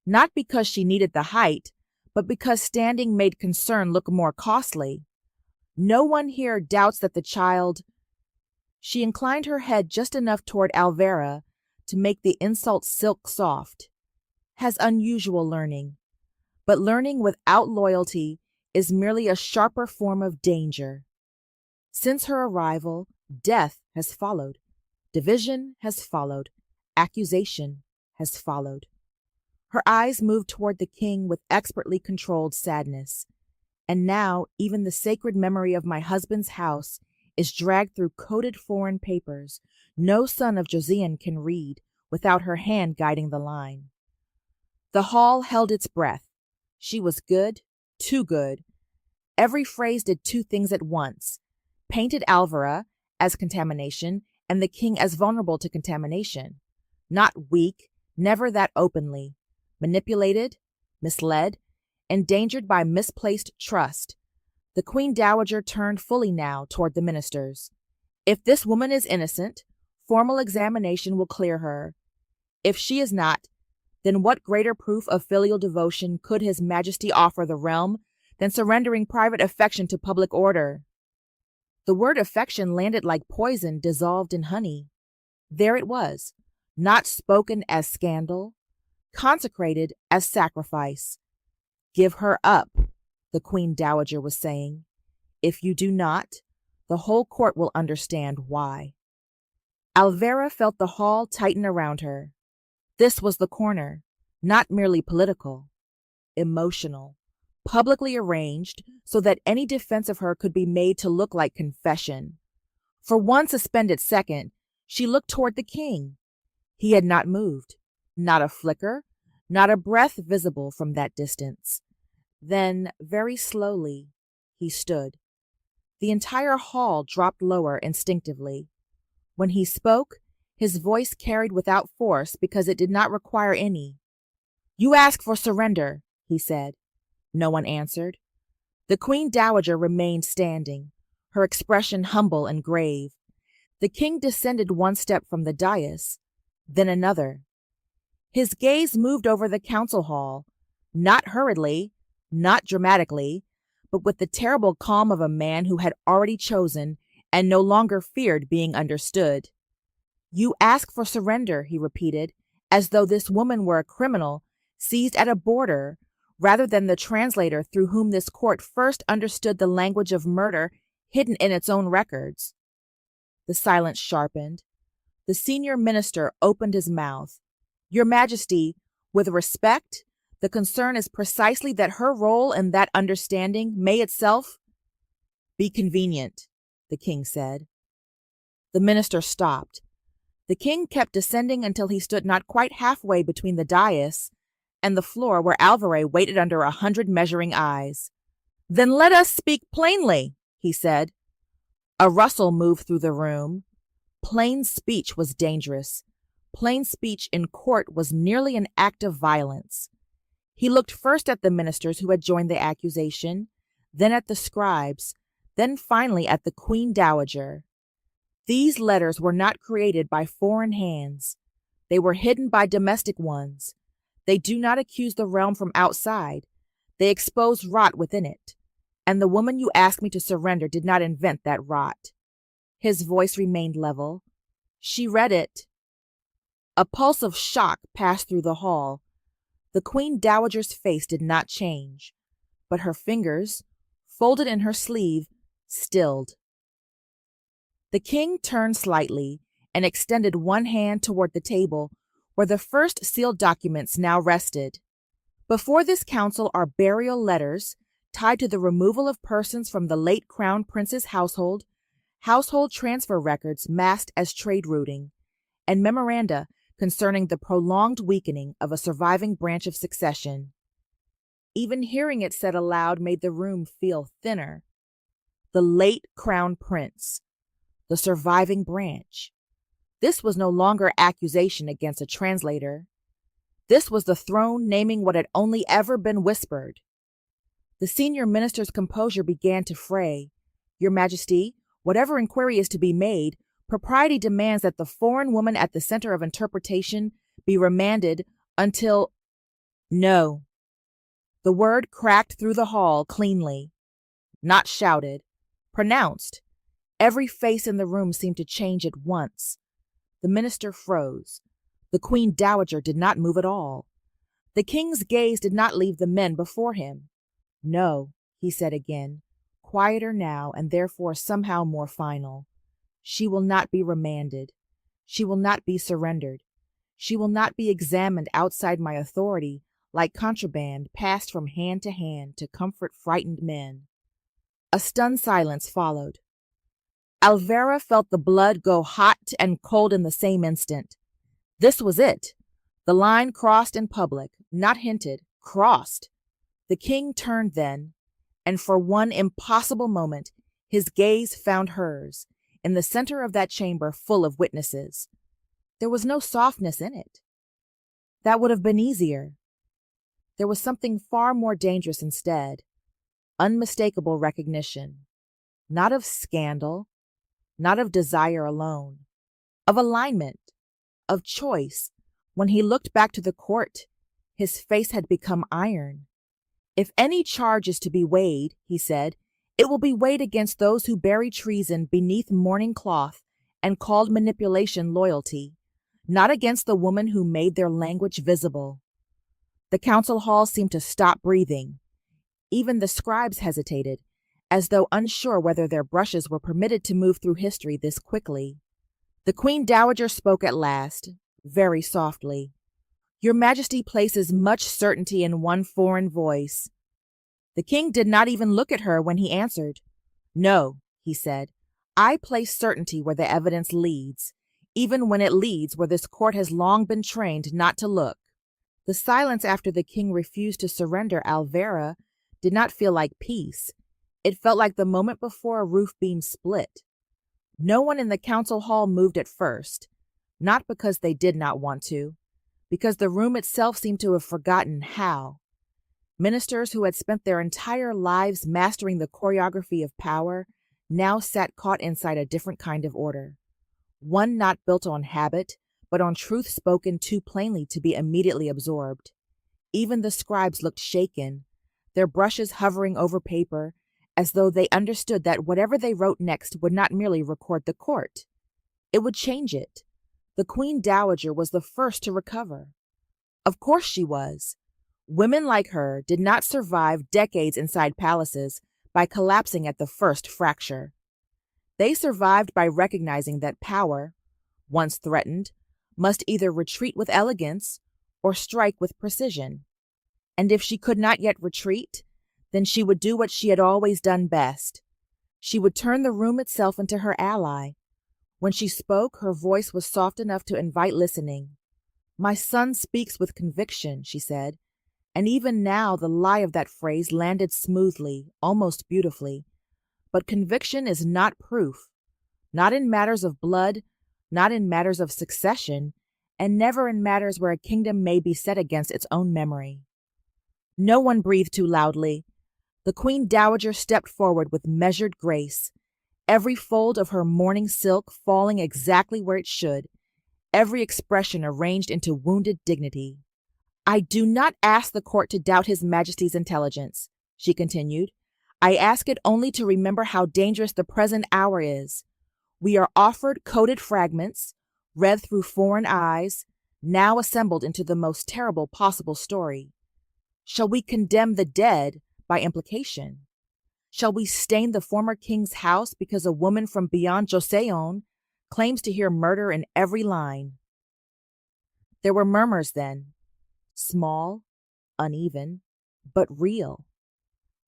not because she needed the height, but because standing made concern look more costly. "No one here doubts that the child—" She inclined her head just enough toward Alvera to make the insult silk soft. "Has unusual learning. But learning without loyalty is merely a sharper form of danger. Since her arrival, death has followed. Division has followed. Accusation has followed." Her eyes moved toward the king with expertly controlled sadness. "And now even the sacred memory of my husband's house is dragged through coded foreign papers no son of Joseon can read without her hand guiding the line." The hall held its breath. She was good, too good. Every phrase did two things at once: painted Alvera as contamination and the king as vulnerable to contamination. Not weak, never that openly. Manipulated, misled, endangered by misplaced trust. The Queen Dowager turned fully now toward the ministers. "If this woman is innocent, formal examination will clear her. If she is not, then what greater proof of filial devotion could His Majesty offer the realm than surrendering private affection to public order?" The word affection landed like poison dissolved in honey. There it was, not spoken as scandal, consecrated as sacrifice. "Give her up," the Queen Dowager was saying. "If you do not, the whole court will understand why." Alvera felt the hall tighten around her. This was the corner, not merely political, emotional, publicly arranged so that any defense of her could be made to look like confession. For one suspended second, she looked toward the king. He had not moved, not a flicker, not a breath visible from that distance. Then, very slowly, he stood. The entire hall dropped lower instinctively. When he spoke, his voice carried without force because it did not require any. "You ask for surrender," he said. No one answered. The Queen Dowager remained standing, her expression humble and grave. The king descended one step from the dais, then another. His gaze moved over the council hall, not hurriedly, not dramatically, but with the terrible calm of a man who had already chosen and no longer feared being understood. "You ask for surrender," he repeated, as though this woman were a criminal seized at a border, rather than the translator through whom this court first understood the language of murder hidden in its own records. The silence sharpened. The senior minister opened his mouth. "Your Majesty, with respect, the concern is precisely that her role in that understanding may itself be convenient," the king said. The minister stopped. The king kept descending until he stood not quite halfway between the dais and the floor where Alvera waited under 100 measuring eyes. "Then let us speak plainly," he said. A rustle moved through the room. Plain speech was dangerous. Plain speech in court was nearly an act of violence. He looked first at the ministers who had joined the accusation, then at the scribes, then finally at the Queen Dowager. These letters were not created by foreign hands. They were hidden by domestic ones. They do not accuse the realm from outside. They expose rot within it. And the woman you asked me to surrender did not invent that rot. His voice remained level. She read it. A pulse of shock passed through the hall. The Queen Dowager's face did not change, but her fingers, folded in her sleeve, stilled. The king turned slightly and extended one hand toward the table where the first sealed documents now rested. Before this council are burial letters tied to the removal of persons from the late Crown Prince's household transfer records masked as trade routing, and memoranda concerning the prolonged weakening of a surviving branch of succession. Even hearing it said aloud made the room feel thinner. The late Crown Prince, the surviving branch. This was no longer accusation against a translator. This was the throne naming what had only ever been whispered. The senior minister's composure began to fray. Your Majesty, whatever inquiry is to be made, propriety demands that the foreign woman at the center of interpretation be remanded until— No. The word cracked through the hall cleanly. Not shouted. Pronounced. Every face in the room seemed to change at once. The minister froze. The Queen Dowager did not move at all. The king's gaze did not leave the men before him. No, he said again, quieter now and therefore somehow more final. She will not be remanded. She will not be surrendered. She will not be examined outside my authority like contraband passed from hand to comfort frightened men. A stunned silence followed. Alvera felt the blood go hot and cold in the same instant. This was it. The line crossed in public, not hinted, crossed. The king turned then, and for one impossible moment, his gaze found hers, in the center of that chamber full of witnesses. There was no softness in it. That would have been easier. There was something far more dangerous instead. Unmistakable recognition. Not of scandal, not of desire alone, of alignment, of choice. When he looked back to the court, his face had become iron. If any charge is to be weighed, he said, it will be weighed against those who bury treason beneath mourning cloth and called manipulation loyalty, not against the woman who made their language visible. The council hall seemed to stop breathing. Even the scribes hesitated, as though unsure whether their brushes were permitted to move through history this quickly. The Queen Dowager spoke at last, very softly. Your Majesty places much certainty in one foreign voice. The king did not even look at her when he answered. No, he said, I place certainty where the evidence leads, even when it leads where this court has long been trained not to look. The silence after the king refused to surrender Alvera did not feel like peace. It felt like the moment before a roof beam split. No one in the council hall moved at first, not because they did not want to, because the room itself seemed to have forgotten how. Ministers who had spent their entire lives mastering the choreography of power now sat caught inside a different kind of order, one not built on habit, but on truth spoken too plainly to be immediately absorbed. Even the scribes looked shaken, their brushes hovering over paper, as though they understood that whatever they wrote next would not merely record the court. It would change it. The Queen Dowager was the first to recover. Of course she was. Women like her did not survive decades inside palaces by collapsing at the first fracture. They survived by recognizing that power, once threatened, must either retreat with elegance or strike with precision. And if she could not yet retreat, then she would do what she had always done best. She would turn the room itself into her ally. When she spoke, her voice was soft enough to invite listening. My son speaks with conviction, she said, and even now the lie of that phrase landed smoothly, almost beautifully. But conviction is not proof, not in matters of blood, not in matters of succession, and never in matters where a kingdom may be set against its own memory. No one breathed too loudly. The Queen Dowager stepped forward with measured grace, every fold of her mourning silk falling exactly where it should, every expression arranged into wounded dignity. "I do not ask the court to doubt His Majesty's intelligence," she continued. "I ask it only to remember how dangerous the present hour is. We are offered coded fragments, read through foreign eyes, now assembled into the most terrible possible story. Shall we condemn the dead by implication? Shall we stain the former king's house because a woman from beyond Joseon claims to hear murder in every line?" There were murmurs then, small, uneven, but real.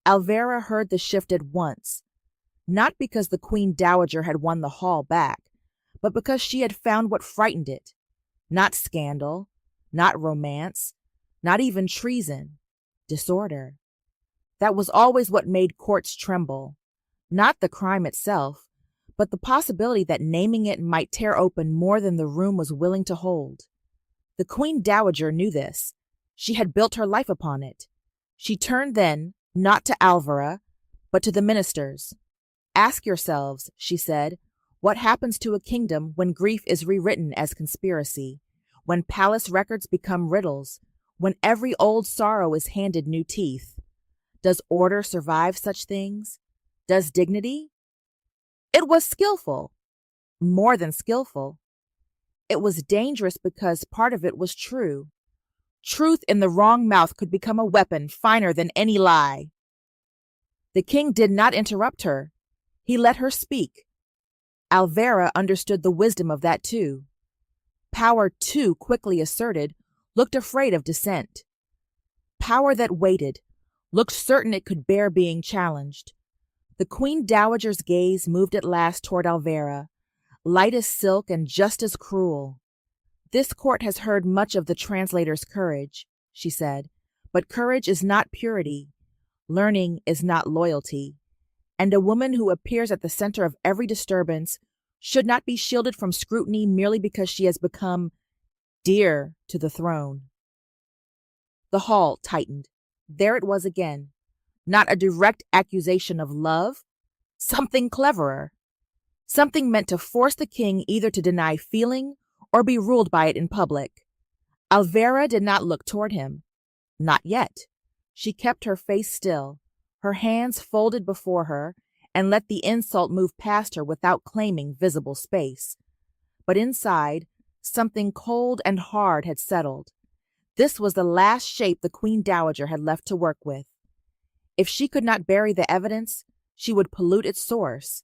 Alvera heard the shift at once, not because the Queen Dowager had won the hall back, but because she had found what frightened it. Not scandal, not romance, not even treason, disorder. That was always what made courts tremble. Not the crime itself, but the possibility that naming it might tear open more than the room was willing to hold. The Queen Dowager knew this. She had built her life upon it. She turned then, not to Alvera, but to the ministers. "Ask yourselves," she said, "what happens to a kingdom when grief is rewritten as conspiracy, when palace records become riddles, when every old sorrow is handed new teeth? Does order survive such things? Does dignity?" It was skillful, more than skillful. It was dangerous because part of it was true. Truth in the wrong mouth could become a weapon finer than any lie. The king did not interrupt her. He let her speak. Alvera understood the wisdom of that too. Power too quickly asserted looked afraid of dissent. Power that waited looked certain it could bear being challenged. The Queen Dowager's gaze moved at last toward Alvera, light as silk and just as cruel. "This court has heard much of the translator's courage," she said, "but courage is not purity. Learning is not loyalty. And a woman who appears at the center of every disturbance should not be shielded from scrutiny merely because she has become dear to the throne." The hall tightened. There it was again. Not a direct accusation of love, something cleverer. Something meant to force the king either to deny feeling or be ruled by it in public. Alvera did not look toward him. Not yet. She kept her face still, her hands folded before her, and let the insult move past her without claiming visible space. But inside, something cold and hard had settled. This was the last shape the Queen Dowager had left to work with. If she could not bury the evidence, she would pollute its source.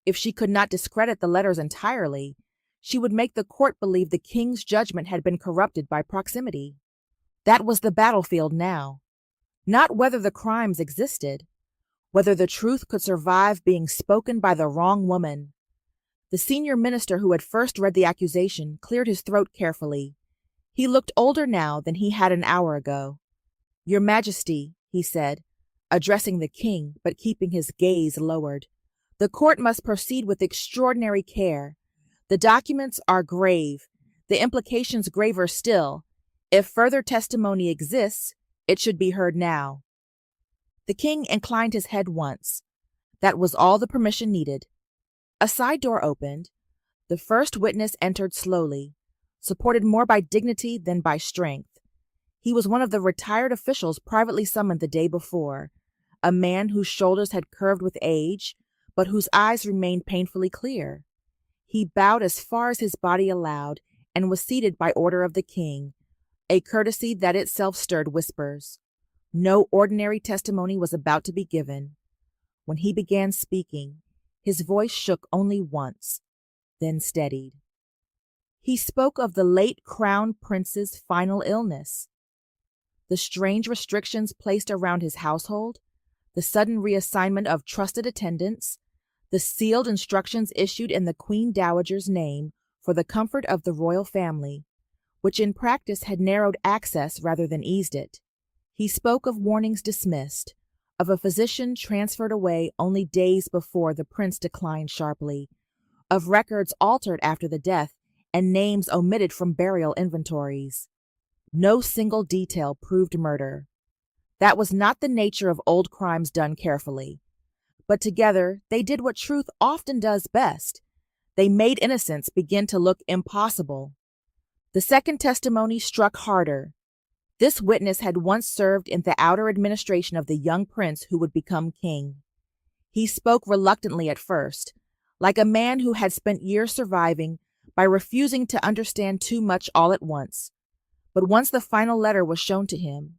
If she could not discredit the letters entirely, she would make the court believe the king's judgment had been corrupted by proximity. That was the battlefield now. Not whether the crimes existed, whether the truth could survive being spoken by the wrong woman. The senior minister who had first read the accusation cleared his throat carefully. He looked older now than he had an hour ago. "Your Majesty," he said, addressing the king but keeping his gaze lowered, "the court must proceed with extraordinary care. The documents are grave, the implications graver still. If further testimony exists, it should be heard now." The king inclined his head once. That was all the permission needed. A side door opened. The first witness entered slowly, supported more by dignity than by strength. He was one of the retired officials privately summoned the day before, a man whose shoulders had curved with age, but whose eyes remained painfully clear. He bowed as far as his body allowed and was seated by order of the king, a courtesy that itself stirred whispers. No ordinary testimony was about to be given. When he began speaking, his voice shook only once, then steadied. He spoke of the late crown prince's final illness, the strange restrictions placed around his household, the sudden reassignment of trusted attendants, the sealed instructions issued in the Queen Dowager's name for the comfort of the royal family, which in practice had narrowed access rather than eased it. He spoke of warnings dismissed, of a physician transferred away only days before the prince declined sharply, of records altered after the death and names omitted from burial inventories. No single detail proved murder. That was not the nature of old crimes done carefully. But together, they did what truth often does best. They made innocence begin to look impossible. The second testimony struck harder. This witness had once served in the outer administration of the young prince who would become king. He spoke reluctantly at first, like a man who had spent years surviving by refusing to understand too much all at once. But once the final letter was shown to him,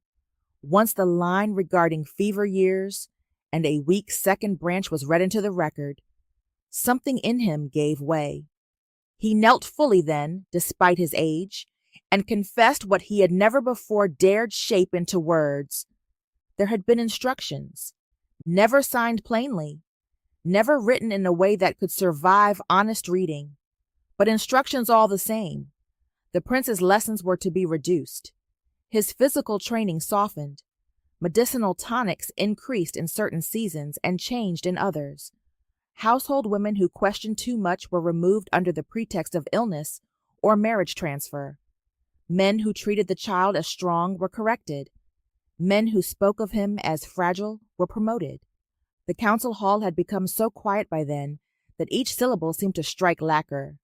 once the line regarding fever years and a weak second branch was read into the record, something in him gave way. He knelt fully then, despite his age, and confessed what he had never before dared shape into words. There had been instructions, never signed plainly, never written in a way that could survive honest reading, but instructions all the same. The prince's lessons were to be reduced. His physical training softened. Medicinal tonics increased in certain seasons and changed in others. Household women who questioned too much were removed under the pretext of illness or marriage transfer. Men who treated the child as strong were corrected. Men who spoke of him as fragile were promoted. The council hall had become so quiet by then that each syllable seemed to strike lacquer.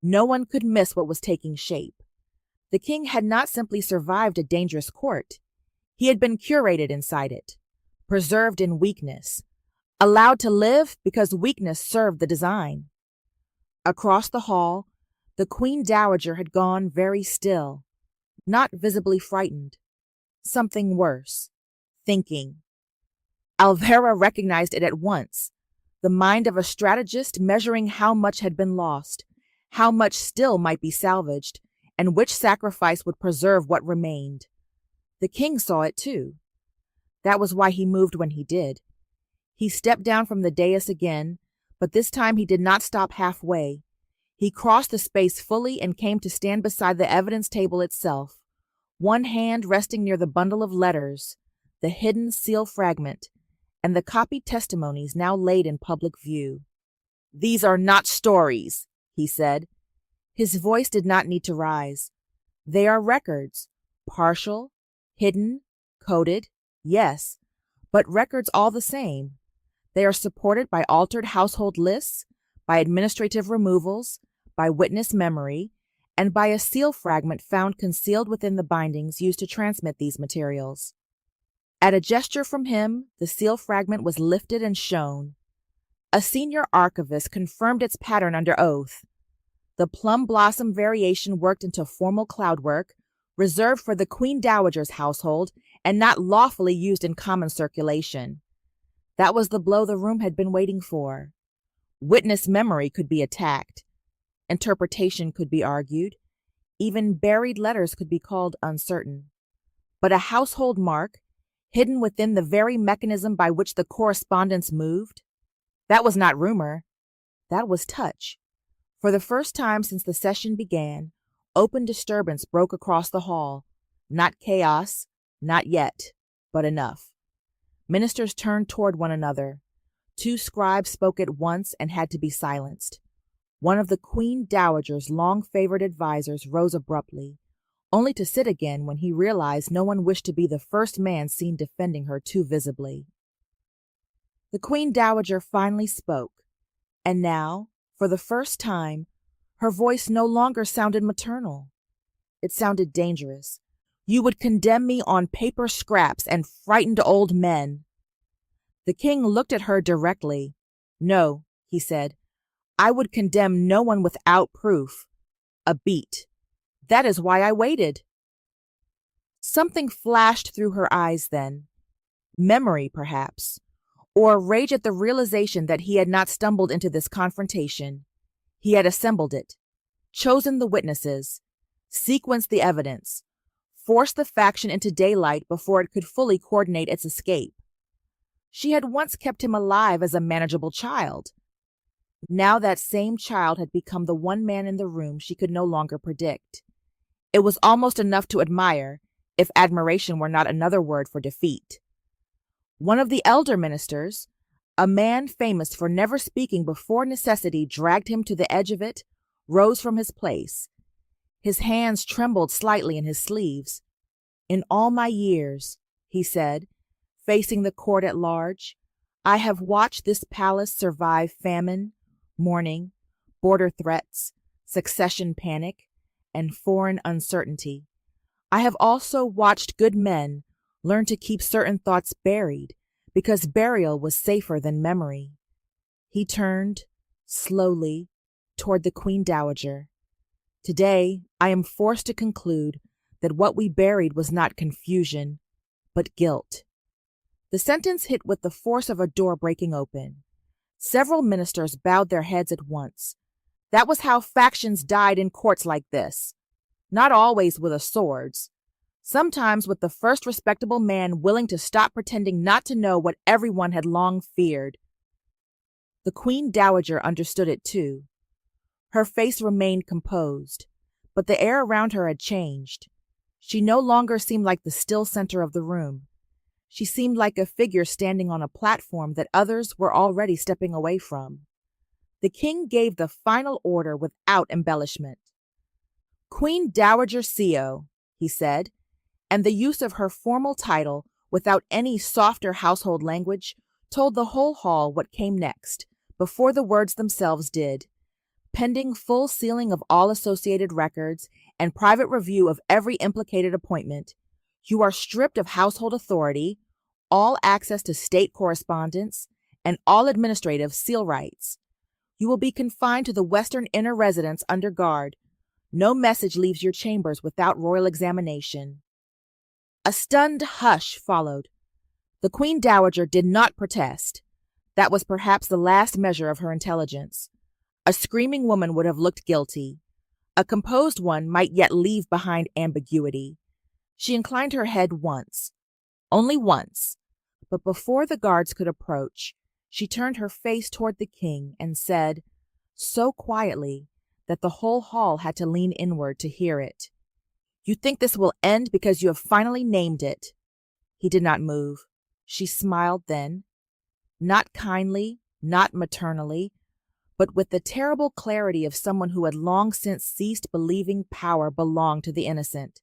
No one could miss what was taking shape. The king had not simply survived a dangerous court. He had been curated inside it, preserved in weakness, allowed to live because weakness served the design. Across the hall, the Queen Dowager had gone very still, not visibly frightened. Something worse, thinking. Alvera recognized it at once, the mind of a strategist measuring how much had been lost, how much still might be salvaged, and which sacrifice would preserve what remained. The king saw it too. That was why he moved when he did. He stepped down from the dais again, but this time he did not stop halfway. He crossed the space fully and came to stand beside the evidence table itself, one hand resting near the bundle of letters, the hidden seal fragment, and the copied testimonies now laid in public view. "These are not stories," he said. His voice did not need to rise. "They are records, partial, hidden, coded, yes, but records all the same. They are supported by altered household lists, by administrative removals, by witness memory, and by a seal fragment found concealed within the bindings used to transmit these materials." At a gesture from him, the seal fragment was lifted and shown. A senior archivist confirmed its pattern under oath. The plum blossom variation worked into formal cloudwork, reserved for the Queen Dowager's household and not lawfully used in common circulation. That was the blow the room had been waiting for. Witness memory could be attacked. Interpretation could be argued. Even buried letters could be called uncertain. But a household mark, hidden within the very mechanism by which the correspondence moved, that was not rumor. That was touch. For the first time since the session began, open disturbance broke across the hall. Not chaos, not yet, but enough. Ministers turned toward one another. Two scribes spoke at once and had to be silenced. One of the Queen Dowager's long-favored advisers rose abruptly, only to sit again when he realized no one wished to be the first man seen defending her too visibly. The Queen Dowager finally spoke, and now, for the first time, her voice no longer sounded maternal. It sounded dangerous. "You would condemn me on paper scraps and frightened old men." The king looked at her directly. "No," he said, "I would condemn no one without proof. A beat. That is why I waited." Something flashed through her eyes then. Memory, perhaps, or rage at the realization that he had not stumbled into this confrontation. He had assembled it, chosen the witnesses, sequenced the evidence, forced the faction into daylight before it could fully coordinate its escape. She had once kept him alive as a manageable child. Now that same child had become the one man in the room she could no longer predict. It was almost enough to admire, if admiration were not another word for defeat. One of the elder ministers, a man famous for never speaking before necessity dragged him to the edge of it, rose from his place. His hands trembled slightly in his sleeves. "In all my years," he said, facing the court at large, I have watched this palace survive famine, mourning, border threats, succession panic, and foreign uncertainty. I have also watched good men learn to keep certain thoughts buried because burial was safer than memory. He turned, slowly, toward the Queen Dowager. Today, I am forced to conclude that what we buried was not confusion, but guilt. The sentence hit with the force of a door breaking open. Several ministers bowed their heads at once. That was how factions died in courts like this. Not always with swords. Sometimes with the first respectable man willing to stop pretending not to know what everyone had long feared. The Queen Dowager understood it too. Her face remained composed, but the air around her had changed. She no longer seemed like the still center of the room. She seemed like a figure standing on a platform that others were already stepping away from. The king gave the final order without embellishment. Queen Dowager Seo, he said, and the use of her formal title without any softer household language told the whole hall what came next, before the words themselves did. Pending full sealing of all associated records and private review of every implicated appointment, you are stripped of household authority, all access to state correspondence, and all administrative seal rights. You will be confined to the western inner residence under guard. No message leaves your chambers without royal examination. A stunned hush followed. The Queen Dowager did not protest. That was perhaps the last measure of her intelligence. A screaming woman would have looked guilty. A composed one might yet leave behind ambiguity. She inclined her head once. Only once. But before the guards could approach, she turned her face toward the king and said, so quietly that the whole hall had to lean inward to hear it, "You think this will end because you have finally named it." He did not move. She smiled then, not kindly, not maternally, but with the terrible clarity of someone who had long since ceased believing power belonged to the innocent.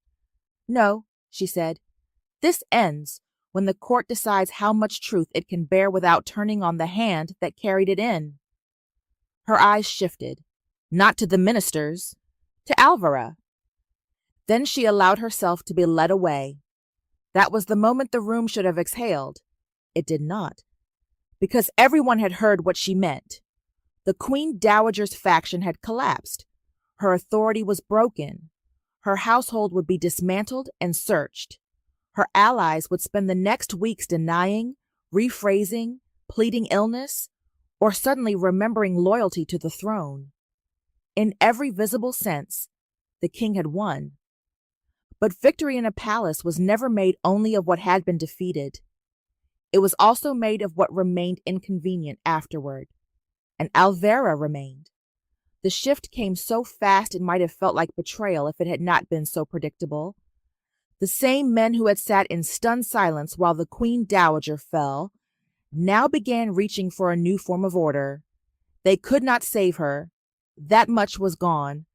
"No," she said, "this ends when the court decides how much truth it can bear without turning on the hand that carried it in." Her eyes shifted, not to the ministers, to Alvara. Then she allowed herself to be led away. That was the moment the room should have exhaled. It did not, because everyone had heard what she meant. The Queen Dowager's faction had collapsed. Her authority was broken. Her household would be dismantled and searched. Her allies would spend the next weeks denying, rephrasing, pleading illness, or suddenly remembering loyalty to the throne. In every visible sense, the king had won. But victory in a palace was never made only of what had been defeated. It was also made of what remained inconvenient afterward. And Alvara remained. The shift came so fast it might have felt like betrayal if it had not been so predictable. The same men who had sat in stunned silence while the Queen Dowager fell now began reaching for a new form of order. They could not save her. That much was gone.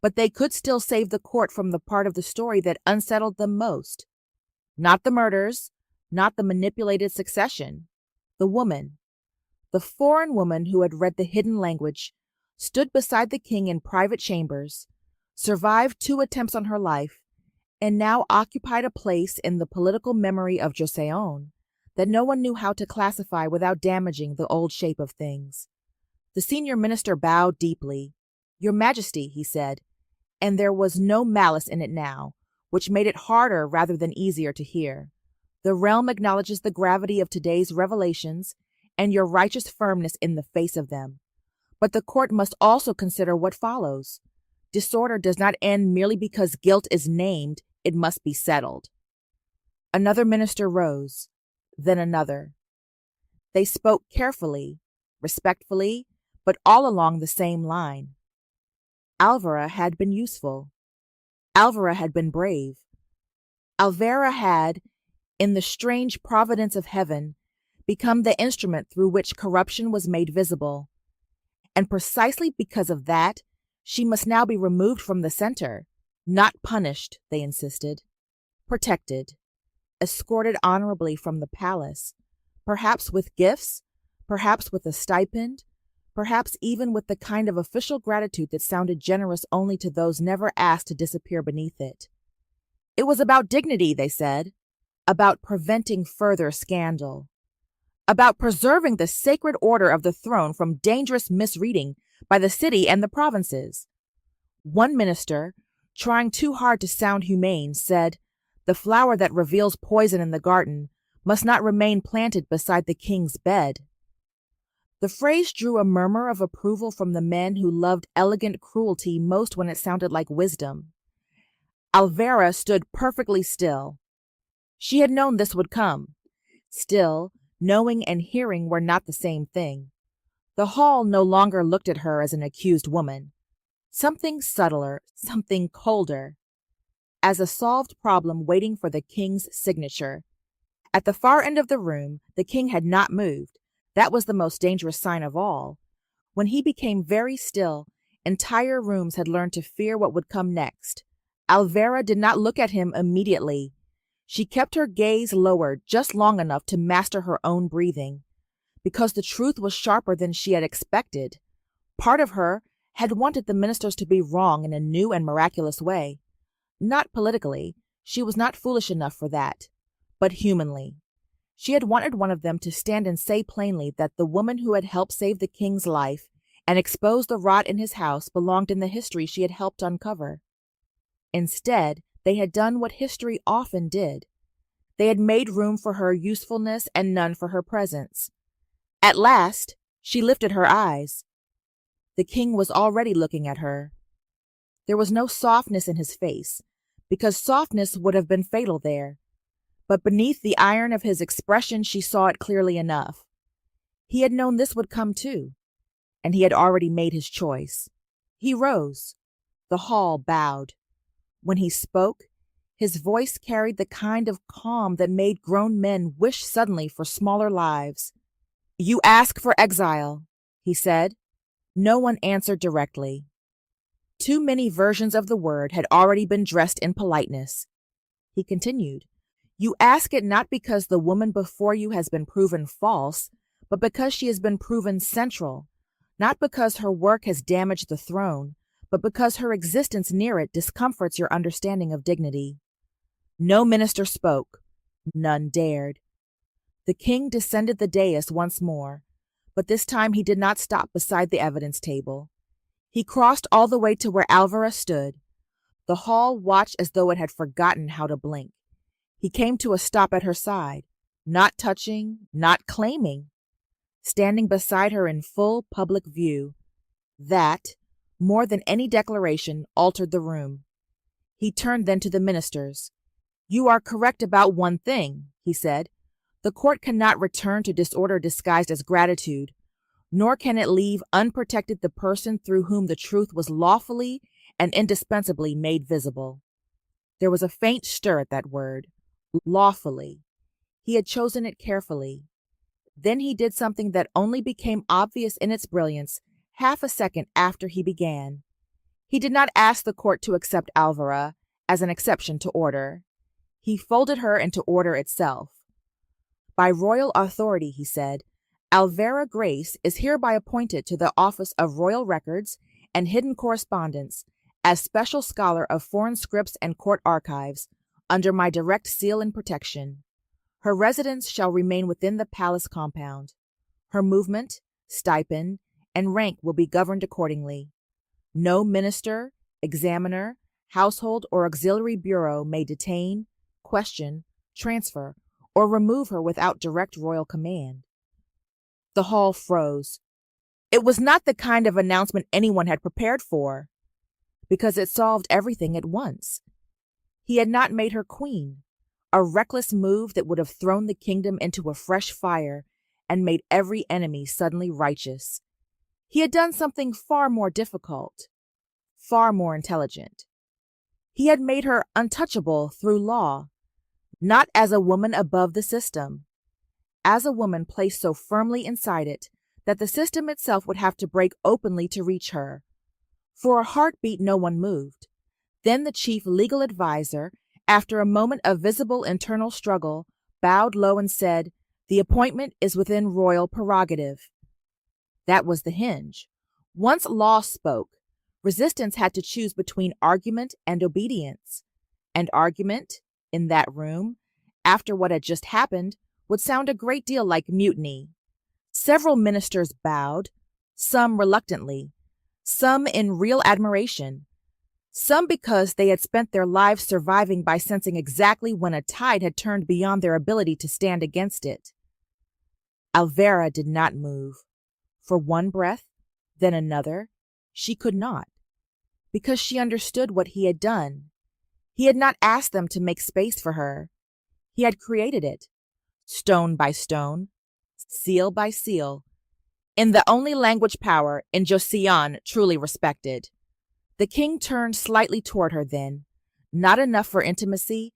But they could still save the court from the part of the story that unsettled them most. Not the murders, not the manipulated succession. The woman. The foreign woman who had read the hidden language, stood beside the king in private chambers, survived 2 attempts on her life, and now occupied a place in the political memory of Joseon that no one knew how to classify without damaging the old shape of things. The senior minister bowed deeply. "Your Majesty," he said, and there was no malice in it now, which made it harder rather than easier to hear. "The realm acknowledges the gravity of today's revelations and your righteous firmness in the face of them. But the court must also consider what follows. Disorder does not end merely because guilt is named, it must be settled." Another minister rose, then another. They spoke carefully, respectfully, but all along the same line. Alvara had been useful. Alvara had been brave. Alvara had, in the strange providence of heaven, become the instrument through which corruption was made visible. And precisely because of that, she must now be removed from the center, not punished, they insisted, protected, escorted honorably from the palace, perhaps with gifts, perhaps with a stipend, perhaps even with the kind of official gratitude that sounded generous only to those never asked to disappear beneath it. It was about dignity, they said, about preventing further scandal, about preserving the sacred order of the throne from dangerous misreading by the city and the provinces. One minister, trying too hard to sound humane, said, "The flower that reveals poison in the garden must not remain planted beside the king's bed." The phrase drew a murmur of approval from the men who loved elegant cruelty most when it sounded like wisdom. Alvera stood perfectly still. She had known this would come. Still, knowing and hearing were not the same thing. The hall no longer looked at her as an accused woman. Something subtler, something colder. As a solved problem waiting for the king's signature. At the far end of the room, the king had not moved. That was the most dangerous sign of all. When he became very still, entire rooms had learned to fear what would come next. Alvera did not look at him immediately. She kept her gaze lowered just long enough to master her own breathing. Because the truth was sharper than she had expected. Part of her had wanted the ministers to be wrong in a new and miraculous way. Not politically, she was not foolish enough for that, but humanly. She had wanted one of them to stand and say plainly that the woman who had helped save the king's life and expose the rot in his house belonged in the history she had helped uncover. Instead, they had done what history often did. They had made room for her usefulness and none for her presence. At last, she lifted her eyes. The king was already looking at her. There was no softness in his face, because softness would have been fatal there. But beneath the iron of his expression she saw it clearly enough. He had known this would come too, and he had already made his choice. He rose. The hall bowed. When he spoke, his voice carried the kind of calm that made grown men wish suddenly for smaller lives. "You ask for exile," he said. No one answered directly. Too many versions of the word had already been dressed in politeness. He continued, "You ask it not because the woman before you has been proven false, but because she has been proven central, not because her work has damaged the throne, but because her existence near it discomforts your understanding of dignity." No minister spoke. None dared. The king descended the dais once more, but this time he did not stop beside the evidence table. He crossed all the way to where Alvera stood. The hall watched as though it had forgotten how to blink. He came to a stop at her side, not touching, not claiming, standing beside her in full public view. That, more than any declaration, altered the room. He turned then to the ministers. "You are correct about one thing," he said. "The court cannot return to disorder disguised as gratitude, nor can it leave unprotected the person through whom the truth was lawfully and indispensably made visible." There was a faint stir at that word. Lawfully. He had chosen it carefully. Then he did something that only became obvious in its brilliance half a second after he began. He did not ask the court to accept Alvera as an exception to order. He folded her into order itself. "By royal authority," he said, "Alvera Grace is hereby appointed to the office of Royal Records and Hidden Correspondence as special scholar of foreign scripts and court archives under my direct seal and protection. Her residence shall remain within the palace compound. Her movement, stipend, and rank will be governed accordingly. No minister, examiner, household, or auxiliary bureau may detain, question, transfer, or remove her without direct royal command." The hall froze. It was not the kind of announcement anyone had prepared for, because it solved everything at once. He had not made her queen, a reckless move that would have thrown the kingdom into a fresh fire and made every enemy suddenly righteous. He had done something far more difficult, far more intelligent. He had made her untouchable through law, not as a woman above the system, as a woman placed so firmly inside it that the system itself would have to break openly to reach her. For a heartbeat no one moved. Then the chief legal adviser, after a moment of visible internal struggle, bowed low and said, The appointment is within royal prerogative. That was the hinge. Once law spoke, resistance had to choose between argument and obedience. And argument, in that room, after what had just happened, would sound a great deal like mutiny. Several ministers bowed, some reluctantly, some in real admiration, some because they had spent their lives surviving by sensing exactly when a tide had turned beyond their ability to stand against it. Alvera did not move. For one breath, then another, she could not, because she understood what he had done. He had not asked them to make space for her. He had created it, stone by stone, seal by seal, in the only language power in Joseon truly respected. The king turned slightly toward her then, not enough for intimacy,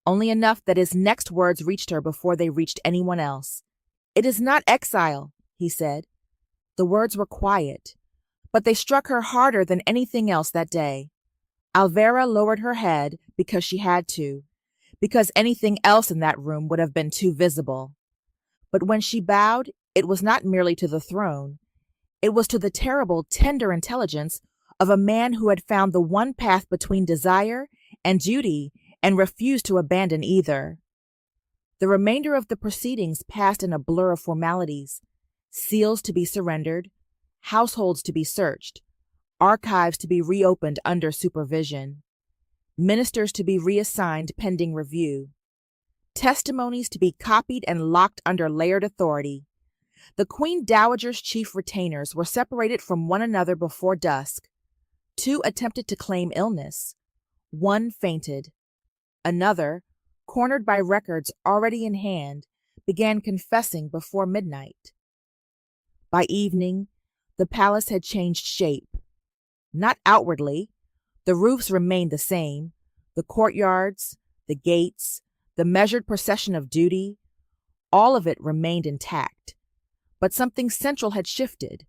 only enough that his next words reached her before they reached anyone else. "It is not exile," he said. The words were quiet, but they struck her harder than anything else that day. Alvera lowered her head because she had to, because anything else in that room would have been too visible. But when she bowed, it was not merely to the throne. It was to the terrible, tender intelligence of a man who had found the one path between desire and duty and refused to abandon either. The remainder of the proceedings passed in a blur of formalities: seals to be surrendered, households to be searched, archives to be reopened under supervision, ministers to be reassigned pending review, testimonies to be copied and locked under layered authority. The Queen Dowager's chief retainers were separated from one another before dusk. 2 attempted to claim illness. 1 fainted. Another, cornered by records already in hand, began confessing before midnight. By evening, the palace had changed shape. Not outwardly. The roofs remained the same, the courtyards, the gates, the measured procession of duty, all of it remained intact. But something central had shifted.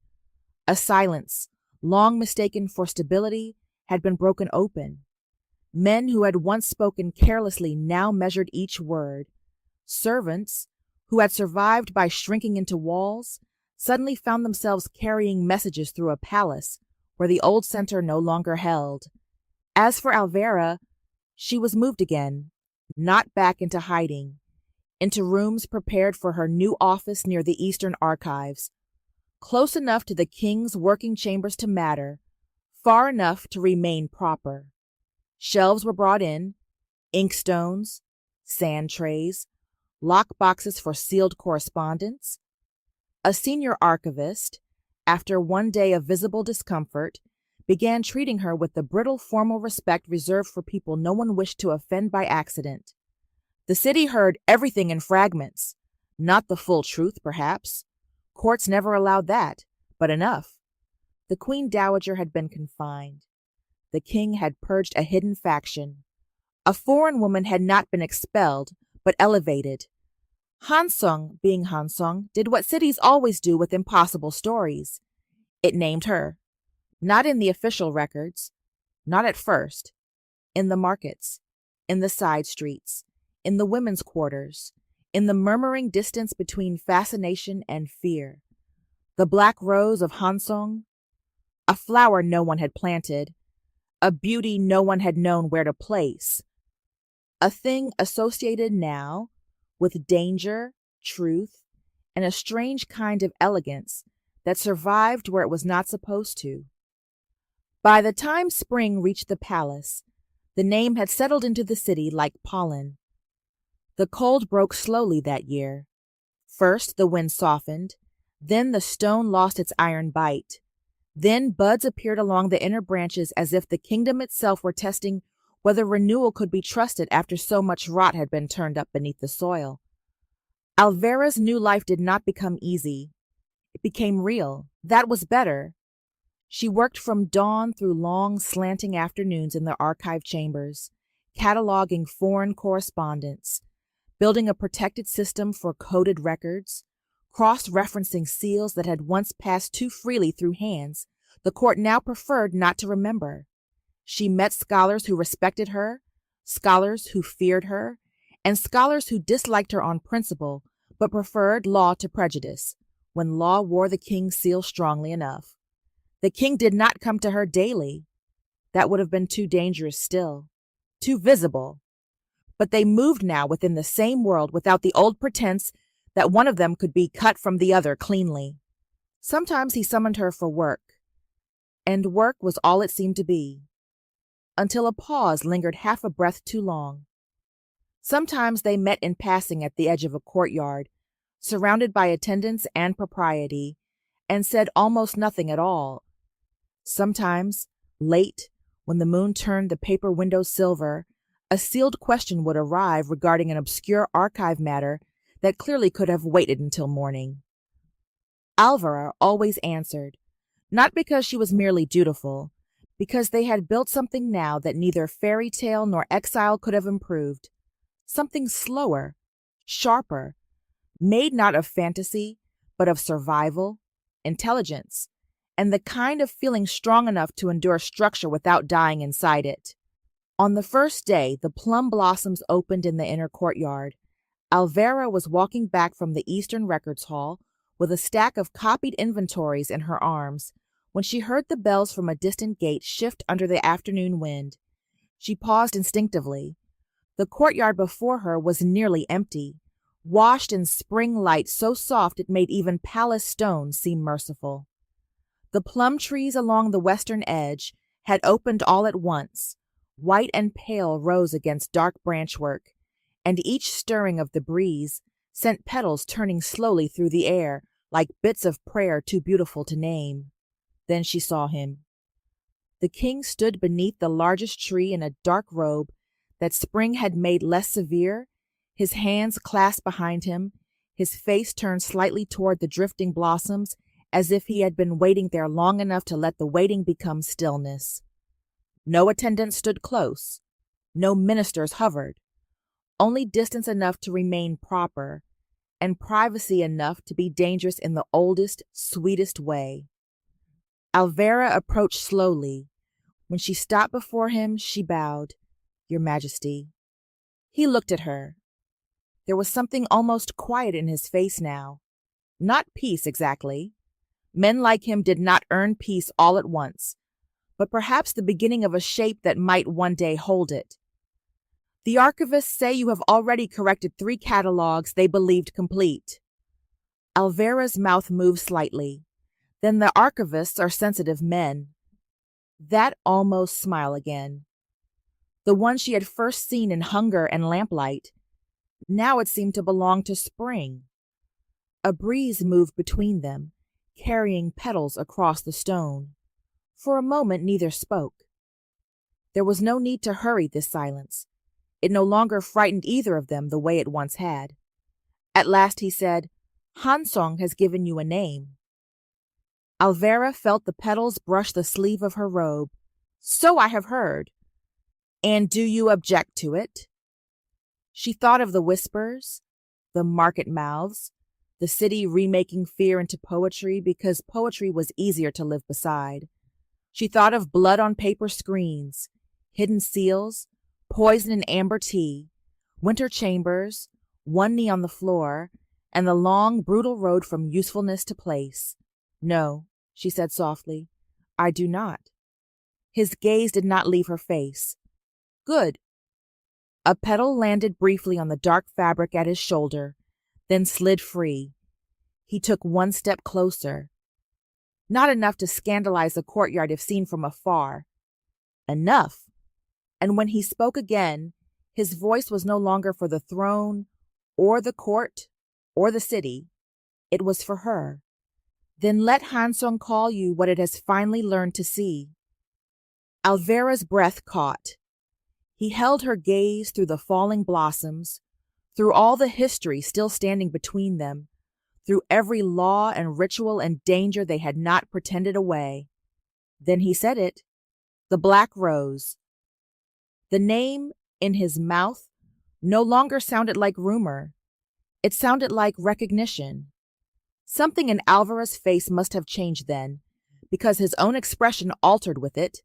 A silence, long mistaken for stability, had been broken open. Men who had once spoken carelessly now measured each word. Servants, who had survived by shrinking into walls, suddenly found themselves carrying messages through a palace where the old center no longer held. As for Alvera, she was moved again, not back into hiding, into rooms prepared for her new office near the Eastern Archives, close enough to the king's working chambers to matter, far enough to remain proper. Shelves were brought in, inkstones, sand trays, lock boxes for sealed correspondence. A senior archivist, after one day of visible discomfort, began treating her with the brittle formal respect reserved for people no one wished to offend by accident. The city heard everything in fragments, not the full truth, perhaps. Courts never allowed that, but enough. The Queen Dowager had been confined. The king had purged a hidden faction. A foreign woman had not been expelled, but elevated. Hansong, being Hansong, did what cities always do with impossible stories. It named her. Not in the official records, not at first. In the markets, in the side streets, in the women's quarters, in the murmuring distance between fascination and fear. The black rose of Hansong, a flower no one had planted, a beauty no one had known where to place, a thing associated now with danger, truth, and a strange kind of elegance that survived where it was not supposed to. By the time spring reached the palace, the name had settled into the city like pollen. The cold broke slowly that year. First the wind softened, then the stone lost its iron bite. Then buds appeared along the inner branches as if the kingdom itself were testing whether renewal could be trusted after so much rot had been turned up beneath the soil. Alvera's new life did not become easy. It became real. That was better. She worked from dawn through long, slanting afternoons in the archive chambers, cataloging foreign correspondence, building a protected system for coded records, cross-referencing seals that had once passed too freely through hands the court now preferred not to remember. She met scholars who respected her, scholars who feared her, and scholars who disliked her on principle, but preferred law to prejudice, when law wore the king's seal strongly enough. The king did not come to her daily. That would have been too dangerous still, too visible. But they moved now within the same world without the old pretense that one of them could be cut from the other cleanly. Sometimes he summoned her for work, and work was all it seemed to be, until a pause lingered half a breath too long. Sometimes they met in passing at the edge of a courtyard, surrounded by attendants and propriety, and said almost nothing at all. Sometimes, late, when the moon turned the paper windows silver, a sealed question would arrive regarding an obscure archive matter that clearly could have waited until morning. Alvara always answered, not because she was merely dutiful, because they had built something now that neither fairy tale nor exile could have improved, something slower, sharper, made not of fantasy, but of survival, intelligence, and the kind of feeling strong enough to endure structure without dying inside it. On the first day the plum blossoms opened in the inner courtyard, Alvara was walking back from the Eastern Records Hall with a stack of copied inventories in her arms when she heard the bells from a distant gate shift under the afternoon wind. She paused instinctively. The courtyard before her was nearly empty, washed in spring light so soft it made even palace stone seem merciful. The plum trees along the western edge had opened all at once. White and pale rose against dark branchwork, and each stirring of the breeze sent petals turning slowly through the air like bits of prayer too beautiful to name. Then she saw him. The king stood beneath the largest tree in a dark robe that spring had made less severe, his hands clasped behind him, his face turned slightly toward the drifting blossoms, as if he had been waiting there long enough to let the waiting become stillness. No attendants stood close, no ministers hovered, only distance enough to remain proper, and privacy enough to be dangerous in the oldest, sweetest way. Alvara approached slowly. When she stopped before him, she bowed, "Your Majesty." He looked at her. There was something almost quiet in his face now. Not peace, exactly. Men like him did not earn peace all at once, but perhaps the beginning of a shape that might one day hold it. "The archivists say you have already corrected 3 catalogs they believed complete." Alvara's mouth moved slightly. Then the archivists are sensitive men. That almost smile again. The one she had first seen in hunger and lamplight. Now it seemed to belong to spring. A breeze moved between them, carrying petals across the stone. For a moment neither spoke. There was no need to hurry this silence. It no longer frightened either of them the way it once had. At last he said, "Hansong has given you a name." Alvara felt the petals brush the sleeve of her robe. "So I have heard. And do you object to it?" She thought of the whispers, the market mouths, the city remaking fear into poetry because poetry was easier to live beside. She thought of blood on paper screens, hidden seals, poison in amber tea, winter chambers, one knee on the floor, and the long, brutal road from usefulness to place. "No," she said softly, "I do not." His gaze did not leave her face. "Good." A petal landed briefly on the dark fabric at his shoulder, then slid free. He took one step closer. Not enough to scandalize the courtyard if seen from afar. Enough. And when he spoke again, his voice was no longer for the throne, or the court, or the city. It was for her. "Then let Hansong call you what it has finally learned to see." Alvara's breath caught. He held her gaze through the falling blossoms, through all the history still standing between them, through every law and ritual and danger they had not pretended away. Then he said it, "The Black Rose." The name, in his mouth, no longer sounded like rumor. It sounded like recognition. Something in Alvara's face must have changed then, because his own expression altered with it,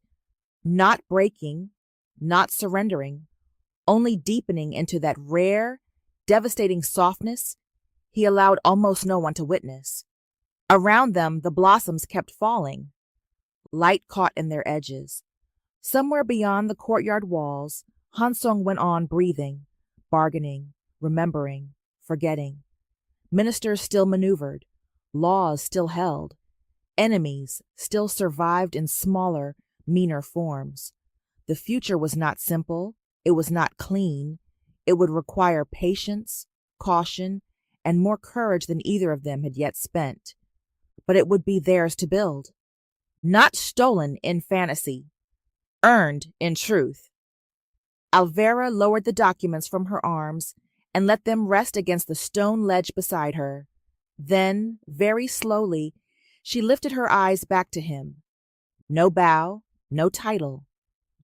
not breaking, not surrendering, only deepening into that rare, devastating softness he allowed almost no one to witness. Around them, the blossoms kept falling. Light caught in their edges. Somewhere beyond the courtyard walls, Hansong went on breathing, bargaining, remembering, forgetting. Ministers still maneuvered. Laws still held. Enemies still survived in smaller, meaner forms. The future was not simple. It was not clean. It would require patience, caution, and more courage than either of them had yet spent. But it would be theirs to build. Not stolen in fantasy. Earned in truth. Alvera lowered the documents from her arms and let them rest against the stone ledge beside her. Then, very slowly, she lifted her eyes back to him. No bow, no title,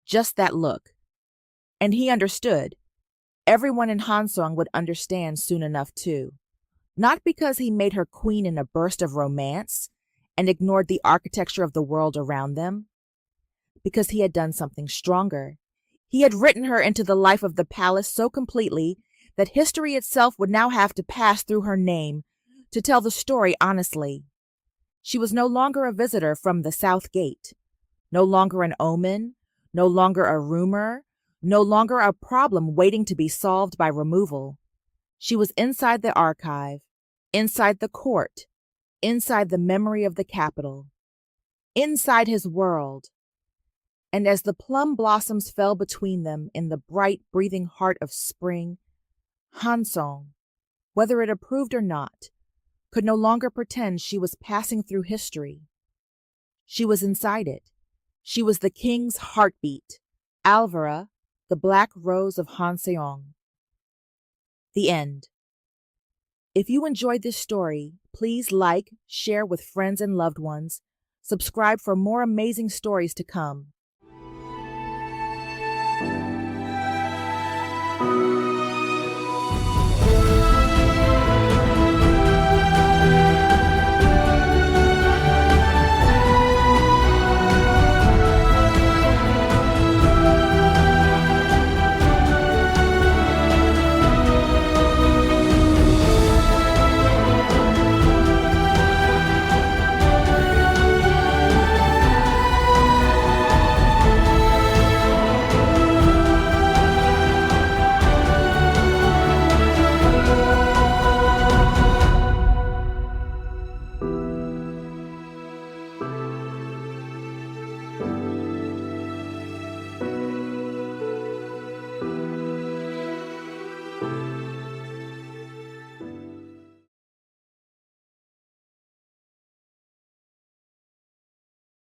just that look. And he understood. Everyone in Hansong would understand soon enough, too. Not because he made her queen in a burst of romance and ignored the architecture of the world around them. Because he had done something stronger. He had written her into the life of the palace so completely that history itself would now have to pass through her name to tell the story honestly. She was no longer a visitor from the South Gate, no longer an omen, no longer a rumor, no longer a problem waiting to be solved by removal. She was inside the archive, inside the court, inside the memory of the capital, inside his world. And as the plum blossoms fell between them in the bright, breathing heart of spring, Hansong, whether it approved or not, could no longer pretend she was passing through history. She was inside it. She was the king's heartbeat, Alvera, the black rose of Hanseong. The end. If you enjoyed this story, please like, share with friends and loved ones, subscribe for more amazing stories to come.